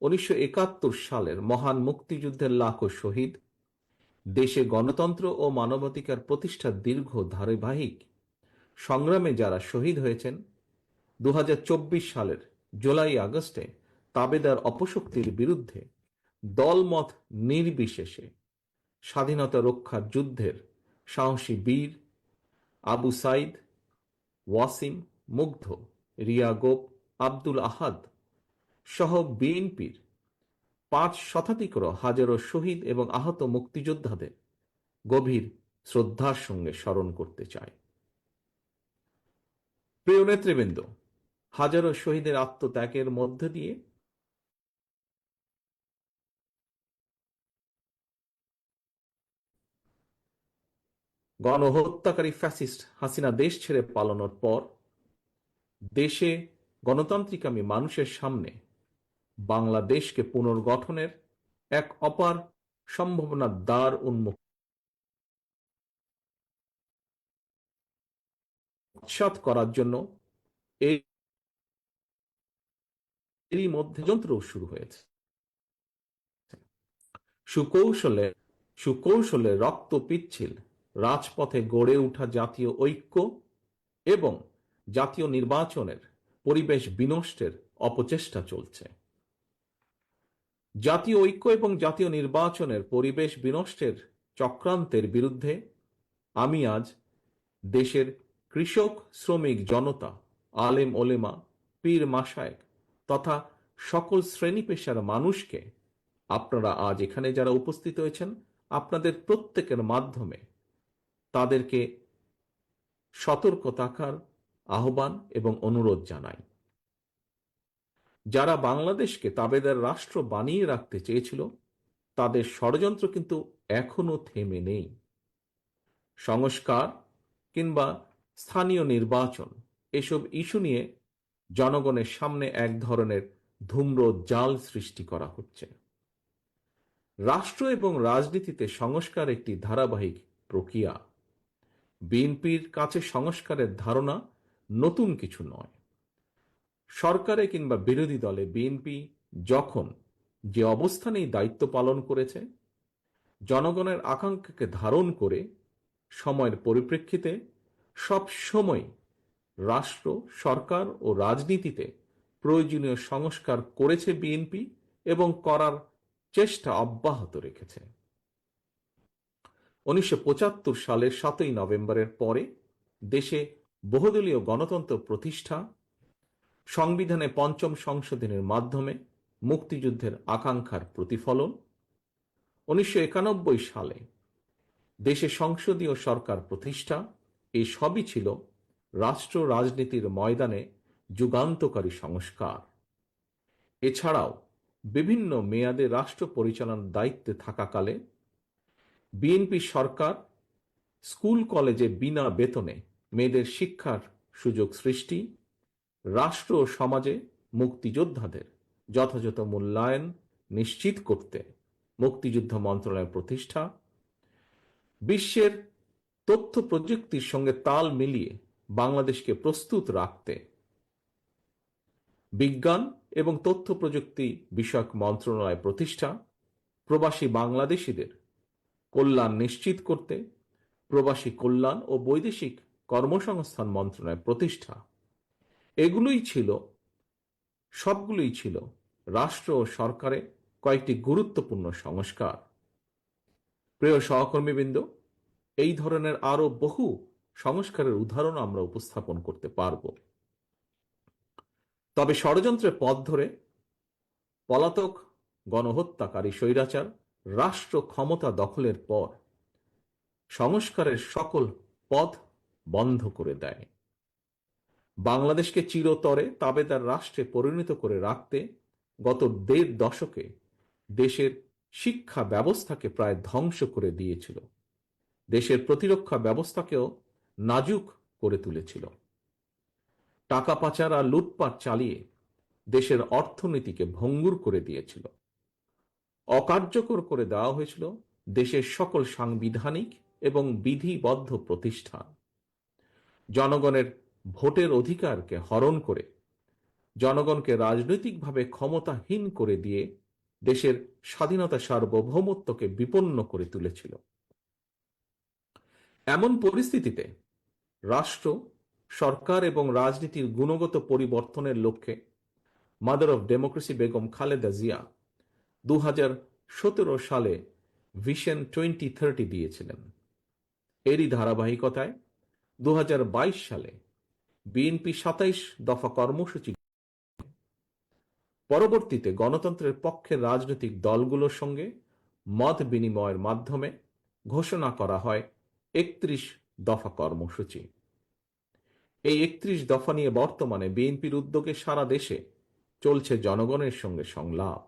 G: 1971 সালের মহান মুক্তিযুদ্ধের লাখো শহীদ, দেশে গণতন্ত্র ও মানবাধিকার প্রতিষ্ঠার দীর্ঘ ধারাবাহিক সংগ্রামে যারা শহীদ হয়েছেন, 2024 সালের জুলাই আগস্টে তাবেদার অপশক্তির বিরুদ্ধে দলমত নির্বিশেষে স্বাধীনতা রক্ষার যুদ্ধের সাহসী বীর আবু সাইদ, ওয়াসিম, মুগ্ধ, রিয়া গোপ, আব্দুল আহাদ সহ বিএনপির 5 শতাধিক হাজারো শহীদ এবং আহত মুক্তিযোদ্ধাদের গভীর শ্রদ্ধার সঙ্গে স্মরণ করতে চাই। প্রিয় নেতৃবৃন্দ, হাজারো শহীদের আত্মত্যাগের মধ্য দিয়ে গণহত্যাকারী ফ্যাসিস্ট হাসিনা দেশ ছেড়ে পালানোর পর দেশে গণতান্ত্রিকামী মানুষের সামনে বাংলাদেশকে পুনর্গঠনের এক অপার সম্ভাবনার দ্বার উন্মুক্ত করার জন্য এরই মধ্যে যন্ত্র শুরু হয়েছে। সুকৌশলে রক্ত পিচ্ছিল রাজপথে গড়ে ওঠা জাতীয় ঐক্য এবং জাতীয় নির্বাচনের পরিবেশ বিনষ্টের অপচেষ্টা চলছে। জাতীয় ঐক্য এবং জাতীয় নির্বাচনের পরিবেশ বিনষ্টের চক্রান্তের বিরুদ্ধে আমি আজ দেশের কৃষক, শ্রমিক জনতা, আলেম ওলেমা, পীর মাশায়েখ তথা সকল শ্রেণী পেশার মানুষকে, আপনারা আজ এখানে যারা উপস্থিত হয়েছেন, আপনাদের প্রত্যেকের মাধ্যমে তাদেরকে সতর্ক থাকার আহ্বান এবং অনুরোধ জানাই। যারা বাংলাদেশকে তাবেদার রাষ্ট্র বানিয়ে রাখতে চেয়েছিল তাদের ষড়যন্ত্র কিন্তু এখনো থেমে নেই। সংস্কার কিংবা স্থানীয় নির্বাচন এসব ইস্যু নিয়ে জনগণের সামনে এক ধরনের ধূম্র জাল সৃষ্টি করা হচ্ছে। রাষ্ট্র এবং রাজনীতিতে সংস্কার একটি ধারাবাহিক প্রক্রিয়া। বিএনপির কাছে সংস্কারের ধারণা নতুন কিছু নয়। সরকারে কিংবা বিরোধী দলে বিএনপি যখন যে অবস্থানেই দায়িত্ব পালন করেছে, জনগণের আকাঙ্ক্ষাকে ধারণ করে সময়ের পরিপ্রেক্ষিতে সব সময় রাষ্ট্র, সরকার ও রাজনীতিতে প্রয়োজনীয় সংস্কার করেছে বিএনপি এবং করার চেষ্টা অব্যাহত রেখেছে। 1975 সালের 7ই নভেম্বরের পরে দেশে বহুদলীয় গণতন্ত্র প্রতিষ্ঠা, সংবিধানে 5ম সংশোধনের মাধ্যমে মুক্তিযুদ্ধের আকাঙ্ক্ষার প্রতিফলন, 1991 সালে দেশে সংসদীয় সরকার প্রতিষ্ঠা, এই সবই ছিল রাষ্ট্র রাজনীতির ময়দানে যুগান্তকারী সংস্কার। এছাড়াও বিভিন্ন মেয়াদে রাষ্ট্র পরিচালনার দায়িত্বে থাকাকালে বিএনপি সরকার স্কুল কলেজে বিনা বেতনে মেয়েদের শিক্ষার সুযোগ সৃষ্টি, রাষ্ট্র ও সমাজে মুক্তিযোদ্ধাদের যথাযথ মূল্যায়ন নিশ্চিত করতে মুক্তিযুদ্ধ মন্ত্রণালয় প্রতিষ্ঠা, বিশ্বের তথ্য প্রযুক্তির সঙ্গে তাল মিলিয়ে বাংলাদেশকে প্রস্তুত রাখতে বিজ্ঞান এবং তথ্য প্রযুক্তি বিষয়ক মন্ত্রণালয় প্রতিষ্ঠা, প্রবাসী বাংলাদেশিদের কল্যাণ নিশ্চিত করতে প্রবাসী কল্যাণ ও বৈদেশিক কর্মসংস্থান মন্ত্রণালয় প্রতিষ্ঠা, সবগুলোই ছিল রাষ্ট্র ও সরকারে কয়েকটি গুরুত্বপূর্ণ সংস্কার। প্রিয় সহকর্মীবৃন্দ, এই ধরনের আরো বহু সংস্কারের উদাহরণ আমরা উপস্থাপন করতে পারব। তবে ষড়যন্ত্রের পথ ধরে পলাতক গণহত্যাকারী স্বৈরাচার রাষ্ট্র ক্ষমতা দখলের পর সংস্কারের সকল পথ বন্ধ করে দেয়। বাংলাদেশকে চিরতরে তাবেদার রাষ্ট্রে পরিণত করে রাখতে গত 1.5 দশকে দেশের শিক্ষা ব্যবস্থাকে প্রায় ধ্বংস করে দিয়েছিল, দেশের প্রতিরক্ষা ব্যবস্থাকেও নাজুক করে তুলেছিল, টাকা পাচার আর লুটপাট চালিয়ে দেশের অর্থনীতিকে ভঙ্গুর করে দিয়েছিল, অকার্যকর করে দেওয়া হয়েছিল দেশের সকল সাংবিধানিক এবং বিধিবদ্ধ প্রতিষ্ঠান, জনগণের ভোটের অধিকারকে হরণ করে জনগণকে রাজনৈতিকভাবে ক্ষমতাহীন করে দিয়ে দেশের স্বাধীনতা সার্বভৌমত্বকে বিপন্ন করে তুলেছিল। এমন পরিস্থিতিতে রাষ্ট্র, সরকার এবং রাজনীতির গুণগত পরিবর্তনের লক্ষ্যে mother of democracy Begum Khaleda Zia 2017 সালে ভিশন 2030 দিয়েছিলেন। এরই ধারাবাহিকতায় 2022 সালে বিএনপি 27 দফা কর্মসূচি, পরবর্তীতে গণতন্ত্রের পক্ষের রাজনৈতিক দলগুলোর সঙ্গে মত বিনিময়ের মাধ্যমে ঘোষণা করা হয় 31 দফা কর্মসূচি। এই 31 দফা নিয়ে বর্তমানে বিএনপির উদ্যোগে সারা দেশে চলছে জনগণের সঙ্গে সংলাপ।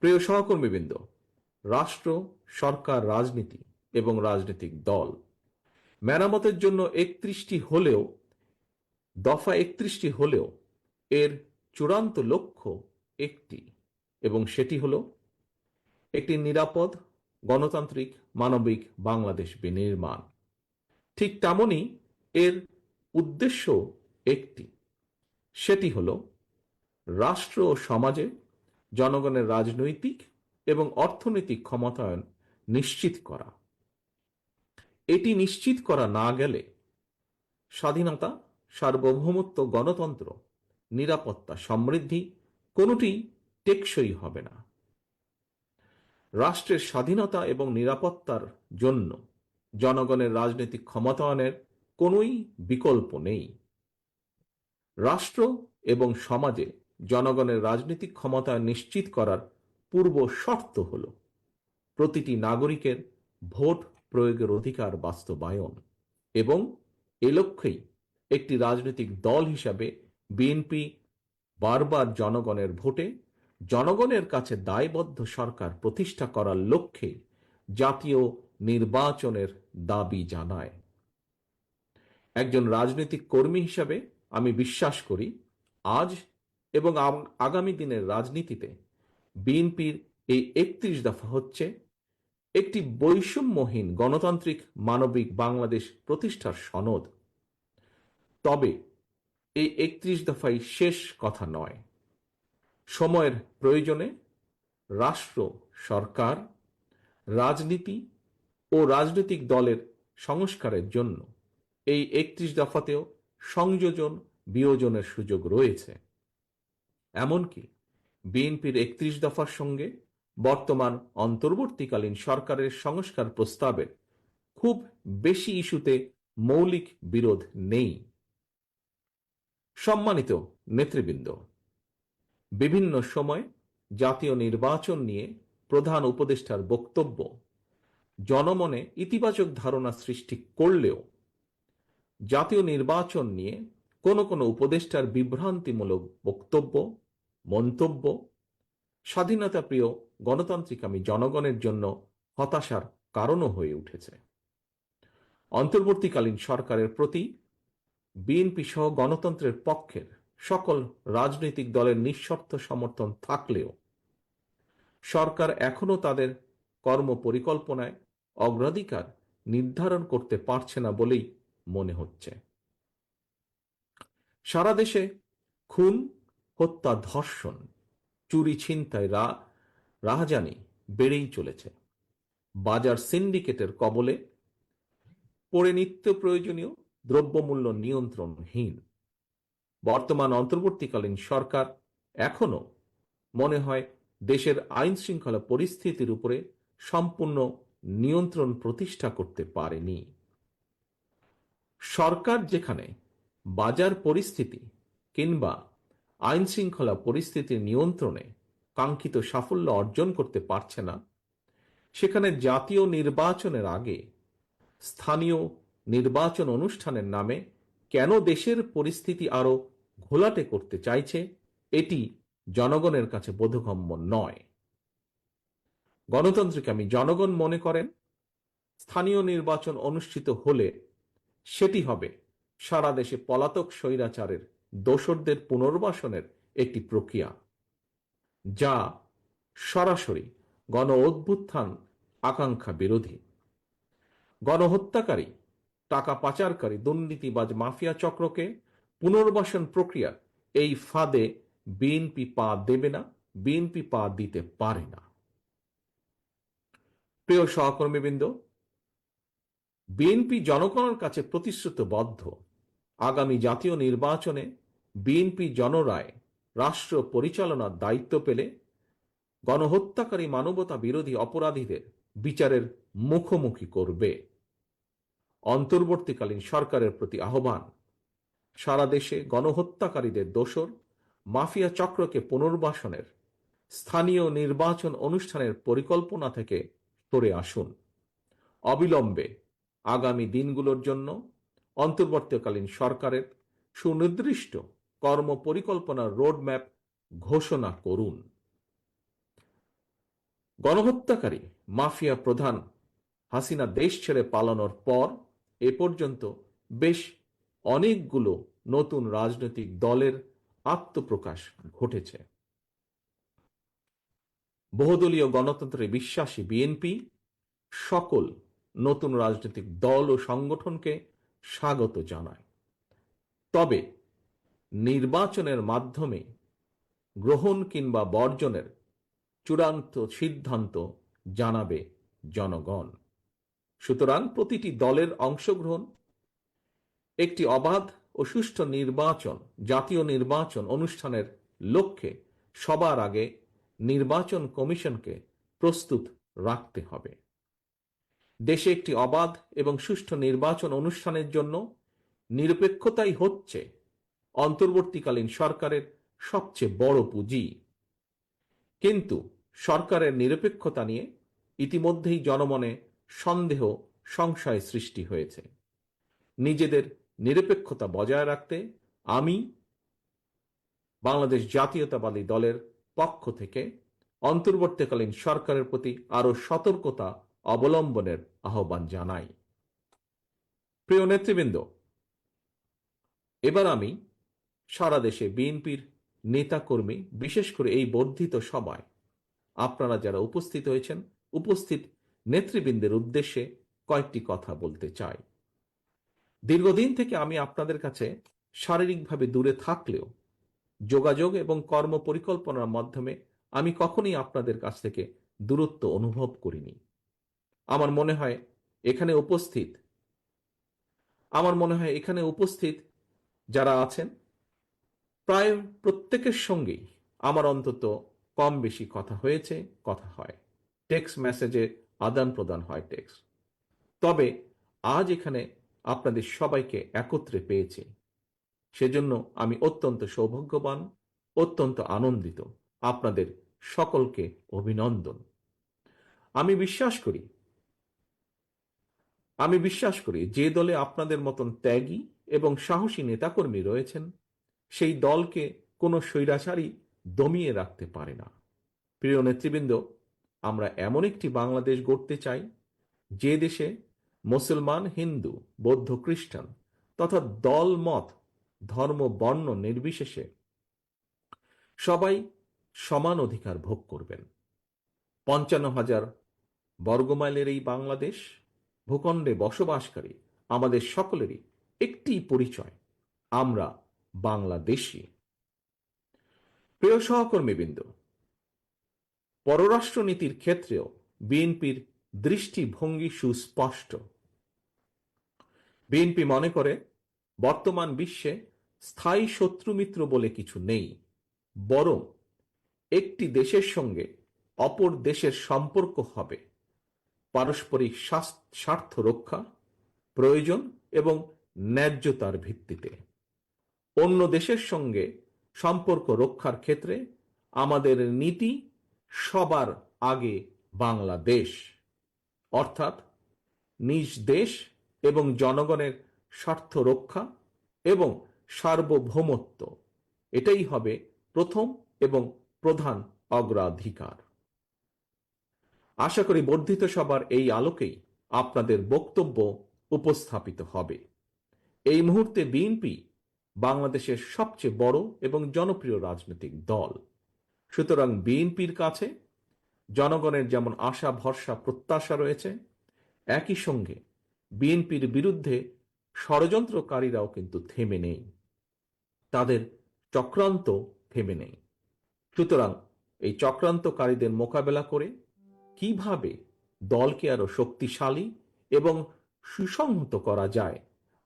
G: প্রিয় সহকর্মীবৃন্দ, রাষ্ট্র, সরকার, রাজনীতি এবং রাজনৈতিক দল মেরামতের জন্য 31টি হলেও, দফা 31টি হলেও এর চূড়ান্ত লক্ষ্য একটি, এবং সেটি হল একটি নিরাপদ, গণতান্ত্রিক, মানবিক বাংলাদেশ বিনির্মাণ। ঠিক তেমনি এর উদ্দেশ্য একটি, সেটি হল রাষ্ট্র ও সমাজে জনগণের রাজনৈতিক এবং অর্থনৈতিক ক্ষমতায়ন নিশ্চিত করা। এটি নিশ্চিত করা না গেলে স্বাধীনতা, সার্বভৌমত্ব, গণতন্ত্র, নিরাপত্তা, সমৃদ্ধি কোনোটি টেকসই হবে না। রাষ্ট্রের স্বাধীনতা এবং নিরাপত্তার জন্য জনগণের রাজনৈতিক ক্ষমতায়নের কোনোই বিকল্প নেই। রাষ্ট্র এবং সমাজে জনগণের রাজনৈতিক ক্ষমতায়ন নিশ্চিত করার পূর্ব শর্ত হল প্রতিটি নাগরিকের ভোট প্রয়োগের অধিকার বাস্তবায়ন, এবং এ লক্ষ্যেই একটি রাজনৈতিক দল হিসাবে বিএনপি বারবার জনগণের ভোটে জনগণের কাছে দায়বদ্ধ সরকার প্রতিষ্ঠা করার লক্ষ্যে জাতীয় নির্বাচনের দাবি জানায়। একজন রাজনৈতিক কর্মী হিসাবে আমি বিশ্বাস করি আজ এবং আগামী দিনের রাজনীতিতে বিএনপির এই ৩১ দফা হচ্ছে একটি বৈষম্যহীন গণতান্ত্রিক মানবিক বাংলাদেশ প্রতিষ্ঠার সনদ। তবে এই ৩১ দফাই শেষ কথা নয়। সময়ের প্রয়োজনে রাষ্ট্র, সরকার, রাজনীতি ও রাজনৈতিক দলের সংস্কারের জন্য এই ৩১ দফাতেও সংযোজন বিয়োজনের সুযোগ রয়েছে। এমনকি বিএনপির ৩১ দফার সঙ্গে বর্তমান অন্তর্বর্তীকালীন সরকারের সংস্কার প্রস্তাবের খুব বেশি ইস্যুতে মৌলিক বিরোধ নেই। সম্মানিত নেতৃবৃন্দ, বিভিন্ন সময় জাতীয় নির্বাচন নিয়ে প্রধান উপদেষ্টার বক্তব্য জনমনে ইতিবাচক ধারণা সৃষ্টি করলেও জাতীয় নির্বাচন নিয়ে কোনো উপদেষ্টার বিভ্রান্তিমূলক বক্তব্য, মন্তব্য স্বাধীনতাপ্রিয় গণতান্ত্রিকামী জনগণের জন্য হতাশার কারণও হয়ে উঠেছে। অন্তর্বর্তীকালীন সরকারের প্রতি বিএনপি সহ গণতন্ত্রের পক্ষের সকল রাজনৈতিক দলের নিঃশর্ত সমর্থন থাকলেও সরকার এখনো তাদের কর্মপরিকল্পনায় অগ্রাধিকার নির্ধারণ করতে পারছে না বলেই মনে হচ্ছে। সারা দেশে খুন, হত্যা, ধর্ষণ, চুরি, ছিনতাই, রাহাজানি বেড়েই চলেছে। বাজার সিন্ডিকেটের কবলে পড়ে নিত্য প্রয়োজনীয় দ্রব্যমূল্য নিয়ন্ত্রণহীন। বর্তমান অন্তর্বর্তীকালীন সরকার এখনো মনে হয় দেশের আইন শৃঙ্খলা পরিস্থিতির উপরে সম্পূর্ণ নিয়ন্ত্রণ প্রতিষ্ঠা করতে পারেনি। সরকার যেখানে বাজার পরিস্থিতি কিংবা আইন শৃঙ্খলা পরিস্থিতির নিয়ন্ত্রণে কাঙ্ক্ষিত সাফল্য অর্জন করতে পারছে না, সেখানে জাতীয় নির্বাচনের আগে স্থানীয় নির্বাচন অনুষ্ঠানের নামে কেন দেশের পরিস্থিতি আরো ঘোলাটে করতে চাইছে, এটি জনগণের কাছে বোধগম্য নয়। গণতান্ত্রিকামী জনগণ মনে করেন স্থানীয় নির্বাচন অনুষ্ঠিত হলে সেটি হবে সারা দেশে পলাতক স্বৈরাচারের দোসরদের পুনর্বাসনের একটি প্রক্রিয়া, যা সরাসরি গণ অভ্যুত্থান আকাঙ্ক্ষা বিরোধী। গণহত্যাকারী, টাকা পাচারকারী, দুর্নীতিবাজ মাফিয়া চক্রকে পুনর্বাসন প্রক্রিয়ার এই ফাঁদে বিএনপি পা দেবে না, বিএনপি পা দিতে পারে না। প্রিয় সহকর্মীবৃন্দ, বিএনপি জনগণের কাছে প্রতিশ্রুতিবদ্ধ আগামী জাতীয় নির্বাচনে বিএনপি জনরায় রাষ্ট্র পরিচালনার দায়িত্ব পেলে গণহত্যাকারী, মানবতা বিরোধী অপরাধীদের বিচারের মুখোমুখি করবে। অন্তর্বর্তীকালীন সরকারের প্রতি আহ্বান, সারা দেশে গণহত্যাকারীদের দোসর মাফিয়া চক্রকে পুনর্বাসনের স্থানীয় নির্বাচন অনুষ্ঠানের পরিকল্পনা থেকে সরে আসুন। অবিলম্বে আগামী দিনগুলোর জন্য অন্তর্বর্তীকালীন সরকারের সুনির্দিষ্ট কর্মপরিকল্পনার রোডম্যাপ ঘোষণা করুন। গণহত্যাকারী মাফিয়া প্রধান হাসিনা দেশ ছেড়ে পালানোর পর এ পর্যন্ত বেশ অনেকগুলো নতুন রাজনৈতিক দলের আত্মপ্রকাশ ঘটেছে। বহুদলীয় গণতন্ত্রে বিশ্বাসী বিএনপি সকল নতুন রাজনৈতিক দল ও সংগঠনকে স্বাগত জানায়। তবে নির্বাচনের মাধ্যমে গ্রহণ কিংবা বর্জনের চূড়ান্ত সিদ্ধান্ত জানাবে জনগণ। সুতরাং প্রতিটি দলের অংশগ্রহণ একটি অবাধ ও সুষ্ঠু নির্বাচন, জাতীয় নির্বাচন অনুষ্ঠানের লক্ষ্যে সবার আগে নির্বাচন কমিশনকে প্রস্তুত রাখতে হবে। দেশে একটি অবাধ এবং সুষ্ঠু নির্বাচন অনুষ্ঠানের জন্য নিরপেক্ষতাই হচ্ছে অন্তর্বর্তীকালীন সরকারের সবচেয়ে বড় পুঁজি। কিন্তু সরকারের নিরপেক্ষতা নিয়ে ইতিমধ্যেই জনমনে সন্দেহ, সংশয় সৃষ্টি হয়েছে। নিজেদের নিরপেক্ষতা বজায় রাখতে আমি বাংলাদেশ জাতীয়তাবাদী দলের পক্ষ থেকে অন্তর্বর্তীকালীন সরকারের প্রতি আরো সতর্কতা অবলম্বনের আহ্বান জানাই। প্রিয় নেতৃবৃন্দ, এবার আমি সারা দেশে বিএনপির নেতাকর্মী, বিশেষ করে এই বর্ধিত সভায় আপনারা যারা উপস্থিত হয়েছেন, উপস্থিত নেতৃবৃন্দের উদ্দেশ্যে কয়েকটি কথা বলতে চাই। দীর্ঘদিন থেকে আমি আপনাদের কাছে শারীরিকভাবে দূরে থাকলেও যোগাযোগ এবং কর্ম পরিকল্পনার মাধ্যমে আমি কখনোই আপনাদের কাছ থেকে দূরত্ব অনুভব করিনি। আমার মনে হয় এখানে উপস্থিত যারা আছেন প্রায় প্রত্যেকের সঙ্গেই আমার অন্তত কম বেশি কথা হয়েছে, কথা হয়, টেক্সট মেসেজে আদান প্রদান হয় টেক্সট। তবে আজ এখানে আপনাদের সবাইকে একত্রে পেয়েছি, সেজন্য আমি অত্যন্ত সৌভাগ্যবান, অত্যন্ত আনন্দিত। আপনাদের সকলকে অভিনন্দন। আমি বিশ্বাস করি যে দলে আপনাদের মতন ত্যাগী এবং সাহসী নেতাকর্মী রয়েছেন, সেই দলকে কোনো স্বৈরাচারী দমিয়ে রাখতে পারে না। প্রিয় নেতৃবৃন্দ, আমরা এমন একটি বাংলাদেশ গড়তে চাই যে দেশে মুসলমান, হিন্দু, বৌদ্ধ, খ্রিস্টান তথা দল, মত, ধর্ম, বর্ণ নির্বিশেষে সবাই সমান অধিকার ভোগ করবেন। 55,000 বর্গমাইলের এই বাংলাদেশ ভূখণ্ডে বসবাসকারী আমাদের সকলেরই একটি পরিচয়, আমরা বাংলাদেশী। প্রিয় সহকর্মীবৃন্দ, পররাষ্ট্রনীতির ক্ষেত্রেও বিএনপির দৃষ্টিভঙ্গি সুস্পষ্ট। বিএনপি মনে করে বর্তমান বিশ্বে স্থায়ী শত্রুমিত্র বলে কিছু নেই, বরং একটি দেশের সঙ্গে অপর দেশের সম্পর্ক হবে পারস্পরিক স্বার্থ রক্ষা, প্রয়োজন এবং ন্যায্যতার ভিত্তিতে। অন্য দেশের সঙ্গে সম্পর্ক রক্ষার ক্ষেত্রে আমাদের নীতি সবার আগে বাংলাদেশ, অর্থাৎ নিজ দেশ এবং জনগণের স্বার্থ রক্ষা এবং সার্বভৌমত্ব, এটাই হবে প্রথম এবং প্রধান অগ্রাধিকার। আশা করি বর্ধিত সভার এই আলোকেই আপনাদের বক্তব্য উপস্থাপিত হবে। এই মুহূর্তে বিএনপি বাংলাদেশের সবচেয়ে বড় এবং জনপ্রিয় রাজনৈতিক দল। সুতরাং বিএনপির কাছে জনগণের যেমন আশা, ভরসা, প্রত্যাশা রয়েছে, একই সঙ্গে বিএনপির বিরুদ্ধে ষড়যন্ত্রকারীরাও কিন্তু থেমে নেই, তাদের চক্রান্ত থেমে নেই। সুতরাং এই চক্রান্তকারীদের মোকাবেলা করে কিভাবে দলকে আরো শক্তিশালী এবং সুসংহত করা যায়,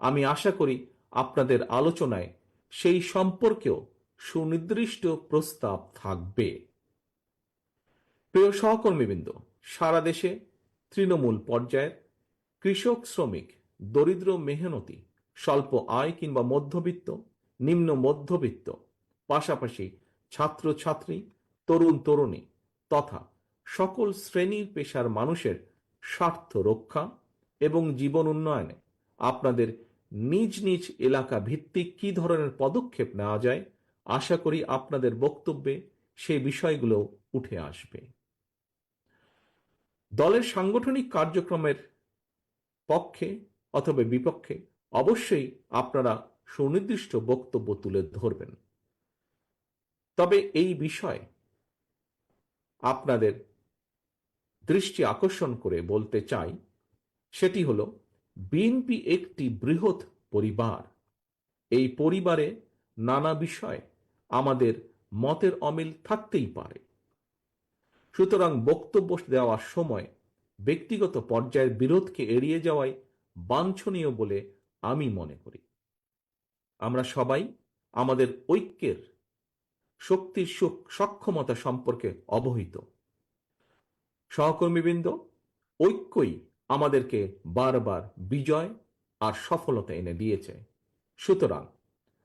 G: আমি আশা করি আপনাদের আলোচনায় সেই সম্পর্কেও সুনির্দিষ্ট প্রস্তাব থাকবে। প্রিয় সহকর্মীবৃন্দ, সারা দেশে তৃণমূল পর্যায়ের কৃষক, শ্রমিক, দরিদ্র, মেহনতি, স্বল্প আয় কিংবা মধ্যবিত্ত, নিম্ন মধ্যবিত্ত, পাশাপাশি ছাত্রছাত্রী, তরুণ তরুণী তথা সকল শ্রেণীর পেশার মানুষের স্বার্থ রক্ষা এবং জীবন উন্নয়নে আপনাদের নিজ নিজ এলাকা ভিত্তিক কি ধরনের পদক্ষেপ নেওয়া যায়, আশা করি আপনাদের বক্তব্যে সেই বিষয়গুলো উঠে আসবে। দলের সাংগঠনিক কার্যক্রমের পক্ষে অথবা বিপক্ষে অবশ্যই আপনারা সুনির্দিষ্ট বক্তব্য তুলে ধরবেন। তবে এই বিষয়ে আপনাদের দৃষ্টি আকর্ষণ করে বলতে চাই, সেটি হলো বিএনপি একটি বৃহৎ পরিবার। এই পরিবারে নানা বিষয়ে আমাদের মতের অমিল থাকতেই পারে। সুতরাং বক্তব্য দেওয়ার সময় ব্যক্তিগত পর্যায়ের বিরোধকে এড়িয়ে যাওয়াই বাঞ্ছনীয় বলে আমি মনে করি। আমরা সবাই আমাদের ঐক্যের শক্তির সক্ষমতা সম্পর্কে অবহিত। সহকর্মীবৃন্দ, ঐক্যই আমাদেরকে বারবার বিজয় আর সফলতা এনে দিয়েছে। সুতরাং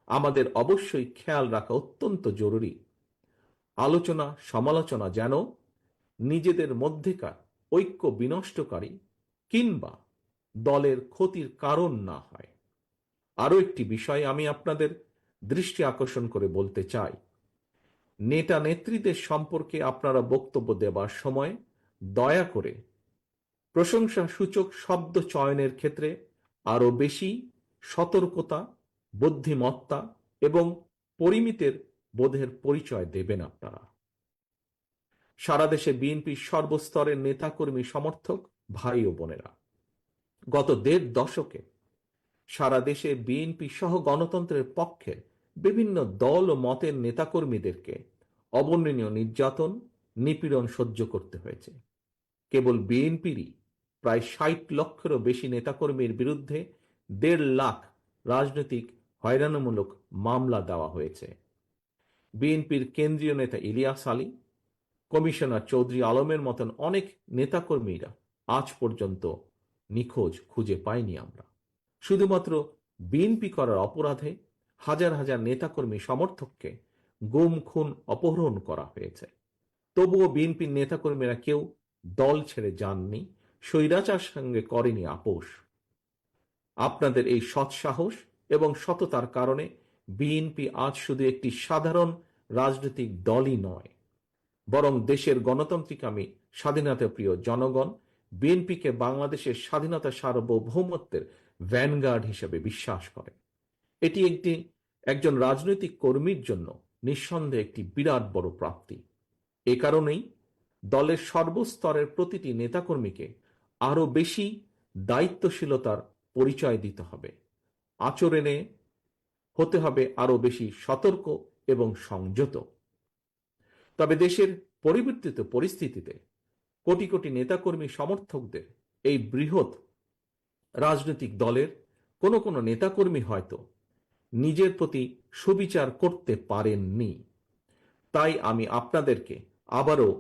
G: আমাদের অবশ্যই খেয়াল রাখা অত্যন্ত জরুরি, আলোচনা সমালোচনা যেন নিজেদের মধ্যেকার ঐক্য বিনষ্টকারী কিংবা দলের ক্ষতির কারণ না হয়। আরও একটি বিষয় আমি আপনাদের দৃষ্টি আকর্ষণ করে বলতে চাই, নেতা নেত্রীদের সম্পর্কে আপনারা বক্তব্য দেবার সময় দয়া করে প্রশংসা সূচক শব্দ চয়নের ক্ষেত্রে আরো বেশি সতর্কতা, বুদ্ধিমত্তা এবং পরিমিতের বোধের পরিচয় দেবেন আপনারা। সারা দেশে বিএনপির সর্বস্তরের নেতাকর্মী, সমর্থক, ভাই ও বোনেরা, গত ১.৫ দশকে সারা দেশে বিএনপি সহ গণতন্ত্রের পক্ষে বিভিন্ন দল ও মতের নেতাকর্মীদেরকে অবর্ণনীয় নির্যাতন, নিপীড়ন সহ্য করতে হয়েছে। কেবল বিএনপিরই প্রায় ৬০ লক্ষেরও বেশি নেতাকর্মীর বিরুদ্ধে ১.৫ লাখ রাজনৈতিক হয়রানিমূলক মামলা দেওয়া হয়েছে। বিএনপির কেন্দ্রীয় নেতা ইলিয়াস আলী, কমিশনার চৌধুরী আলমের মতন অনেক নেতাকর্মীরা আজ পর্যন্ত নিখোঁজ, খুঁজে পাইনি আমরা। শুধুমাত্র বিএনপি করার অপরাধে হাজার হাজার নেতাকর্মী, সমর্থককে গুম, খুন, অপহরণ করা হয়েছে। তবুও বিএনপির নেতাকর্মীরা কেউ দল ছেড়ে যাননি, স্বৈরাচার সঙ্গে করেনি আপোষ। আপনাদের এই সৎসাহস এবং সততার কারণে বিএনপি আজ শুধু একটি সাধারণ রাজনৈতিক দলই নয়, বরং দেশের গণতান্ত্রিকামী, স্বাধীনতাপ্রিয় জনগণ বিএনপিকে বাংলাদেশের স্বাধীনতা, সার্বভৌমত্বের ভ্যানগার্ড হিসেবে বিশ্বাস করে। এটি একজন রাজনৈতিক কর্মীর জন্য নিঃসন্দেহে একটি বিরাট বড় প্রাপ্তি। এ কারণেই দলের সর্বস্তরের প্রতিটি নেতাকর্মীকে আরো বেশি দায়িত্বশীলতার পরিচয় দিতে হবে। আচরণে হতে হবে আরো বেশি সতর্ক এবং সংযত। তবে দেশের পরিবর্তিত পরিস্থিতিতে কোটি কোটি নেতাকর্মী, সমর্থকদের এই বৃহৎ রাজনৈতিক দলের কোনো কোনো নেতাকর্মী হয়তো নিজের প্রতি সুবিচার করতে পারেননি। তাই আমি আপনাদেরকে আবারও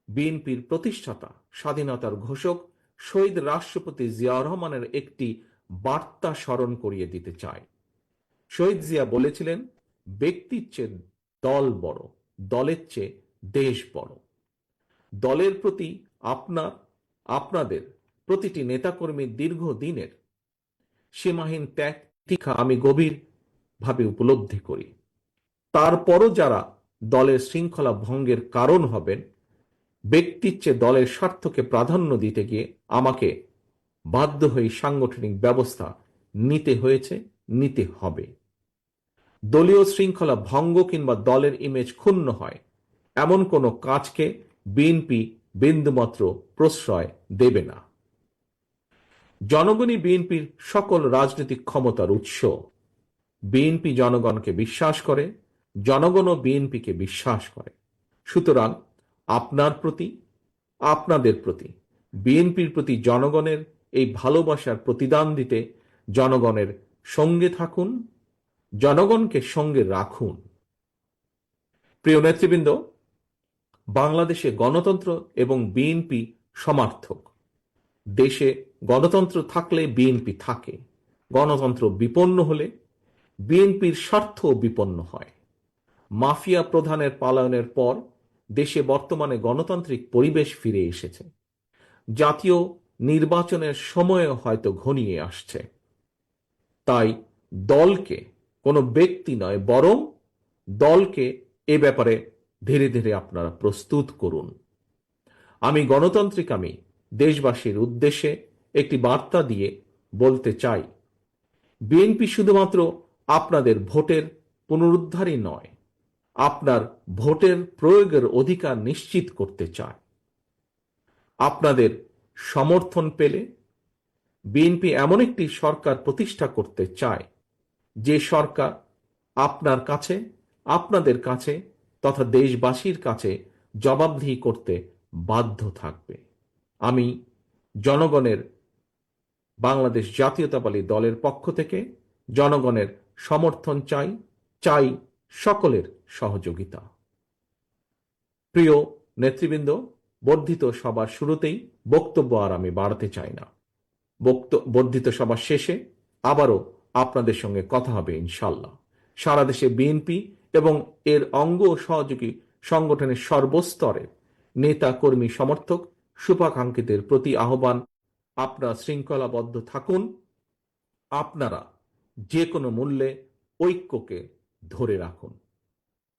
G: বিএনপির প্রতিষ্ঠাতা, স্বাধীনতার ঘোষক শহীদ রাষ্ট্রপতি জিয়াউর রহমানের একটি বার্তা স্মরণ করিয়ে দিতে চাই। শহীদ জিয়া বলেছিলেন, ব্যক্তির চেয়ে দল বড়, দলের চেয়ে দেশ বড়। দলের প্রতি আপনাদের প্রতিটি নেতাকর্মীর দীর্ঘদিনের সীমাহীন ত্যাগ, তিতিক্ষা আমি গভীরভাবে উপলব্ধি করি। তারপরও যারা দলের শৃঙ্খলা ভঙ্গের কারণ হবেন, ব্যক্তির চেয়ে দলের স্বার্থকে প্রাধান্য দিতে গিয়ে আমাকে বাধ্য হয়ে সাংগঠনিক ব্যবস্থা নিতে হয়েছে, নিতে হবে। দলীয় শৃঙ্খলা ভঙ্গ কিংবা দলের ইমেজ ক্ষুণ্ণ হয় এমন কোনো কাজকে বিএনপি বিন্দুমাত্র প্রশ্রয় দেবে না। জনগণই বিএনপির সকল রাজনৈতিক ক্ষমতার উৎস। বিএনপি জনগণকে বিশ্বাস করে, জনগণও বিএনপিকে বিশ্বাস করে। সুতরাং আপনার প্রতি, আপনাদের প্রতি, বিএনপির প্রতি জনগণের এই ভালোবাসার প্রতিদান দিতে জনগণের সঙ্গে থাকুন, জনগণকে সঙ্গে রাখুন। প্রিয় নেতৃবৃন্দ, বাংলাদেশে গণতন্ত্র এবং বিএনপি সমার্থক। দেশে গণতন্ত্র থাকলে বিএনপি থাকে। গণতন্ত্র বিপন্ন হলে বিএনপির স্বার্থ বিপন্ন হয়। মাফিয়া প্রধানের পলায়নের পর দেশে বর্তমানে গণতান্ত্রিক পরিবেশ ফিরে এসেছে। জাতীয় নির্বাচনের সময়ও হয়তো ঘনিয়ে আসছে। তাই দলকে, কোনো ব্যক্তি নয়, বরং দলকে এ ব্যাপারে ধীরে ধীরে আপনারা প্রস্তুত করুন। আমি গণতান্ত্রিকামী দেশবাসীর উদ্দেশ্যে একটি বার্তা দিয়ে বলতে চাই, বিএনপি শুধুমাত্র আপনাদের ভোটের পুনরুদ্ধারই নয়, আপনার ভোটের প্রয়োগের অধিকার নিশ্চিত করতে চায়। আপনাদের সমর্থন পেলে বিএনপি এমন একটি সরকার প্রতিষ্ঠা করতে চায় যে সরকার আপনার কাছে, আপনাদের কাছে তথা দেশবাসীর কাছে জবাবদিহি করতে বাধ্য থাকবে। আমি জনগণের বাংলাদেশ জাতীয়তাবাদী দলের পক্ষ থেকে জনগণের সমর্থন চাই সকলের সহযোগিতা। প্রিয় নেতৃবৃন্দ, বর্ধিত সভার শুরুতেই বক্তব্য আর আমি বাড়াতে চাই না। বর্ধিত সভা শেষে আবারও আপনাদের সঙ্গে কথা হবে ইনশাল্লাহ। সারা দেশে বিএনপি এবং এর অঙ্গ ও সহযোগী সংগঠনের সর্বস্তরের নেতা, কর্মী, সমর্থক, শুভাকাঙ্ক্ষীদের প্রতি আহ্বান, আপনারা শৃঙ্খলাবদ্ধ থাকুন। আপনারা যে কোনো মূল্যে ঐক্যকে ধরে রাখুন।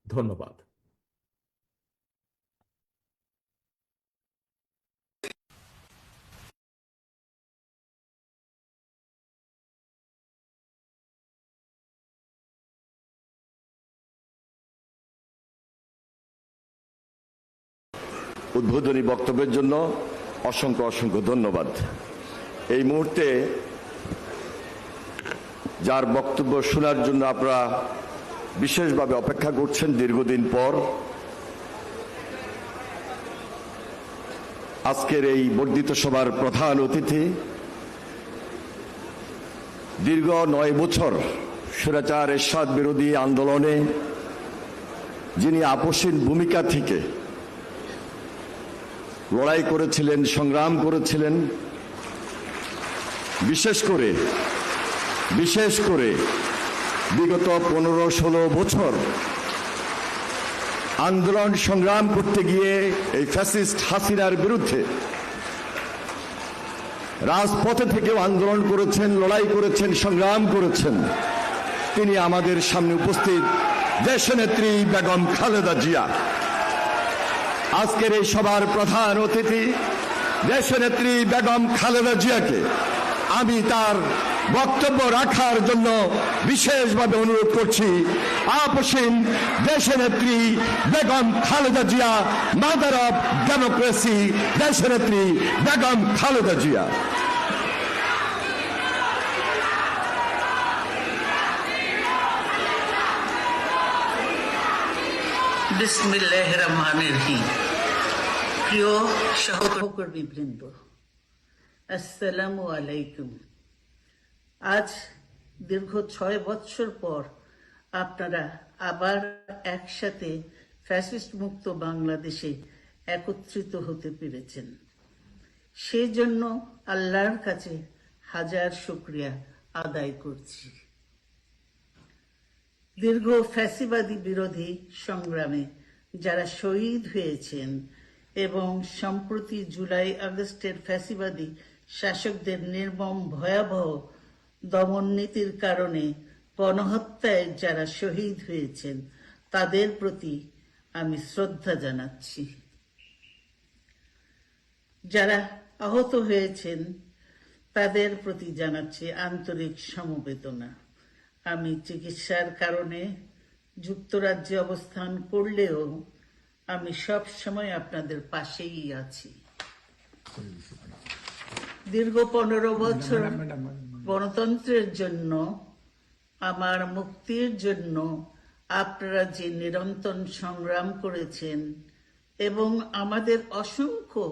G: ধন্যবাদ।
B: উদ্বোধনী বক্তব্যের জন্য অসংখ্য অসংখ্য ধন্যবাদ। এই মুহূর্তে যার বক্তব্য শোনার জন্য আপনারা বিশেষভাবে অপেক্ষা করছেন দীর্ঘদিন পর, আজকের এই বর্ধিত সভার প্রধান অতিথি, দীর্ঘ 9 বছর স্বৈরাচার এরশাদ বিরোধী আন্দোলনে যিনি আপসহীন ভূমিকা থেকে লড়াই করেছিলেন, সংগ্রাম করেছিলেন, বিশেষ করে বিগত 15-16 বছর আন্দোলন সংগ্রাম করতে গিয়ে এই ফ্যাসিস্ট হাসিনার বিরুদ্ধে রাজপথে থেকেও আন্দোলন করেছেন, লড়াই করেছেন, সংগ্রাম করেছেন। তিনি আমাদের সামনে উপস্থিত দেশনেত্রী বেগম খালেদা জিয়া। আজকের এই সভার প্রধান অতিথি দেশনেত্রী বেগম খালেদা জিয়াকে আমি তার বক্তব্য রাখার জন্য বিশেষভাবে অনুরোধ করছি। আপসহীন দেশনেত্রী Begum Khaleda Zia, mother of democracy, দেশনেত্রী বেগম খালেদা জিয়া।
H: বিসমিল্লাহির রহমানির রহিম। প্রিয় সহকর্মীবৃন্দ, আসসালামু আলাইকুম। আজ দীর্ঘ 6 বছর পর আপনারা আবার একসাথে ফ্যাসিস্ট মুক্ত বাংলাদেশে একত্রিত হতে পেরেছেন। সেজন্য আল্লাহর কাছে হাজার শুকরিয়া আদায় করছি। দীর্ঘ ফ্যাসিবাদী বিরোধী সংগ্রামে যারা শহীদ হয়েছেন এবং সম্প্রতি জুলাই আগস্টের ফ্যাসিবাদী শাসকদের নির্মম ভয়াবহ দমন নীতির কারণে গণহত্যায় যারা শহীদ হয়েছেন তাদের প্রতি আমি শ্রদ্ধা জানাচ্ছি। যারা আহত হয়েছেন তাদের প্রতি জানাচ্ছি আন্তরিক সমবেদনা। আমি চিকিৎসার কারণে যুক্তরাজ্যে অবস্থান করলেও আমি সব সময় আপনাদের পাশেই আছি। দীর্ঘ 15 বছর গণতন্ত্রের জন্য, আমার মুক্তির জন্য আপনারা যে নিরন্তর সংগ্রাম করেছেন এবং আমাদের অসংখ্য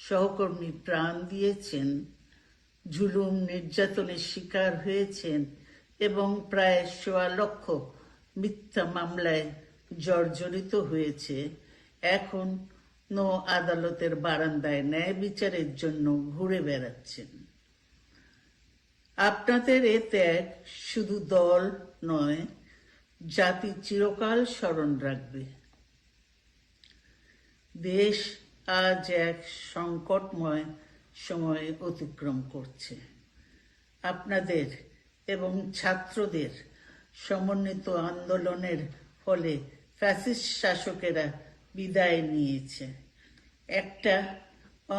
H: সহকর্মী প্রাণ দিয়েছেন, জুলুম নির্যাতনের শিকার হয়েছেন এবং প্রায় 1.25 লক্ষ মিথ্যা মামলায় জর্জরিত হয়েছে, এখন আদালতের বারান্দায় ন্যায় বিচারের জন্য ঘুরে বেড়াচ্ছেন। আপনাদের এ ত্যাগ শুধু দল নয়, জাতি চিরকাল স্মরণ রাখবে। দেশ আজ এক সংকটময় সময় অতিক্রম করছে। আপনাদের এবং ছাত্রদের সমন্বিত আন্দোলনের ফলে ফ্যাসিস্ট শাসকেরা বিদায় নিয়েছে। একটা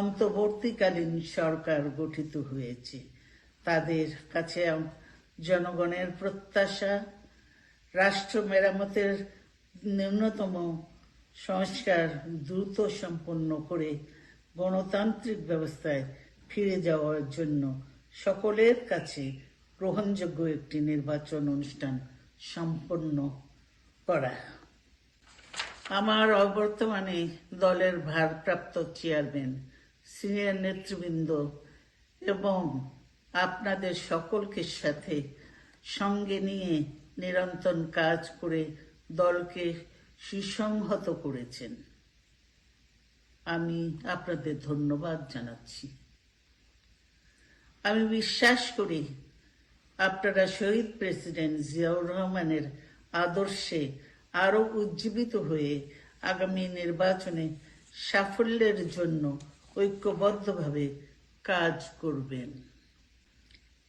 H: অন্তর্বর্তীকালীন সরকার গঠিত হয়েছে। তাদের কাছে জনগণের প্রত্যাশা, রাষ্ট্র মেরামতের ন্যূনতম সংস্কার দ্রুত সম্পন্ন করে গণতান্ত্রিক ব্যবস্থায় ফিরে যাওয়ার জন্য সকলের কাছে গ্রহণযোগ্য একটি নির্বাচন অনুষ্ঠান সম্পন্ন করা। আমার অবর্তমানে দলের ভারপ্রাপ্ত চেয়ারম্যান, সিনিয়র নেতৃবৃন্দ এবং আপনাদের সকলকে সাথে সঙ্গে নিয়ে নিরন্তর কাজ করে দলকে সুসংহত করেছেন। আমি আপনাদের ধন্যবাদ জানাচ্ছি। আমি বিশ্বাস করি আপনারা শহীদ প্রেসিডেন্ট জিয়াউর রহমানের আদর্শে আরো উজ্জীবিত হয়ে আগামী নির্বাচনে সাফল্যের জন্য ঐক্যবদ্ধভাবে কাজ করবেন।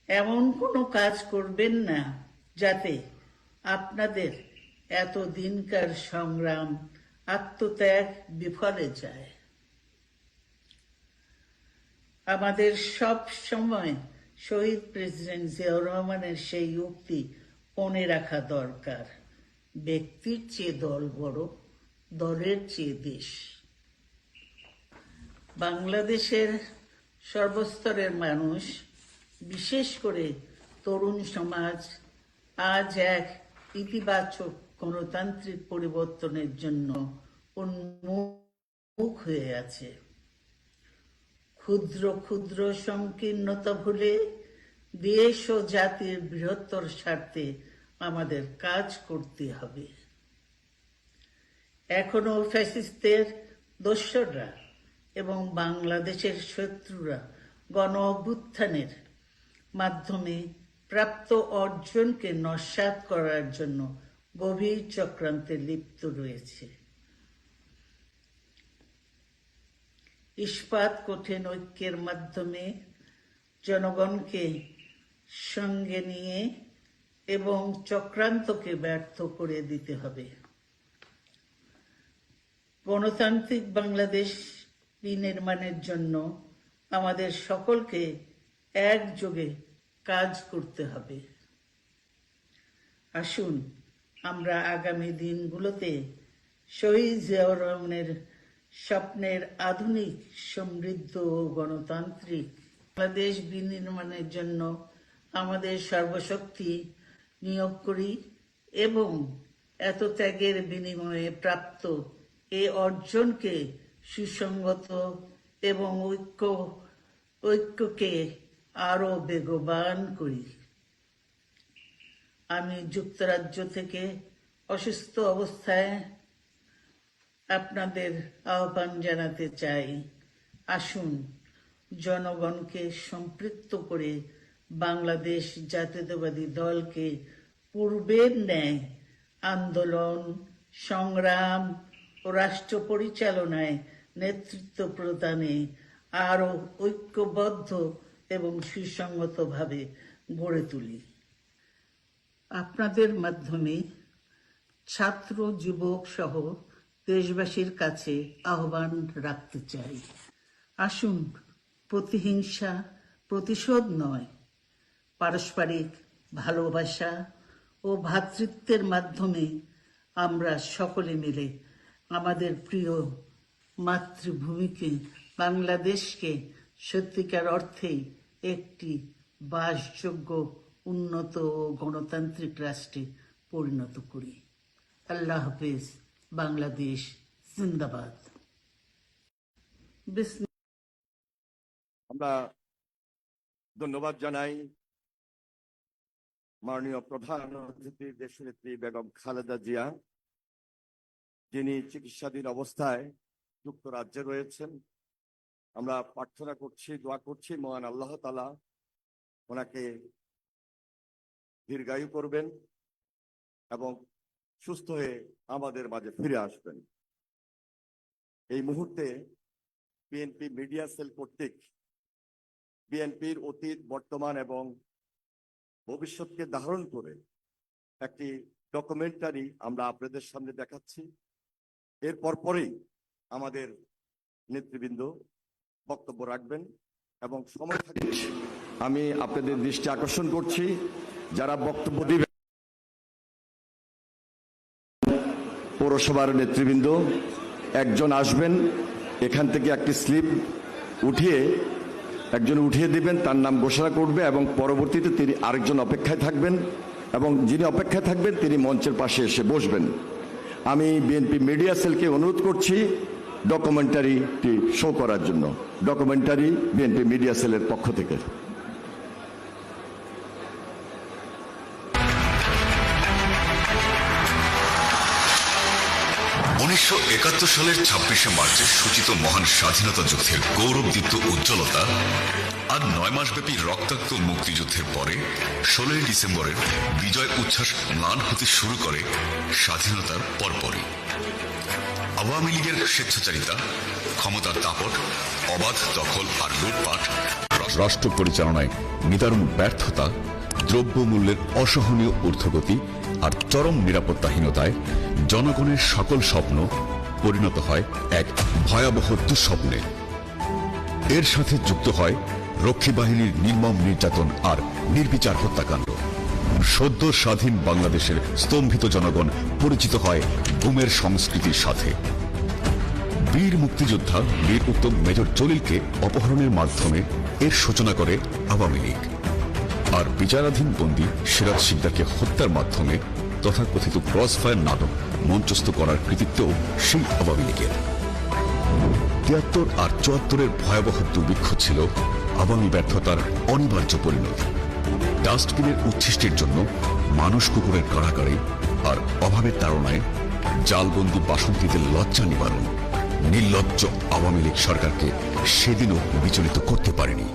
H: এমন কোনো কাজ করবেন না যাতে আপনাদের এত দিনকার সংগ্রাম, আত্মত্যাগ বিফলে যায়। আমাদের সব সময় শহীদ প্রেসিডেন্ট জিয়াউর রহমানের সেই উক্তি মনে রাখা দরকার, ব্যক্তির চেয়ে দল বড়, দলের চেয়ে দেশ। বাংলাদেশের সর্বস্তরের মানুষ, বিশেষ করে তরুণ সমাজ আজ এক ইতিবাচক গণতান্ত্রিক পরিবর্তনের জন্য উন্মুখ হয়ে আছে। ক্ষুদ্র ক্ষুদ্র সংকীর্ণতা ভুলে দেশ ও জাতির বৃহত্তর স্বার্থে আমাদের কাজ করতে হবে। এখনো ফ্যাসিস্টদের দোসররা এবং বাংলাদেশের শত্রুরা গণ অভ্যুত্থানের মাধ্যমে প্রাপ্ত অর্জনকে নস্যাৎ করার জন্য গভীর চক্রান্তে লিপ্ত রয়েছে। ইস্পাত কঠিন ঐক্যের মাধ্যমে জনগণকে সঙ্গে নিয়ে এবং চক্রান্তকে ব্যর্থ করে দিতে হবে। গণতান্ত্রিক বাংলাদেশ বিনির্মাণের জন্য আমাদের সকলকে একযোগে কাজ করতে হবে। আসুন আমরা আগামী দিনগুলোতে শহীদ জিয়াউর রহমানের স্বপ্নের আধুনিক, সমৃদ্ধ ও গণতান্ত্রিক বাংলাদেশ বিনির্মাণের জন্য আমাদের সর্বশক্তি নিয়োগ করি এবং এত ত্যাগের বিনিময়ে প্রাপ্ত এ অর্জনকে সুসংগত এবং ঐক্যকে আরো বেগবান করি। আমি যুক্তরাজ্য থেকে অসুস্থ অবস্থায় আপনাদের আহ্বান জানাতে চাই, আসুন জনগণকে সম্পৃক্ত করে বাংলাদেশ জাতীয়তাবাদী দলকে পূর্বের ন্যায় আন্দোলন, সংগ্রাম ও রাষ্ট্র পরিচালনায় নেতৃত্ব প্রদানে আরো ঐক্যবদ্ধ এবং সুসংগতভাবে গড়ে তুলি। আপনাদের মাধ্যমে ছাত্র, যুবক সহ দেশবাসীর কাছে আহ্বান রাখতে চাই, আসুন প্রতিহিংসা, প্রতিশোধ নয়, পারস্পরিক ভালোবাসা ও ভ্রাতৃত্বের মাধ্যমে আমরা সকলে মিলে আমাদের প্রিয় মাতৃভূমিকে, বাংলাদেশকে সত্যিকার অর্থেই একটি বাসযোগ্য, উন্নত ও গণতান্ত্রিক রাষ্ট্রে পরিণত করি। আল্লাহ হাফেজ। বাংলাদেশ জিন্দাবাদ।
B: আমরা ধন্যবাদ জানাই মাননীয় প্রধান অতিথি দেশনেত্রী বেগম খালেদা জিয়া, যিনি চিকিৎসাধীন অবস্থায় যুক্তরাজ্যে রয়েছেন। আমরা প্রার্থনা করছি, দোয়া করছি মহান আল্লাহ তাআলা ওনাকে দীর্ঘায়ু করবেন এবং সুস্থ হয়ে আমাদের মাঝে ফিরে আসবেন। এই মুহূর্তে বিএনপি মিডিয়া সেল কর্তৃক বিএনপির অতীত, বর্তমান এবং ভবিষ্যৎকে ধারণ করে একটি ডকুমেন্টারি আমরা আপনাদের সামনে দেখাচ্ছি। এর পরপরই আমাদের নেতৃবৃন্দ বক্তব্য রাখবেন এবং সময় থাকবে আমি আপনাদের দৃষ্টি আকর্ষণ করছি, যারা বক্তব্য দিবেন পৌরসভার নেতৃবৃন্দ একজন আসবেন, এখান থেকে একটি স্লিপ একজন উঠিয়ে দিবেন, তার নাম ঘোষণা করবে এবং পরবর্তীতে তিনি আরেকজন অপেক্ষায় থাকবেন এবং যিনি অপেক্ষায় থাকবেন তিনি মঞ্চের পাশে এসে বসবেন। আমি বিএনপি মিডিয়া সেলকে অনুরোধ করছি ডকুমেন্টারিটি শো করার জন্য। ডকুমেন্টারি বিএনপি মিডিয়া সেলের পক্ষ থেকে।
I: 1971 সালের 26শে মার্চে সূচিত মহান স্বাধীনতা যুদ্ধের গৌরবদীপ্ত উজ্জ্বলতা আর 9 মাসব্যাপী রক্তাক্ত মুক্তিযুদ্ধের পরে 16ই ডিসেম্বরের বিজয় উচ্ছ্বাস ম্লান হতে শুরু করে স্বাধীনতার পরপরই। আওয়ামী লীগের স্বেচ্ছাচারিতা, ক্ষমতার দাপট, অবাধ দখল আর লুটপাট, রাষ্ট্র পরিচালনায় নিদারুণ ব্যর্থতা, দ্রব্যমূল্যের অসহনীয় ঊর্ধ্বগতি আর চরম নিরাপত্তাহীনতায় জনগণের সকল স্বপ্ন পরিণত হয় এক ভয়াবহ দুঃস্বপ্নে। এর সাথে যুক্ত হয় রক্ষী বাহিনীর নির্মম নির্যাতন আর নির্বিচার হত্যাকাণ্ড। সদ্য স্বাধীন বাংলাদেশের স্তম্ভিত জনগণ পরিচিত হয় গুমের সংস্কৃতির সাথে। বীর মুক্তিযোদ্ধা বীর উত্তম মেজর জলিলকে অপহরণের মাধ্যমে এর সূচনা করে আওয়ামী লীগ। আর বিচারাধীন বন্দী সিরাজ শিকদারকে হত্যার মাধ্যমে তথাকথিত ক্রসফায়ার নাটক মঞ্চস্থ করার কৃতিত্বও সেই আওয়ামী লীগের। ৭৩ আর ৭৪-এর ভয়াবহ দুর্ভিক্ষ ছিল আওয়ামী ব্যর্থতার অনিবার্য পরিণতি। ডাস্টবিনের উচ্ছিষ্টের জন্য মানুষ কুকুরের কারাগারে আর অভাবের তাড়নায় জালবন্দি বাসন্তীদের লজ্জা নিবারণ নির্লজ্জ আওয়ামী লীগ সরকারকে সেদিনও বিচলিত করতে পারেনি।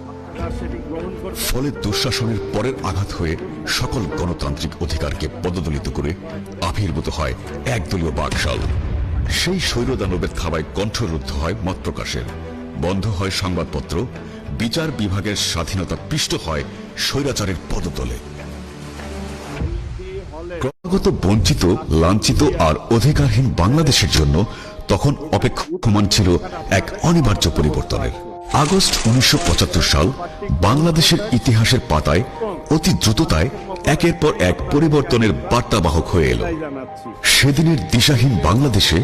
I: ফলে দুঃশাসনের পরের আঘাত হয়ে সকল গণতান্ত্রিক অধিকারকে পদদলিত করে আবির্ভূত হয় একদলীয় বাকশাল। সেই স্বৈরদানবের থাবায় কণ্ঠরুদ্ধ হয় মত প্রকাশের, বন্ধ হয় সংবাদপত্র, বিচার বিভাগের স্বাধীনতা পিষ্ট হয় স্বৈরাচারের পদতলে। ক্রমাগত বঞ্চিত, লাঞ্ছিত আর অধিকারহীন বাংলাদেশের জন্য তখন অপেক্ষমান ছিল এক অনিবার্য পরিবর্তনের। আগস্ট ১৯৭৫ সাল বাংলাদেশের ইতিহাসের পাতায় অতি দ্রুততায় একের পর এক পরিবর্তনের বার্তাবাহক হয়ে এলো। সেদিনের দিশাহীন বাংলাদেশে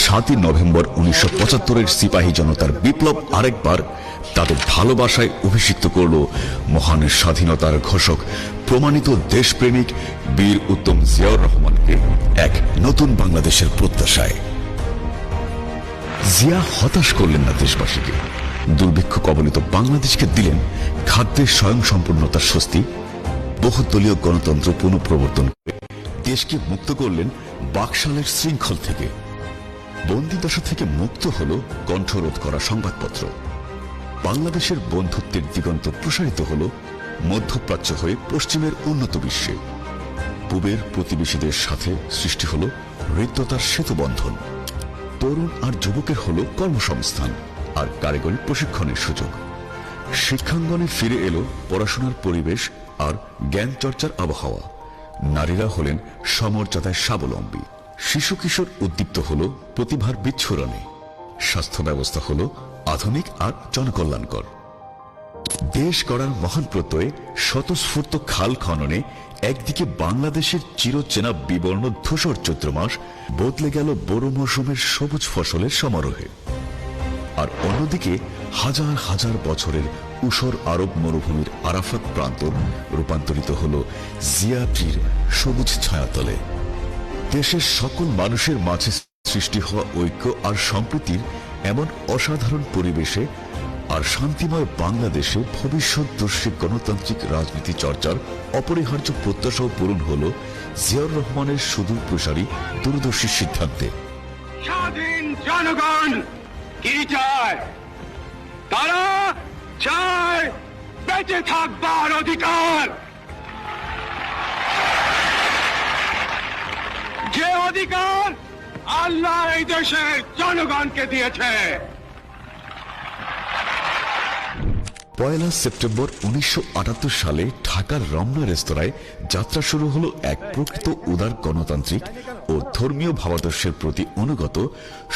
I: ৭ই নভেম্বর ১৯৭৫-এর সিপাহী জনতার বিপ্লব আরেকবার তাদের ভালোবাসায় অভিষিক্ত করল মহান স্বাধীনতার ঘোষক প্রমাণিত দেশপ্রেমিক বীর উত্তম জিয়াউর রহমানকে এক নতুন বাংলাদেশের প্রত্যাশায়। জিয়া হতাশ করলেন না দেশবাসীকে, দুর্ভিক্ষ কবলিত বাংলাদেশকে দিলেন খাদ্যের স্বয়ংসম্পূর্ণতার স্বস্তি, বহুদলীয় গণতন্ত্র পুনঃপ্রবর্তন করে দেশকে মুক্ত করলেন বাকশালের শৃঙ্খল থেকে। বন্দিদশা থেকে মুক্ত হল কণ্ঠরোধ করা সংবাদপত্র। বাংলাদেশের বন্ধুত্বের দিগন্ত প্রসারিত হল মধ্যপ্রাচ্য হয়ে পশ্চিমের উন্নত বিশ্বে। পূবের প্রতিবেশীদের সাথে সৃষ্টি হল হৃদ্যতার সেতুবন্ধন। তরুণ আর যুবকের হল কর্মসংস্থান আর কারিগরি প্রশিক্ষণের সুযোগ। শিক্ষাঙ্গনে ফিরে এলো পড়াশোনার পরিবেশ আর জ্ঞান চর্চার আবহাওয়া। নারীরা হলেন সমর্যাদায় স্বাবলম্বী। শিশু কিশোর উদ্দীপ্ত হল প্রতিভার বিচ্ছুরণে। স্বাস্থ্য ব্যবস্থা হল আধুনিক আর জনকল্যাণকর। দেশ গড়ার মহান প্রত্যয়ে স্বতঃস্ফূর্ত খাল খননে একদিকে বাংলাদেশের চিরচেনা বিবর্ণ ধূসর চৈত্র মাস বদলে গেল বোরো মৌসুমের সবুজ ফসলের সমারোহে, আর অন্যদিকে হাজার হাজার বছরের ঊষর আরব মরুভূমির আরাফাত প্রান্তর রূপান্তরিত হল জিয়াটির সবুজ ছায়াতলে। দেশের সকল মানুষের মাঝে সৃষ্টি হওয়া ঐক্য আর সম্প্রীতির এমন অসাধারণ পরিবেশে আর শান্তিময় বাংলাদেশে ভবিষ্যৎদর্শী গণতান্ত্রিক রাজনীতি চর্চার অপরিহার্য প্রত্যাশাও পূরণ হল জিয়াউর রহমানের সুদূর প্রসারী দূরদর্শী সিদ্ধান্তে।
J: স্বাধীন জনগণ কি চায়? তারা চায় বেঁচে থাকবার অধিকার, যে অধিকার আল্লাহ এই দেশের জনগণকে দিয়েছে।
I: ১ সেপ্টেম্বর ১৯৭৮ সালে ঢাকার রমনা রেস্তোরাঁয় যাত্রা শুরু হলো এক প্রকৃত উদার গণতান্ত্রিক ও ধর্মীয় ভাবাদর্শের প্রতি অনুগত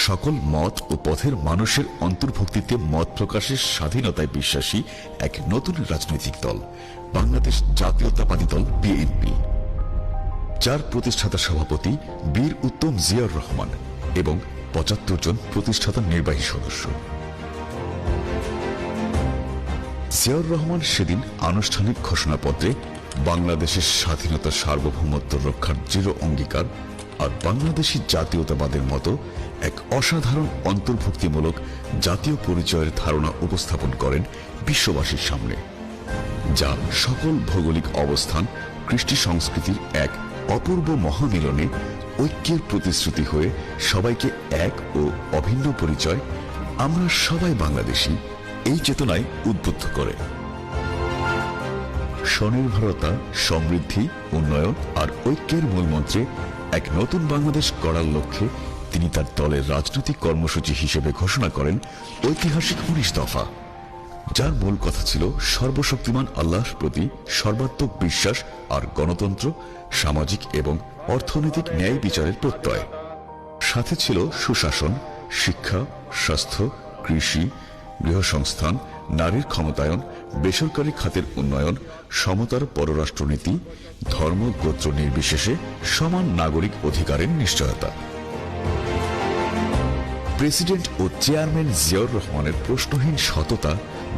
I: সকল মত ও পথের মানুষের অন্তর্ভুক্তিতে মত প্রকাশের স্বাধীনতায় বিশ্বাসী এক নতুন রাজনৈতিক দল, বাংলাদেশ জাতীয়তাবাদী দল বিএনপি, যার প্রতিষ্ঠাতা সভাপতি বীর উত্তম জিয়াউর রহমান এবং ৭৫ জন প্রতিষ্ঠাতা নির্বাহী সদস্য। জিয়াউর রহমান সেদিন আনুষ্ঠানিক ঘোষণাপত্রে বাংলাদেশের স্বাধীনতা সার্বভৌমত্ব রক্ষার দৃঢ় অঙ্গীকার আর বাংলাদেশী জাতীয়তাবাদের মতো এক অসাধারণ অন্তর্ভুক্তিমূলক জাতীয় পরিচয়ের ধারণা উপস্থাপন করেন বিশ্ববাসীর সামনে, যা সকল ভৌগোলিক অবস্থান, কৃষ্টি সংস্কৃতির এক অপূর্ব মহামিলনে ঐক্যের প্রতিশ্রুতি হয়ে সবাইকে এক ও অভিন্ন পরিচয়, আমরা সবাই বাংলাদেশী, এই চেতনায় উদ্বুদ্ধ করে। স্বনির্ভরতা, সমৃদ্ধি, উন্নয়ন আর ঐক্যের মূলমন্ত্রে এক নতুন বাংলাদেশ গড়ার লক্ষ্যে তিনি তার দলের রাজনৈতিক কর্মসূচি হিসেবে ঘোষণা করেন ঐতিহাসিক ১৯ দফা, যার মূল কথা ছিল সর্বশক্তিমান আল্লাহর প্রতি সর্বাত্মক বিশ্বাস আর গণতন্ত্র, সামাজিক এবং অর্থনৈতিক ন্যায় বিচারের প্রত্যয়। সাথে ছিল সুশাসন, শিক্ষা, স্বাস্থ্য, কৃষি, গৃহসংস্থান, নারীর ক্ষমতায়ন, বেসরকারি খাতের উন্নয়ন, সমতার পররাষ্ট্রনীতি, ধর্ম গোত্র নির্বিশেষে সমান নাগরিক অধিকারের নিশ্চয়তা। প্রেসিডেন্ট ও চেয়ারম্যান জিয়াউর রহমানের প্রশ্নহীন সততা,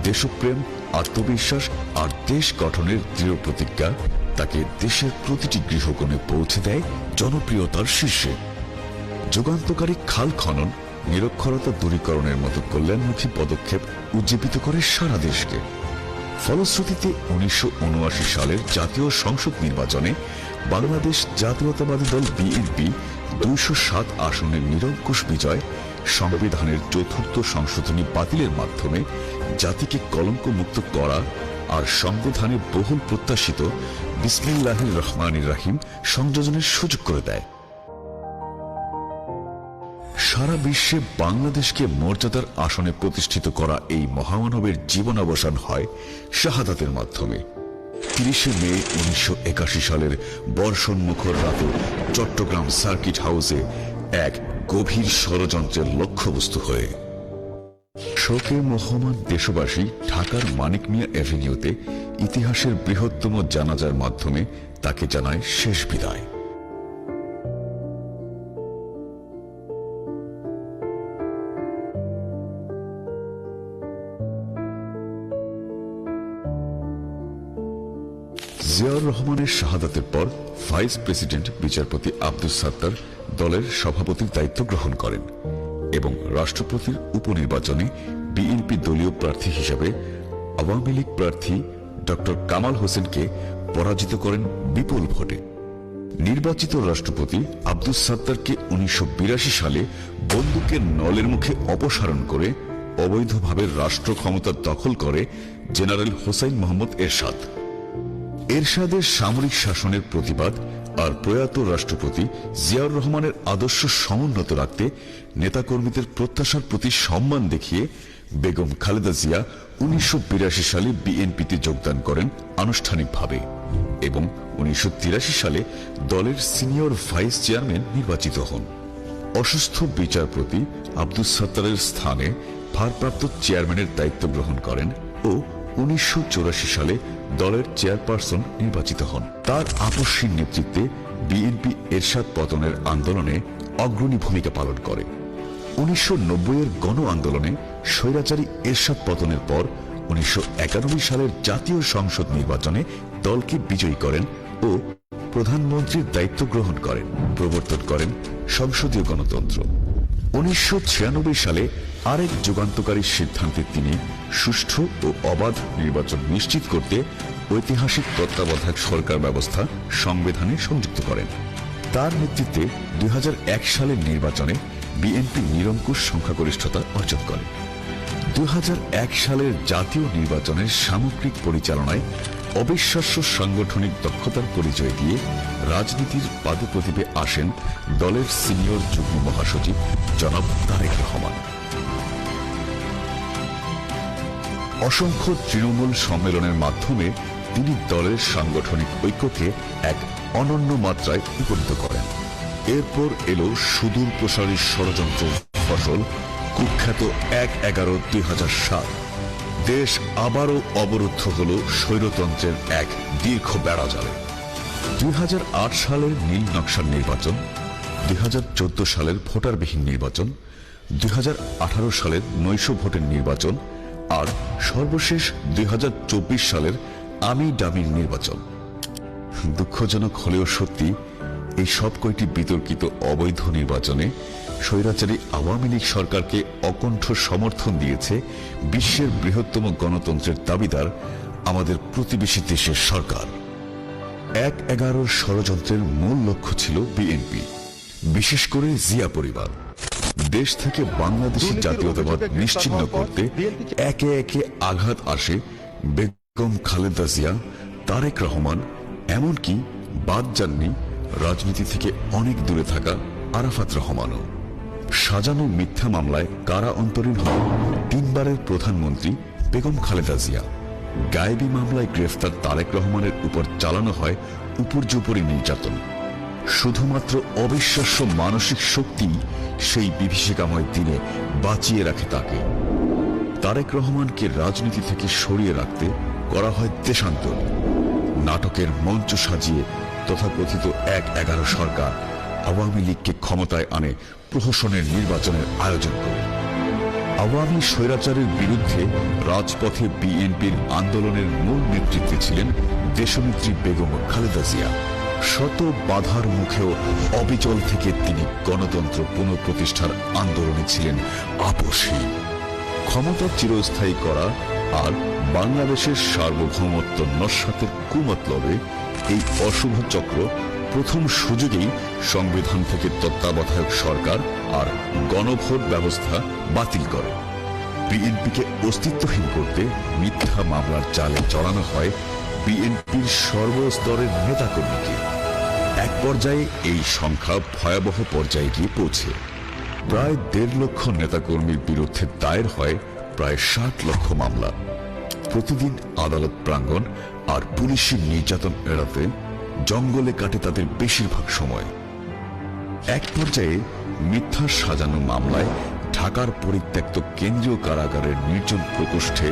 I: দেশপ্রেম, আত্মবিশ্বাস আর দেশ গঠনের দৃঢ় প্রতিজ্ঞা তাকে দেশের প্রতিটি গৃহকোণে পৌঁছে দেয় জনপ্রিয়তার শীর্ষে। যুগান্তকারী খাল খনন, নিরক্ষরতা দূরীকরণের মতো কল্যাণমুখী পদক্ষেপ উজ্জীবিত করে সারা দেশকে। ফলশ্রুতিতে 1979 সালের জাতীয় সংসদ নির্বাচনে বাংলাদেশ জাতীয়তাবাদী দল বিএনপি 207 আসনের নিরঙ্কুশ বিজয়, সংবিধানের 4র্থ সংশোধনী বাতিলের মাধ্যমে জাতিকে কলঙ্কমুক্ত করা আর সংবিধানে বহুল প্রত্যাশিত বিসমিল্লাহির রহমানির রহিম সংযোজনের সুযোগ করে দেয়। সারা বিশ্বে বাংলাদেশকে মর্যাদার আসনে প্রতিষ্ঠিত করা এই মহামানবের জীবনাবসান হয় শাহাদাতের মাধ্যমে। 30 মে 1981 সালের বর্ষণমুখর রাতে চট্টগ্রাম সার্কিট হাউসে এক গভীর ষড়যন্ত্রের লক্ষ্যবস্তু হয়ে শোকে মোহমান দেশবাসী ঢাকার মানিক মিয়া অ্যাভিনিউতে ইতিহাসের বৃহত্তম জানাজার মাধ্যমে তাকে জানায় শেষ বিদায়। জিয়াউর রহমানের শাহাদাতের পর ভাইস প্রেসিডেন্ট বিচারপতি আব্দুস সাত্তার দলের সভাপতির দায়িত্ব গ্রহণ করেন এবং রাষ্ট্রপতির উপনির্বাচনে বিএনপি দলীয় প্রার্থী হিসেবে আওয়ামী লীগ প্রার্থী ডক্টর কামাল হোসেনকে পরাজিত করেন বিপুল ভোটে। নির্বাচিত রাষ্ট্রপতি আব্দুস সাত্তারকে 1982 সালে বন্দুকের নলের মুখে অপসারণ করে অবৈধভাবে রাষ্ট্র ক্ষমতা দখল করে জেনারেল হোসাইন মোহাম্মদ এরশাদ। এরশাদের সামরিক শাসনের প্রতিবাদ আর প্রয়াত রাষ্ট্রপতি জিয়াউর রহমানের আদর্শ সমুন্নত রাখতে নেতাকর্মীদের প্রত্যাশার প্রতি সম্মান দেখিয়ে বেগম খালেদা জিয়া 1982 সালে বিএনপিতে যোগদান করেন আনুষ্ঠানিকভাবে এবং 1983 সালে দলের সিনিয়র ভাইস চেয়ারম্যান নির্বাচিত হন। অসুস্থ বিচারপতি আব্দুস সাত্তারের স্থানে ভারপ্রাপ্ত চেয়ারম্যানের দায়িত্ব গ্রহণ করেন ও 1984 সালে দলের চেয়ারপারসন নির্বাচিত হন। তার আপসহীন নেতৃত্বে বিএনপি এরশাদ পতনের আন্দোলনে অগ্রণী ভূমিকা পালন করে। 1990-এর গণ আন্দোলনে স্বৈরাচারী এরশাদ পতনের পর 1991 সালের জাতীয় সংসদ নির্বাচনে দলকে বিজয়ী করেন ও প্রধানমন্ত্রীর দায়িত্ব গ্রহণ করেন, প্রবর্তন করেন সংসদীয় গণতন্ত্র। 1996 সালে আরেক যুগান্তকারী সিদ্ধান্তে তিনি সুষ্ঠু ও অবাধ নির্বাচন নিশ্চিত করতে ঐতিহাসিক তত্ত্বাবধায়ক সরকার ব্যবস্থা সংবিধানে সংযুক্ত করেন। তার নেতৃত্বে 2001 সালের নির্বাচনে বিএনপি নিরঙ্কুশ সংখ্যাগরিষ্ঠতা অর্জন করে। 2001 সালের জাতীয় নির্বাচনের সামগ্রিক পরিচালনায় অবিশ্বাস্য সাংগঠনিক দক্ষতার পরিচয় দিয়ে রাজনীতির পাদপ্রদীপে আসেন দলের সিনিয়র যুগ্ম মহাসচিব জনাব তারেক রহমান। অসংখ্য তৃণমূল সম্মেলনের মাধ্যমে তিনি দলের সাংগঠনিক ঐক্যকে এক অনন্য মাত্রায় উপনীত করেন। এরপর এলো সুদূর প্রসারী ষড়যন্ত্রের ফসল কুখ্যাত 1/11/2007। দেশ আবারও অবরুদ্ধ হল স্বৈরতন্ত্রের এক দীর্ঘ বেড়াজালে। 2008 সালের নীল নকশার নির্বাচন, 2014 সালের ভোটারবিহীন নির্বাচন, 2018 সালের নৈশ ভোটের নির্বাচন আর সর্বশেষ 2024 সালের আমি ডামির নির্বাচন। দুঃখজনক হলেও সত্যি, এই সব কয়টি বিতর্কিত অবৈধ নির্বাচনে স্বৈরাচারী আওয়ামী লীগ সরকারকে অকণ্ঠ সমর্থন দিয়েছে বিশ্বের বৃহত্তম গণতন্ত্রের দাবিদার আমাদের প্রতিবেশী দেশের সরকার। 1/11 ষড়যন্ত্রের মূল লক্ষ্য ছিল বিএনপি, বিশেষ করে জিয়া পরিবার। দেশ থেকে বাংলাদেশি জাতীয়তাবাদ নিশ্চিহ্ন করতে একে একে আঘাত আসে বেগম খালেদা জিয়া, তারেক রহমান, এমনকি বাদ যাননি রাজনীতি থেকে অনেক দূরে থাকা আরাফাত রহমানও। সাজানো মিথ্যা মামলায় কারা অন্তরীণ হন 3 বারের প্রধানমন্ত্রী বেগম খালেদা জিয়া। গায়েবী মামলায় গ্রেফতার তারেক রহমানের উপর চালানো হয় উপর্যুপরি নির্যাতন। শুধুমাত্র অবিশ্বাস্য মানসিক শক্তি সেই বিভীষিকাময় দিনে বাঁচিয়ে রাখে তাকে। তারেক রহমানকে রাজনীতি থেকে সরিয়ে রাখতে করা হয় দেশান্তর। নাটকের মঞ্চ সাজিয়ে তথাকথিত 1/11 সরকার আওয়ামী লীগকে ক্ষমতায় আনে প্রহসনের নির্বাচনের আয়োজন করে। আওয়ামী স্বৈরাচারের বিরুদ্ধে রাজপথে বিএনপির আন্দোলনের মূল নেতৃত্বে ছিলেন দেশনেত্রী বেগম খালেদা জিয়া। শত বাধার মুখেও অবিচল থেকে তিনি গণতন্ত্র পুনঃপ্রতিষ্ঠার আন্দোলনে ছিলেন আপোষহীন। ক্ষমতা চিরস্থায়ী করা আর বাংলাদেশের সার্বভৌমত্ব নস্যাতের কুমতলবে এই অশুভ চক্র প্রথম সুযোগেই সংবিধান থেকে তত্ত্বাবধায়ক সরকার আর গণভোট ব্যবস্থা বাতিল করে। বিএনপিকে অস্তিত্বহীন করতে মিথ্যা মামলার জালে জড়ানো হয় বিএনপির সর্বস্তরের নেতাকর্মীকে। এক পর্যায়ে এই সংখ্যা ভয়াবহ পর্যায়ে গিয়ে পৌঁছে প্রায় 1.5 লক্ষ নেতাকর্মীর বিরুদ্ধে দায়ের হয় প্রায় 60 লক্ষ মামলা। প্রতিদিন আদালত প্রাঙ্গণ আর পুলিশের নির্যাতন এড়াতে জঙ্গলে কাটে তাদের বেশিরভাগ সময়। এক পর্যায়ে মিথ্যা সাজানো মামলায় ঢাকার পরিত্যক্ত কেন্দ্রীয় কারাগারের নির্জন প্রকোষ্ঠে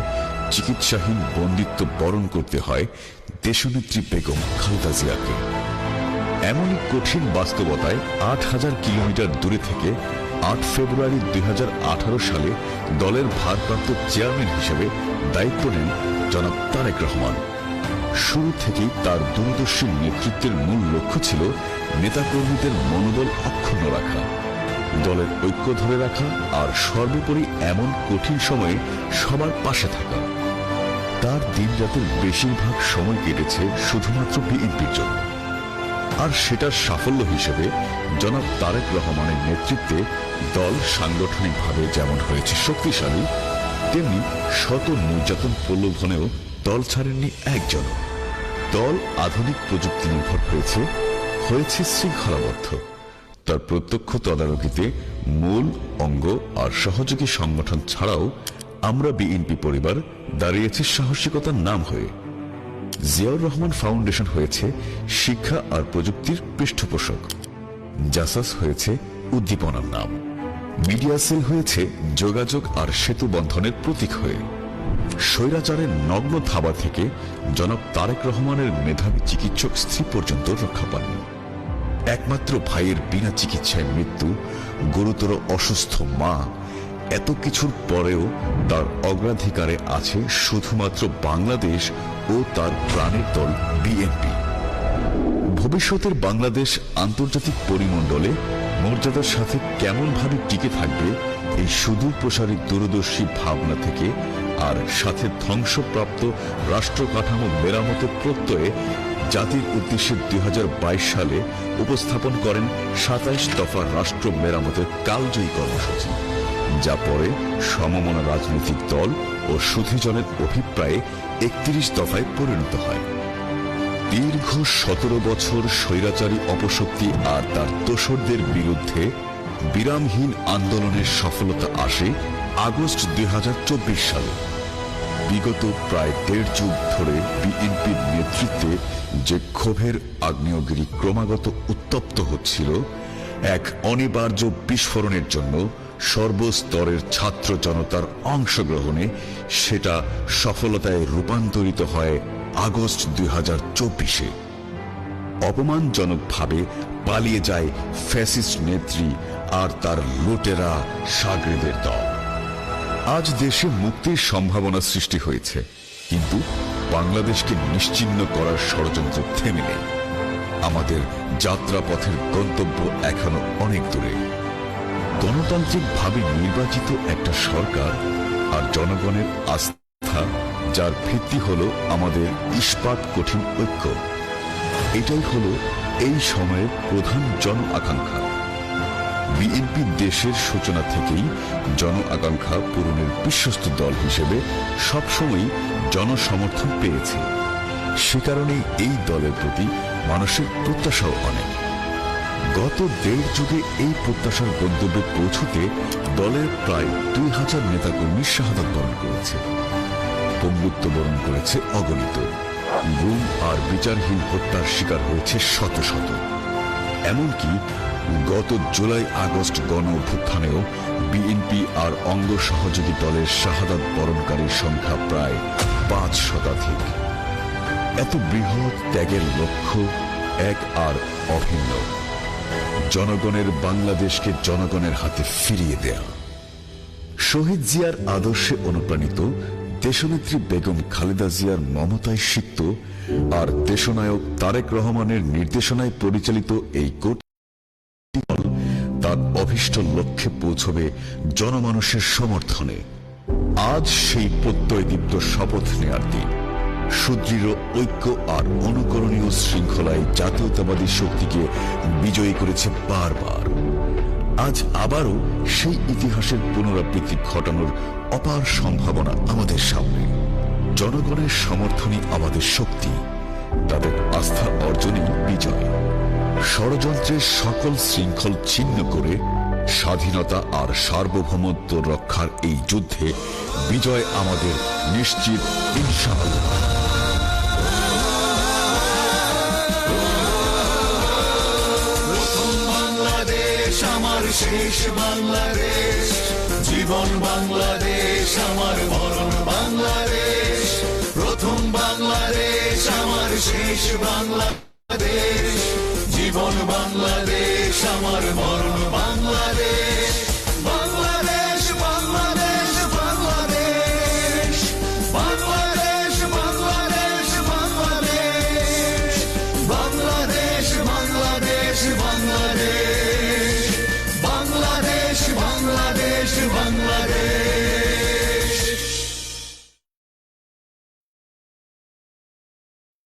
I: চিকিৎসাহীন বন্দিত্ব বরণ করতে হয় দেশনেত্রী বেগম খালেদা জিয়াকে। এমনই কঠিন বাস্তবতায় 8000 কিলোমিটার দূরে থেকে 8 ফেব্রুয়ারি 2018 সালে দলের ভারপ্রাপ্ত চেয়ারম্যান হিসেবে দায়িত্ব নেন জনাব তারেক রহমান। শুরু থেকেই তার দূরদর্শী নেতৃত্বের মূল লক্ষ্য ছিল নেতাকর্মীদের মনোবল অক্ষুণ্ণ রাখা, দলের ঐক্য ধরে রাখা আর সর্বোপরি এমন কঠিন সময়ে সবার পাশে থাকা। তার দিনরাতের বেশিরভাগ সময় কেটেছে শুধুমাত্র বিএনপির জন্য। আর সেটার সাফল্য হিসেবে জনাব তারেক রহমানের নেতৃত্বে দল সাংগঠনিকভাবে যেমন হয়েছে শক্তিশালী, তেমনি শত নির্যাতন প্রলোভনেও দল ছাড়েননি একজন। দল আধুনিক প্রযুক্তি নির্ভর হয়েছে শৃঙ্খলাবদ্ধ। তার প্রত্যক্ষ তদারকিতে মূল অঙ্গ আর সহযোগী সংগঠন ছাড়াও আমরা বিএনপি পরিবার দাঁড়িয়েছে সাহসিকতার নাম হয়ে। জিয়াউর রহমান ফাউন্ডেশন হয়েছে শিক্ষা আর প্রযুক্তির পৃষ্ঠপোষক, জাসাস হয়েছে উদ্দীপনার নাম, মিডিয়া সেল হয়েছে যোগাযোগ আর সেতু বন্ধনের প্রতীক হয়ে। স্বৈরাচারের নগ্ন থাবা থেকে জনাব তারেক রহমানের মেধাবী চিকিৎসক স্ত্রী পর্যন্ত রক্ষা পাননি। একমাত্র ভাইয়ের বিনা চিকিৎসায় মৃত্যু, গুরুতর অসুস্থ মা, এত কিছুর পরেও তার অগ্রাধিকারে আছে শুধুমাত্র বাংলাদেশ ও তার প্রাণের দল বিএনপি। ভবিষ্যতের বাংলাদেশ আন্তর্জাতিক পরিমণ্ডলে মর্যাদার সাথে কেমনভাবে টিকে থাকবে এই সুদূর প্রসারী দূরদর্শী ভাবনা থেকে আর সাথে ধ্বংসপ্রাপ্ত রাষ্ট্র কাঠামো মেরামতের প্রত্যয়ে জাতির উদ্দেশ্যে 2022 সালে উপস্থাপন করেন 27 দফা রাষ্ট্র মেরামতের কালজয়ী কর্মসূচি, যা পরে সমমনা রাজনৈতিক দল ও সুধীজনের অভিপ্রায়ে 31 দফায় পরিণত হয়। দীর্ঘ 17 বছর স্বৈরাচারী অপশক্তি আর তার দোসরদের বিরুদ্ধে বিরামহীন আন্দোলনের সফলতা আসে আগস্ট 2024 সালে। বিগত প্রায় 1.5 যুগ ধরে বিএনপির নেতৃত্বে যে ক্ষোভের আগ্নেয়গিরি ক্রমাগত উত্তপ্ত হচ্ছিল, এক অনিবার্য বিস্ফোরণের জন্য সর্বস্তরের ছাত্র জনতার অংশগ্রহণে সেটা সফলতায় রূপান্তরিত হয় আগস্ট 2024-এ। অপমানজনকভাবে পালিয়ে যায় ফ্যাসিস্ট নেত্রী আর তার লুটেরা সাগরেদের দল। আজ দেশে মুক্তির সম্ভাবনা সৃষ্টি হয়েছে, কিন্তু বাংলাদেশকে নিশ্চিহ্ন করার ষড়যন্ত্র থেমে নেই। আমাদের যাত্রাপথের গন্তব্য এখনো অনেক দূরে। গণতান্ত্রিকভাবে নির্বাচিত একটা সরকার আর জনগণের আস্থা, যার ভিত্তি হলো আমাদের ইস্পাত কঠিন ঐক্য, এটাই হলো এই সময়ের প্রধান জন আকাঙ্ক্ষা। বিএনপি দেশের সূচনা থেকেই জন আকাঙ্ক্ষা পূরণের বিশ্বস্ত দল হিসেবে সবসময় জনসমর্থন পেয়েছে। সে কারণেই এই দলের প্রতি মানুষের প্রত্যাশাও অনেক। গত 1.5 যুগে এই প্রত্যাশার গন্তব্যে পৌঁছতে দলের প্রায় 2000 নেতাকর্মী শাহাদাত বরণ করেছে, পঙ্গুত্ব বরণ করেছে অগণিত, গুম আর বিচারহীন হত্যার শিকার হয়েছে শত শত। এমনকি গত জুলাই আগস্ট গণ অভ্যুত্থানেও বিএনপি আর অঙ্গ সহযোগী দলের শাহাদাত বরণকারীর সংখ্যা প্রায় 5 শতাধিক। এত বৃহৎ ত্যাগের লক্ষ্য এক আর অভিন্ন। জনগণের বাংলাদেশকে জনগণের হাতে ফিরিয়ে দেয়া। শহীদ জিয়ার আদর্শে অনুপ্রাণিত, দেশনেত্রী বেগম খালেদা জিয়ার মমতায় সিক্ত আর দেশনায়ক তারেক রহমানের নির্দেশনায় পরিচালিত এই কর্তৃপক্ষ দল তার অভীষ্ট লক্ষ্যে পৌঁছবে জনমানুষের সমর্থনে। আজ সেই প্রত্যয়দীপ্ত শপথ নেয়ার দিন। সুদৃঢ় ঐক্য আর অনুকরণীয় শৃঙ্খলায় জাতীয়তাবাদী শক্তিকে বিজয়ী করেছে বারবার। আজ আবারও সেই ইতিহাসের পুনরাবৃত্তি ঘটানোর অপার সম্ভাবনা আমাদের সামনে। জনগণের সমর্থনই আমাদের শক্তি, তাদের আস্থা অর্জনই বিজয়। ষড়যন্ত্রের সকল শৃঙ্খল ছিন্ন করে স্বাধীনতা আর সার্বভৌমত্ব রক্ষার এই যুদ্ধে বিজয় আমাদের নিশ্চিত, ইনশাআল্লাহ।
K: বাংলাদেশ আমার শেষ বাংলাদেশ, জীবন বাংলাদেশ আমার মরণ বাংলাদেশ। প্রথম বাংলাদেশ আমার শেষ বাংলাদেশ, জীবন বাংলাদেশ আমার মরণ বাংলাদেশ। বাংলাদেশ বাংলাদেশ বাংলাদেশ, বাংলাদেশ বাংলাদেশ বাংলাদেশ, বাংলাদেশ বাংলাদেশ বাংলাদেশ, বাংলাদেশ বাংলাদেশ বাংলাদেশ।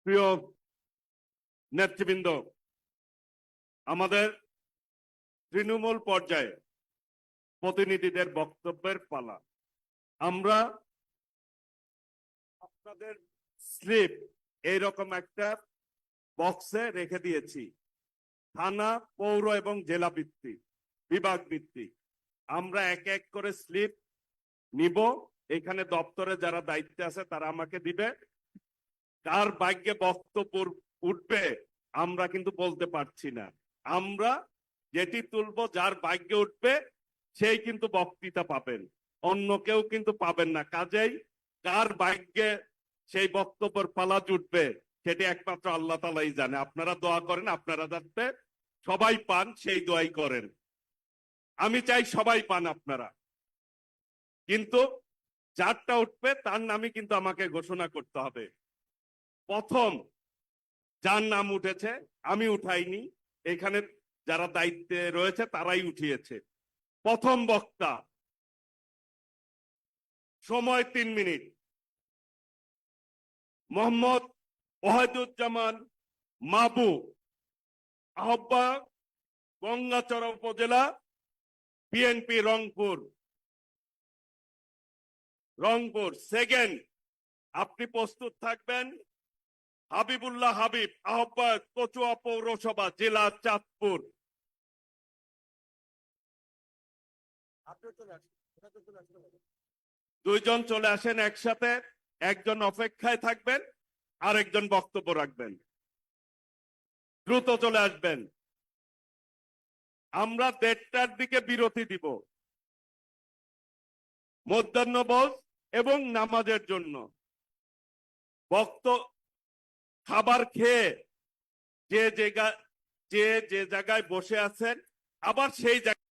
A: প্রিয় নেতৃবৃন্দ, আমাদের তৃণমূল পর্যায়ে প্রতিনিধিদের বক্তব্যের পালা। আমরা আপনাদের স্লিপ এইরকম একটা বক্সে রেখে দিয়েছি, থানা, পৌর এবং জেলা ভিত্তিক, বিভাগ ভিত্তিক। আমরা এক এক করে স্লিপ নিব। এখানে দপ্তরে যারা দায়িত্বে আছে তারা আমাকে দিবে। কার ভাগ্যে বক্তব্য উঠবে আমরা কিন্তু বলতে পারছি না। আমরা যেটি তুলবো, যার ভাগ্যে উঠবে সেই কিন্তু বক্তৃতা পাবেন, অন্য কেউ কিন্তু পাবেন না। কাজেই কার ভাগ্যে সেই বক্তব্যের পালা জুটবে সেটি একমাত্র আল্লাহ তাআলাই জানে। আপনারা দোয়া করেন, আপনারা যাতে সবাই পান সেই দোয়াই করেন। আমি চাই সবাই পান আপনারা, কিন্তু যারটা উঠবে তার নামই কিন্তু আমাকে ঘোষণা করতে হবে। প্রথম যার নাম উঠেছে, আমি উঠাইনি, এখানে যারা দায়িত্বে রয়েছে তারাই উঠিয়েছে। প্রথম বক্তা, সময় 3 মিনিট, মোহাম্মদ ওয়াহিদুজ্জামান মাবু, আহ্বায়ক, গঙ্গাচড়া উপজেলা বিএনপি রংপুর। সেকেন্ড, আপনি প্রস্তুত থাকবেন হাবিবুল্লাহ হাবিব, আহ্বায়ক, কচুয়া পৌরসভা, জেলা চাঁদপুর। দুইজন চলে আসেন একসাথে, একজন অপেক্ষায় থাকবেন, আরেকজন বক্তব্য রাখবেন। দ্রুত চলে আসবেন। আমরা 1:30টার দিকে বিরতি দিব মধ্যাহ্নভোজ এবং নামাজের জন্য। খাবার খেয়ে যে জায়গায় বসে আছেন আবার সেই জায়গায়